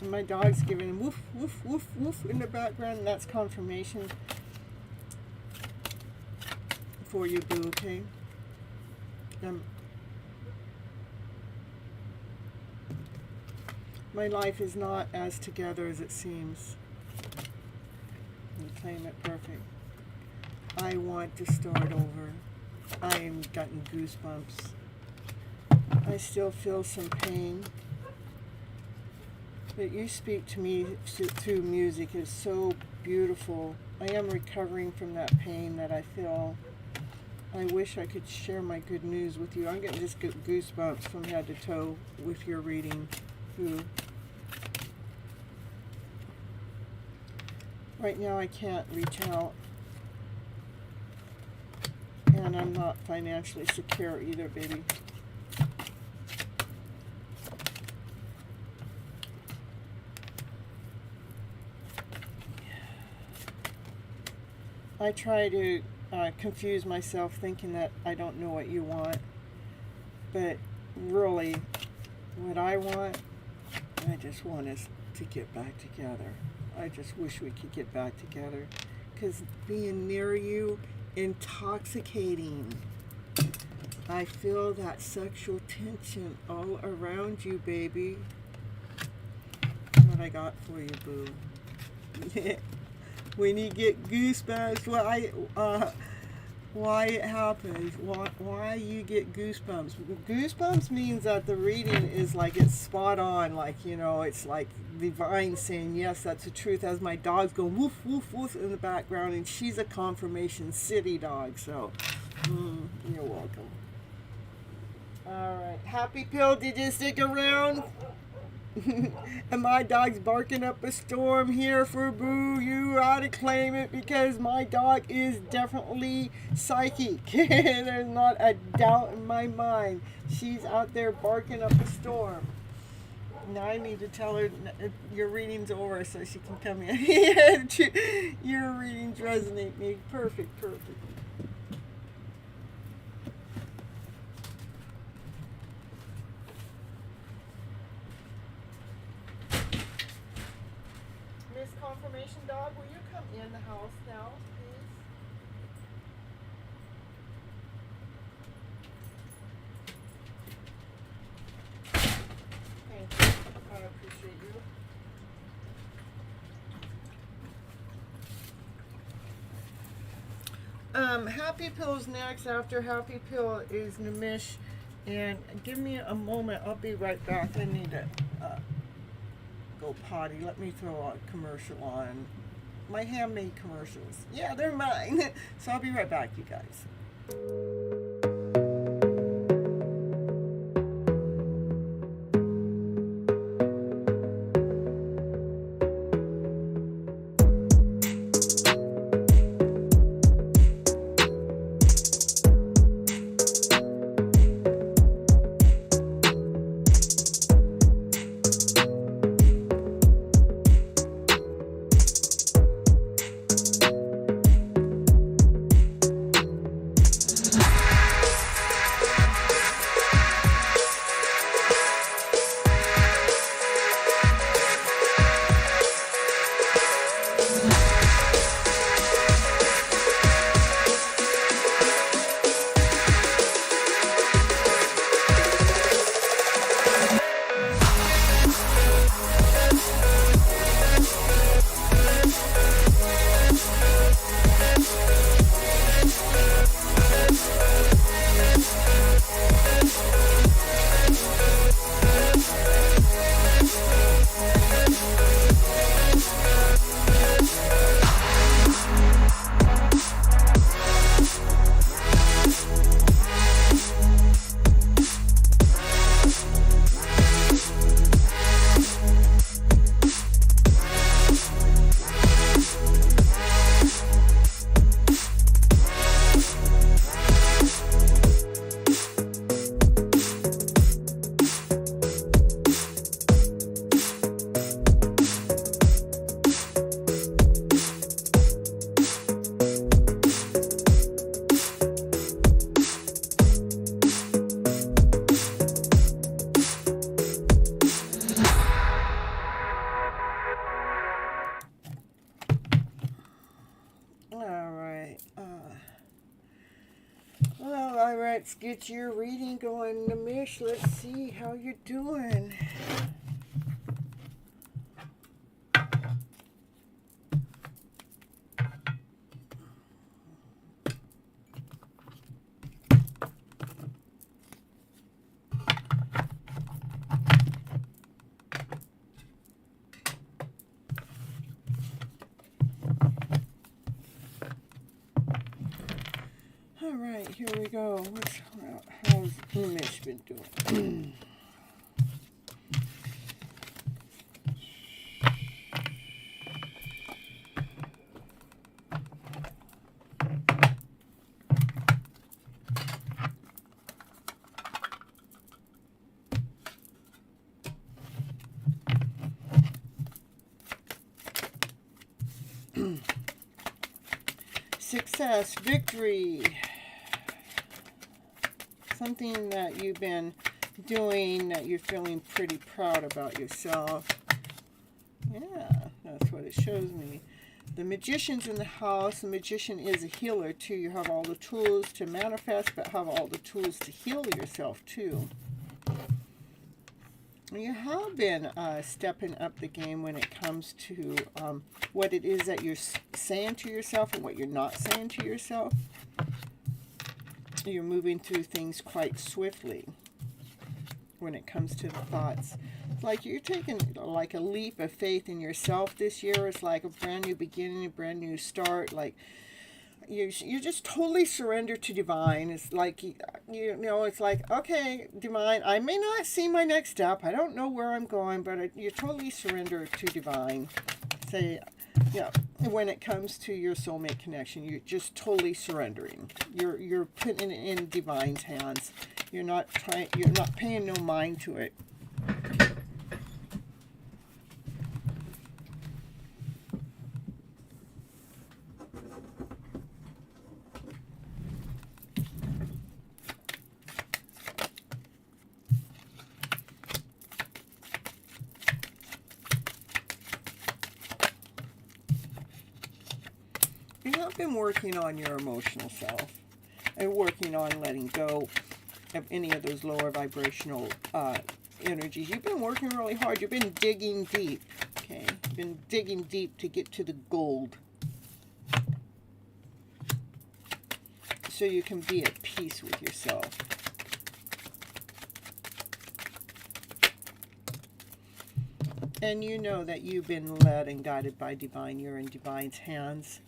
Speaker 1: And my dog's giving woof, woof, woof, woof in the background. And that's confirmation for you, Boo, okay? My life is not as together as it seems. You claim it perfect. I want to start over. I am getting goosebumps. I still feel some pain. But you speak to me through music is so beautiful. I am recovering from that pain that I feel. I wish I could share my good news with you. I'm getting just goosebumps from head to toe with your reading, Boo. Right now I can't reach out. And I'm not financially secure either, baby. I try to confuse myself thinking that I don't know what you want. But really, what I want, I just want us to get back together. I just wish we could get back together. Because being near you, intoxicating. I feel that sexual tension all around you, baby. What I got for you, boo. When you get goosebumps, why it happens, why you get goosebumps. Goosebumps means that the reading is like it's spot on, like, you know, it's like divine saying, yes, that's the truth, as my dog's going woof, woof, woof in the background, and she's a confirmation city dog, so you're welcome. All right, Happy Pill, did you stick around? And my dog's barking up a storm here for Boo. You ought to claim it because my dog is definitely psychic. There's not a doubt in my mind. She's out there barking up a storm. Now I need to tell her your reading's over so she can come in. Your readings resonate me. Perfect, perfect. Miss Confirmation Dog, will you come in the house now, please? Thank you. I appreciate you. Happy Pill's next. After Happy Pill is Nimish. And give me a moment. I'll be right back. I need to go potty. Let me throw a commercial on. My handmade commercials. Yeah, they're mine. So I'll be right back, you guys. Let's get your reading going, Nimish. Let's see how you're doing. All right, here we go. How's Umesh been doing? Success, victory, something that you've been doing that you're feeling pretty proud about yourself. Yeah, that's what it shows me. The magician's in the house. The magician is a healer too. You have all the tools to manifest, but have all the tools to heal yourself too. You have been stepping up the game when it comes to what it is that you're saying to yourself and what you're not saying to yourself. You're moving through things quite swiftly when it comes to the thoughts. It's like you're taking like a leap of faith in yourself this year. It's like a brand new beginning, a brand new start. Like you just totally surrender to divine. It's like, you know, it's like, okay, divine, I may not see my next step. I don't know where I'm going, but you totally surrender to divine. Say, yeah, when it comes to your soulmate connection, you're just totally surrendering. You're putting it in divine's hands. You're not paying no mind to it. You have been working on your emotional self and working on letting go of any of those lower vibrational energies. You've been working really hard. You've been digging deep, okay? You've been digging deep to get to the gold, so you can be at peace with yourself. And you know that you've been led and guided by divine. You're in divine's hands.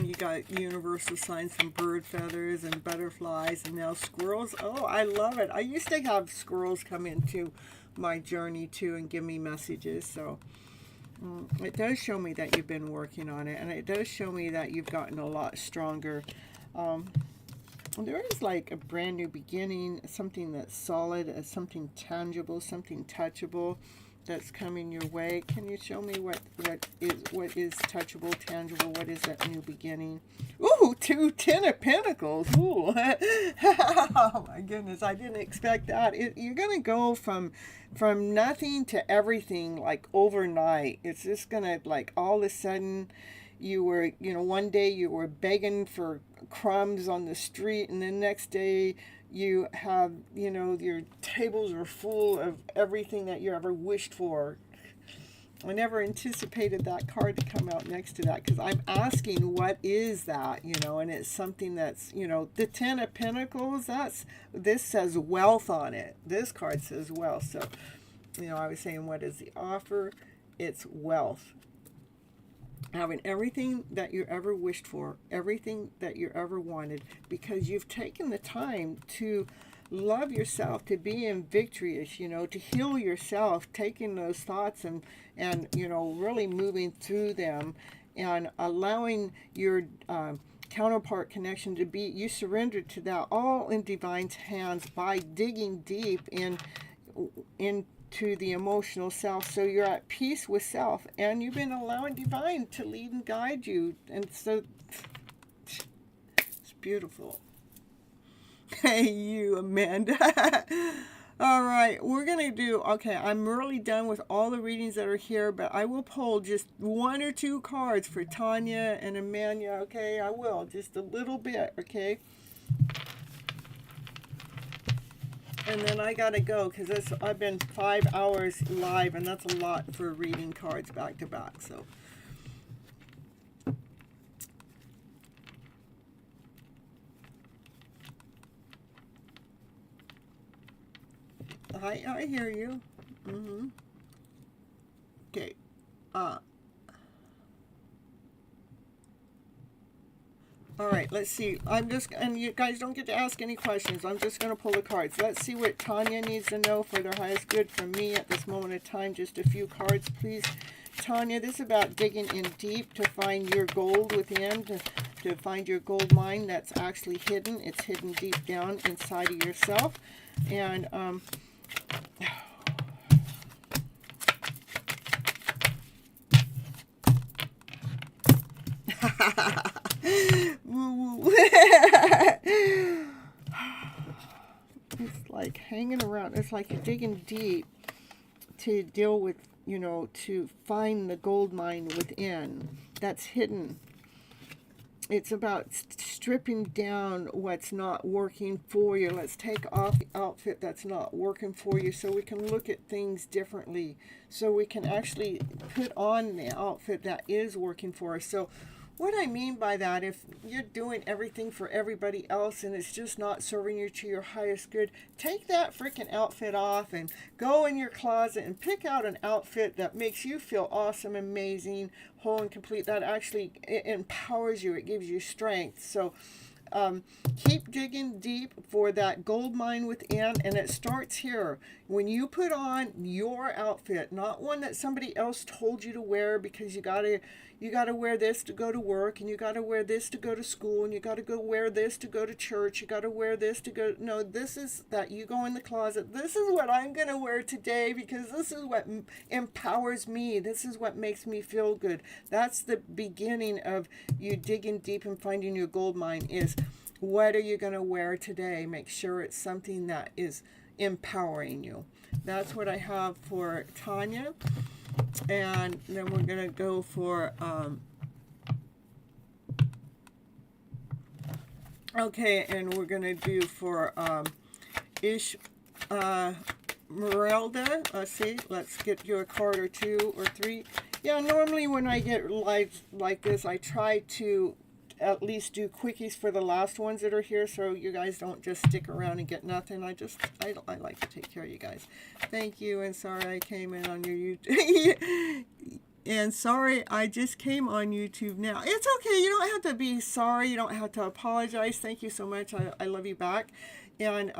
Speaker 1: You got universal signs from bird feathers and butterflies and now squirrels. Oh, I love it. I used to have squirrels come into my journey too and give me messages. So it does show me that you've been working on it, and it does show me that you've gotten a lot stronger. There is like a brand new beginning, something that's solid, something tangible, something touchable that's coming your way. Can you show me what is touchable, tangible? What is that new beginning? Ooh, 10 of Pentacles. Ooh. Oh my goodness, I didn't expect that. You're gonna go from nothing to everything like overnight. It's just gonna, like, all of a sudden you were, you know, one day you were begging for crumbs on the street, and the next day you have, you know, your tables are full of everything that you ever wished for. I never anticipated that card to come out next to that, because I'm asking what is that, you know, and it's something that's, you know, the 10 of Pentacles, this says wealth on it. This card says wealth. So, you know, I was saying, what is the offer? It's wealth. Having everything that you ever wished for, everything that you ever wanted, because you've taken the time to love yourself, to be in victorious, you know, to heal yourself, taking those thoughts and you know, really moving through them and allowing your counterpart connection to be, you surrendered to that, all in divine's hands by digging deep into the emotional self, so you're at peace with self, and you've been allowing divine to lead and guide you, and so it's beautiful. Hey, you, Amanda. All right, we're gonna do, okay, I'm really done with all the readings that are here, but I will pull just 1 or 2 cards for Tanya and Amanda. Okay, I will, just a little bit. Okay, and then I gotta go, because I've been 5 hours live, and that's a lot for reading cards back to back. So I hear you. Mm-hmm. Okay. All right, let's see. And you guys don't get to ask any questions. I'm just going to pull the cards. Let's see what Tanya needs to know for their highest good from me at this moment of time. Just a few cards, please. Tanya, this is about digging in deep to find your gold within, to find your gold mine that's actually hidden. It's hidden deep down inside of yourself. And, it's like hanging around. It's like you're digging deep to deal with, you know, to find the gold mine within that's hidden. It's about stripping down what's not working for you. Let's take off the outfit that's not working for you so we can look at things differently. So we can actually put on the outfit that is working for us. So what I mean by that, if you're doing everything for everybody else and it's just not serving you to your highest good, take that freaking outfit off and go in your closet and pick out an outfit that makes you feel awesome, amazing, whole and complete. That actually it empowers you. It gives you strength. So keep digging deep for that gold mine within, and it starts here. When you put on your outfit, not one that somebody else told you to wear because you gotta wear this to go to work, and you gotta wear this to go to school, and you gotta go wear this to go to church, you gotta wear this to go. No, this is that you go in the closet. This is what I'm gonna wear today because this is what empowers me. This is what makes me feel good. That's the beginning of you digging deep and finding your gold mine. Is what are you going to wear today? Make sure it's something that is empowering you. That's what I have for Tanya. And then we're going to go for, okay, and we're going to do for Merelda. Let's see, let's get you a card or two or three. Yeah, normally when I get live like this, I try to at least do quickies for the last ones that are here, so you guys don't just stick around and get nothing. I like to take care of you guys. Thank you, and sorry I came in on your YouTube. And sorry I just came on YouTube now. It's okay. You don't have to be sorry. You don't have to apologize. Thank you so much. I love you back. And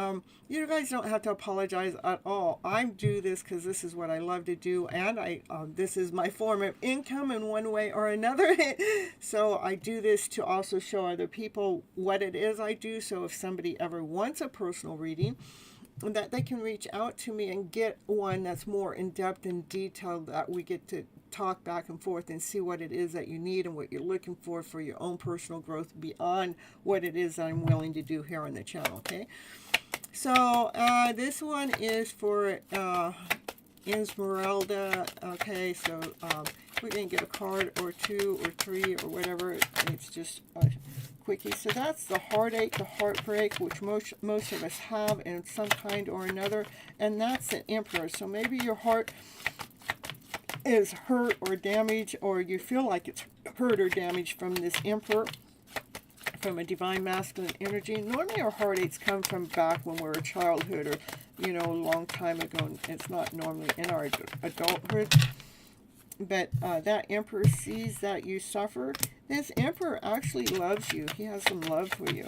Speaker 1: you guys don't have to apologize at all. I do this because this is what I love to do, and this is my form of income in one way or another. So I do this to also show other people what it is I do. So if somebody ever wants a personal reading, that they can reach out to me and get one that's more in-depth and detailed, that we get to talk back and forth and see what it is that you need and what you're looking for your own personal growth beyond what it is that I'm willing to do here on the channel, okay? So this one is for Esmeralda, okay? So we're going to get a card or two or three or whatever. It's just a quickie. So that's the heartache, the heartbreak, which most of us have in some kind or another, and that's an Emperor. So maybe your heart is hurt or damaged, or you feel like it's hurt or damaged from this Emperor, from a divine masculine energy. Normally our heartaches come from back when we're a childhood, or a long time ago. It's not normally in our adulthood. But that Emperor sees that you suffer. This Emperor actually loves you. He has some love for you.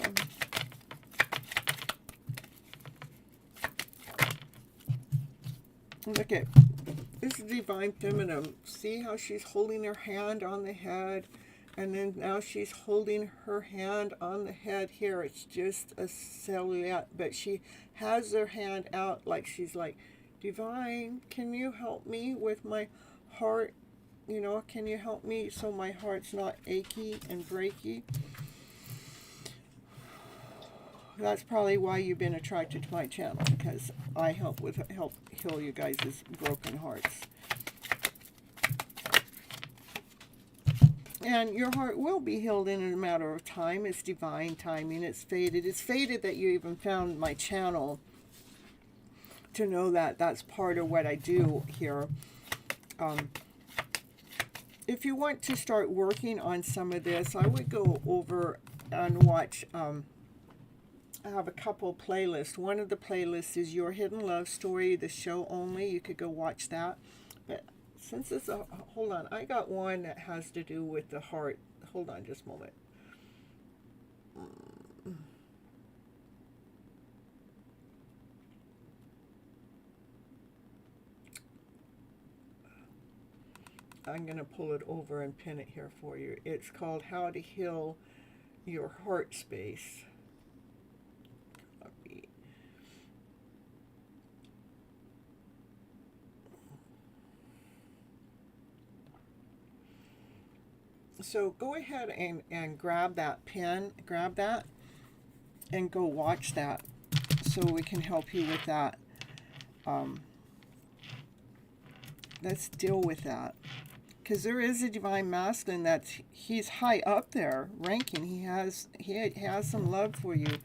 Speaker 1: Look at this divine feminine. See how she's holding her hand on the head, and then now she's holding her hand on the head here. It's just a silhouette, but she has her hand out like she's like, divine, can you help me with my heart? Can you help me so my heart's not achy and breaky? That's probably why you've been attracted to my channel, because I help heal you guys' broken hearts. And your heart will be healed in a matter of time. It's divine timing. It's fated. It's fated that you even found my channel to know that that's part of what I do here. If you want to start working on some of this, I would go over and watch have a couple playlists. One of the playlists is Your Hidden Love Story, the show only. You could go watch that. But since it's a, hold on, I got one that has to do with the heart. Hold on just a moment. I'm going to pull it over and pin it here for you. It's called How to Heal Your Heart Space. Copy. So go ahead and grab that pen, grab that, and go watch that so we can help you with that. Let's deal with that. Because there is a divine masculine he's high up there ranking. He has some love for you.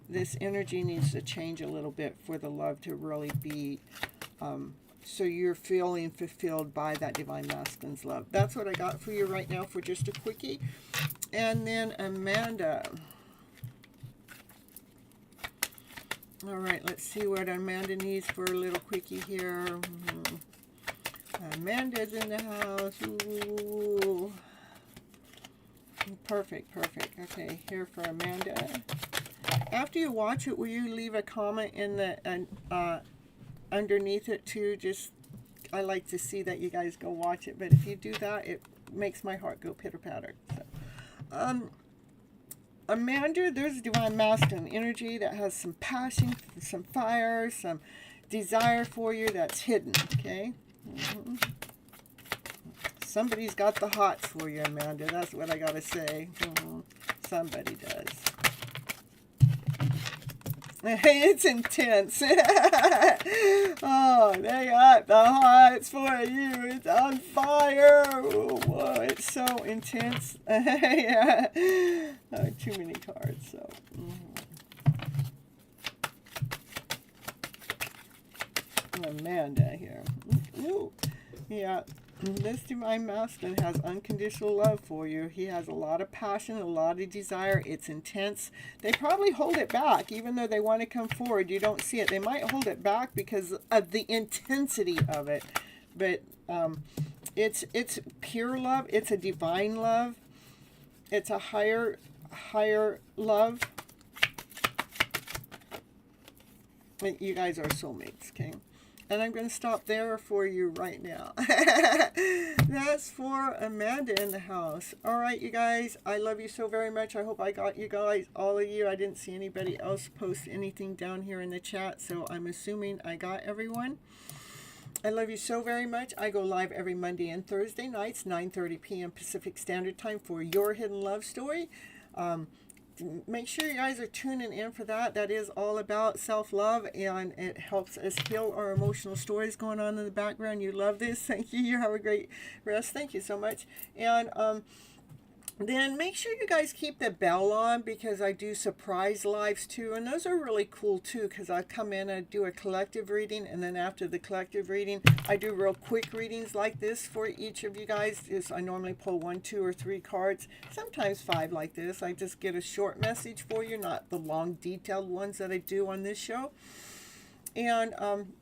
Speaker 1: This energy needs to change a little bit for the love to really be so you're feeling fulfilled by that divine masculine's love. That's what I got for you right now for just a quickie. And then Amanda. All right, let's see what Amanda needs for a little quickie here. Amanda's in the house. Ooh. Perfect, perfect. Okay, here for Amanda. After you watch it, will you leave a comment in the underneath it too? Just, I like to see that you guys go watch it. But if you do that, it makes my heart go pitter-patter. So, Amanda, there's divine masculine energy that has some passion, some fire, some desire for you that's hidden. Okay. Mm-hmm. Somebody's got the hots for you, Amanda. That's what I gotta say. Mm-hmm. Somebody does. It's intense. Oh, they got the hots for you. It's on fire. Whoa, it's so intense. Yeah. Oh, too many cards. So. Amanda here. Ooh. Yeah. This divine masculine has unconditional love for you. He has a lot of passion, a lot of desire. It's intense. They probably hold it back, even though they want to come forward. You don't see it. They might hold it back because of the intensity of it. But it's pure love. It's a divine love. It's a higher love. You guys are soulmates, okay? And I'm going to stop there for you right now. That's for Amanda in the house. All right, you guys. I love you so very much. I hope I got you guys, all of you. I didn't see anybody else post anything down here in the chat, so I'm assuming I got everyone. I love you so very much. I go live every Monday and Thursday nights, 9:30 p.m. Pacific Standard Time for Your Hidden Love Story. Make sure you guys are tuning in for that. That is all about self-love, and it helps us heal our emotional stories going on in the background. You love this. Thank you. You have a great rest. Thank you so much. And then make sure you guys keep the bell on, because I do surprise lives too, and those are really cool too, because I come in and do a collective reading, and then after the collective reading I do real quick readings like this for each of you guys. I normally pull 1, 2, or 3 cards, sometimes 5 like this. I just get a short message for you, not the long detailed ones that I do on this show. And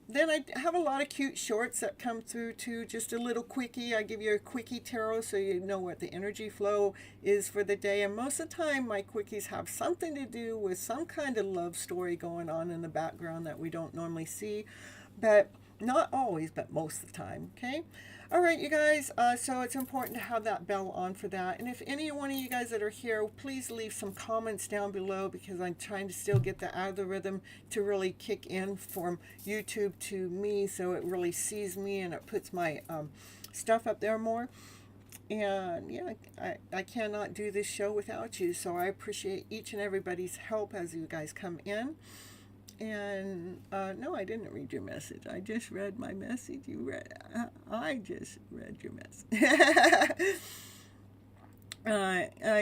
Speaker 1: then I have a lot of cute shorts that come through too, just a little quickie. I give you a quickie tarot so you know what the energy flow is for the day. And most of the time my quickies have something to do with some kind of love story going on in the background that we don't normally see. But not always, but most of the time, okay? All right, you guys, so it's important to have that bell on for that. And if any one of you guys that are here, please leave some comments down below, because I'm trying to still get the algorithm to really kick in from YouTube to me, so it really sees me and it puts my stuff up there more. And yeah, I cannot do this show without you, so I appreciate each and everybody's help as you guys come in. And no, I didn't read your message. I just read my message. You read. I just read your message.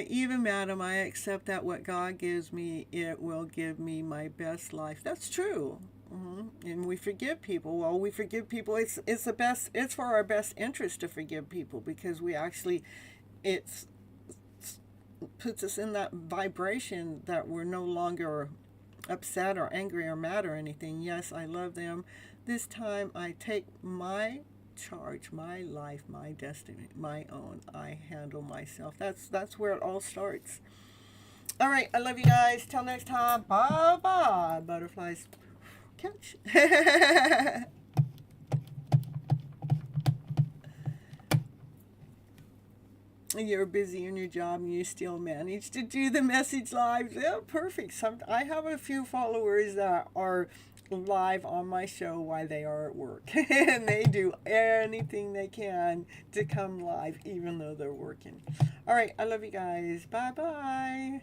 Speaker 1: Even madam, I accept that what God gives me, it will give me my best life. That's true. And we forgive people. Well, we forgive people. It's the best. It's for our best interest to forgive people, because we actually, it puts us in that vibration that we're no longer upset or angry or mad or anything. Yes, I love them. This time I take my charge, my life, my destiny, my own. I handle myself. That's where it all starts. All right, I love you guys. Till next time. Bye bye, butterflies. Catch. You're busy in your job and you still manage to do the message lives. Yeah, perfect. I have a few followers that are live on my show while they are at work. And they do anything they can to come live even though they're working. All right, I love you guys. Bye bye.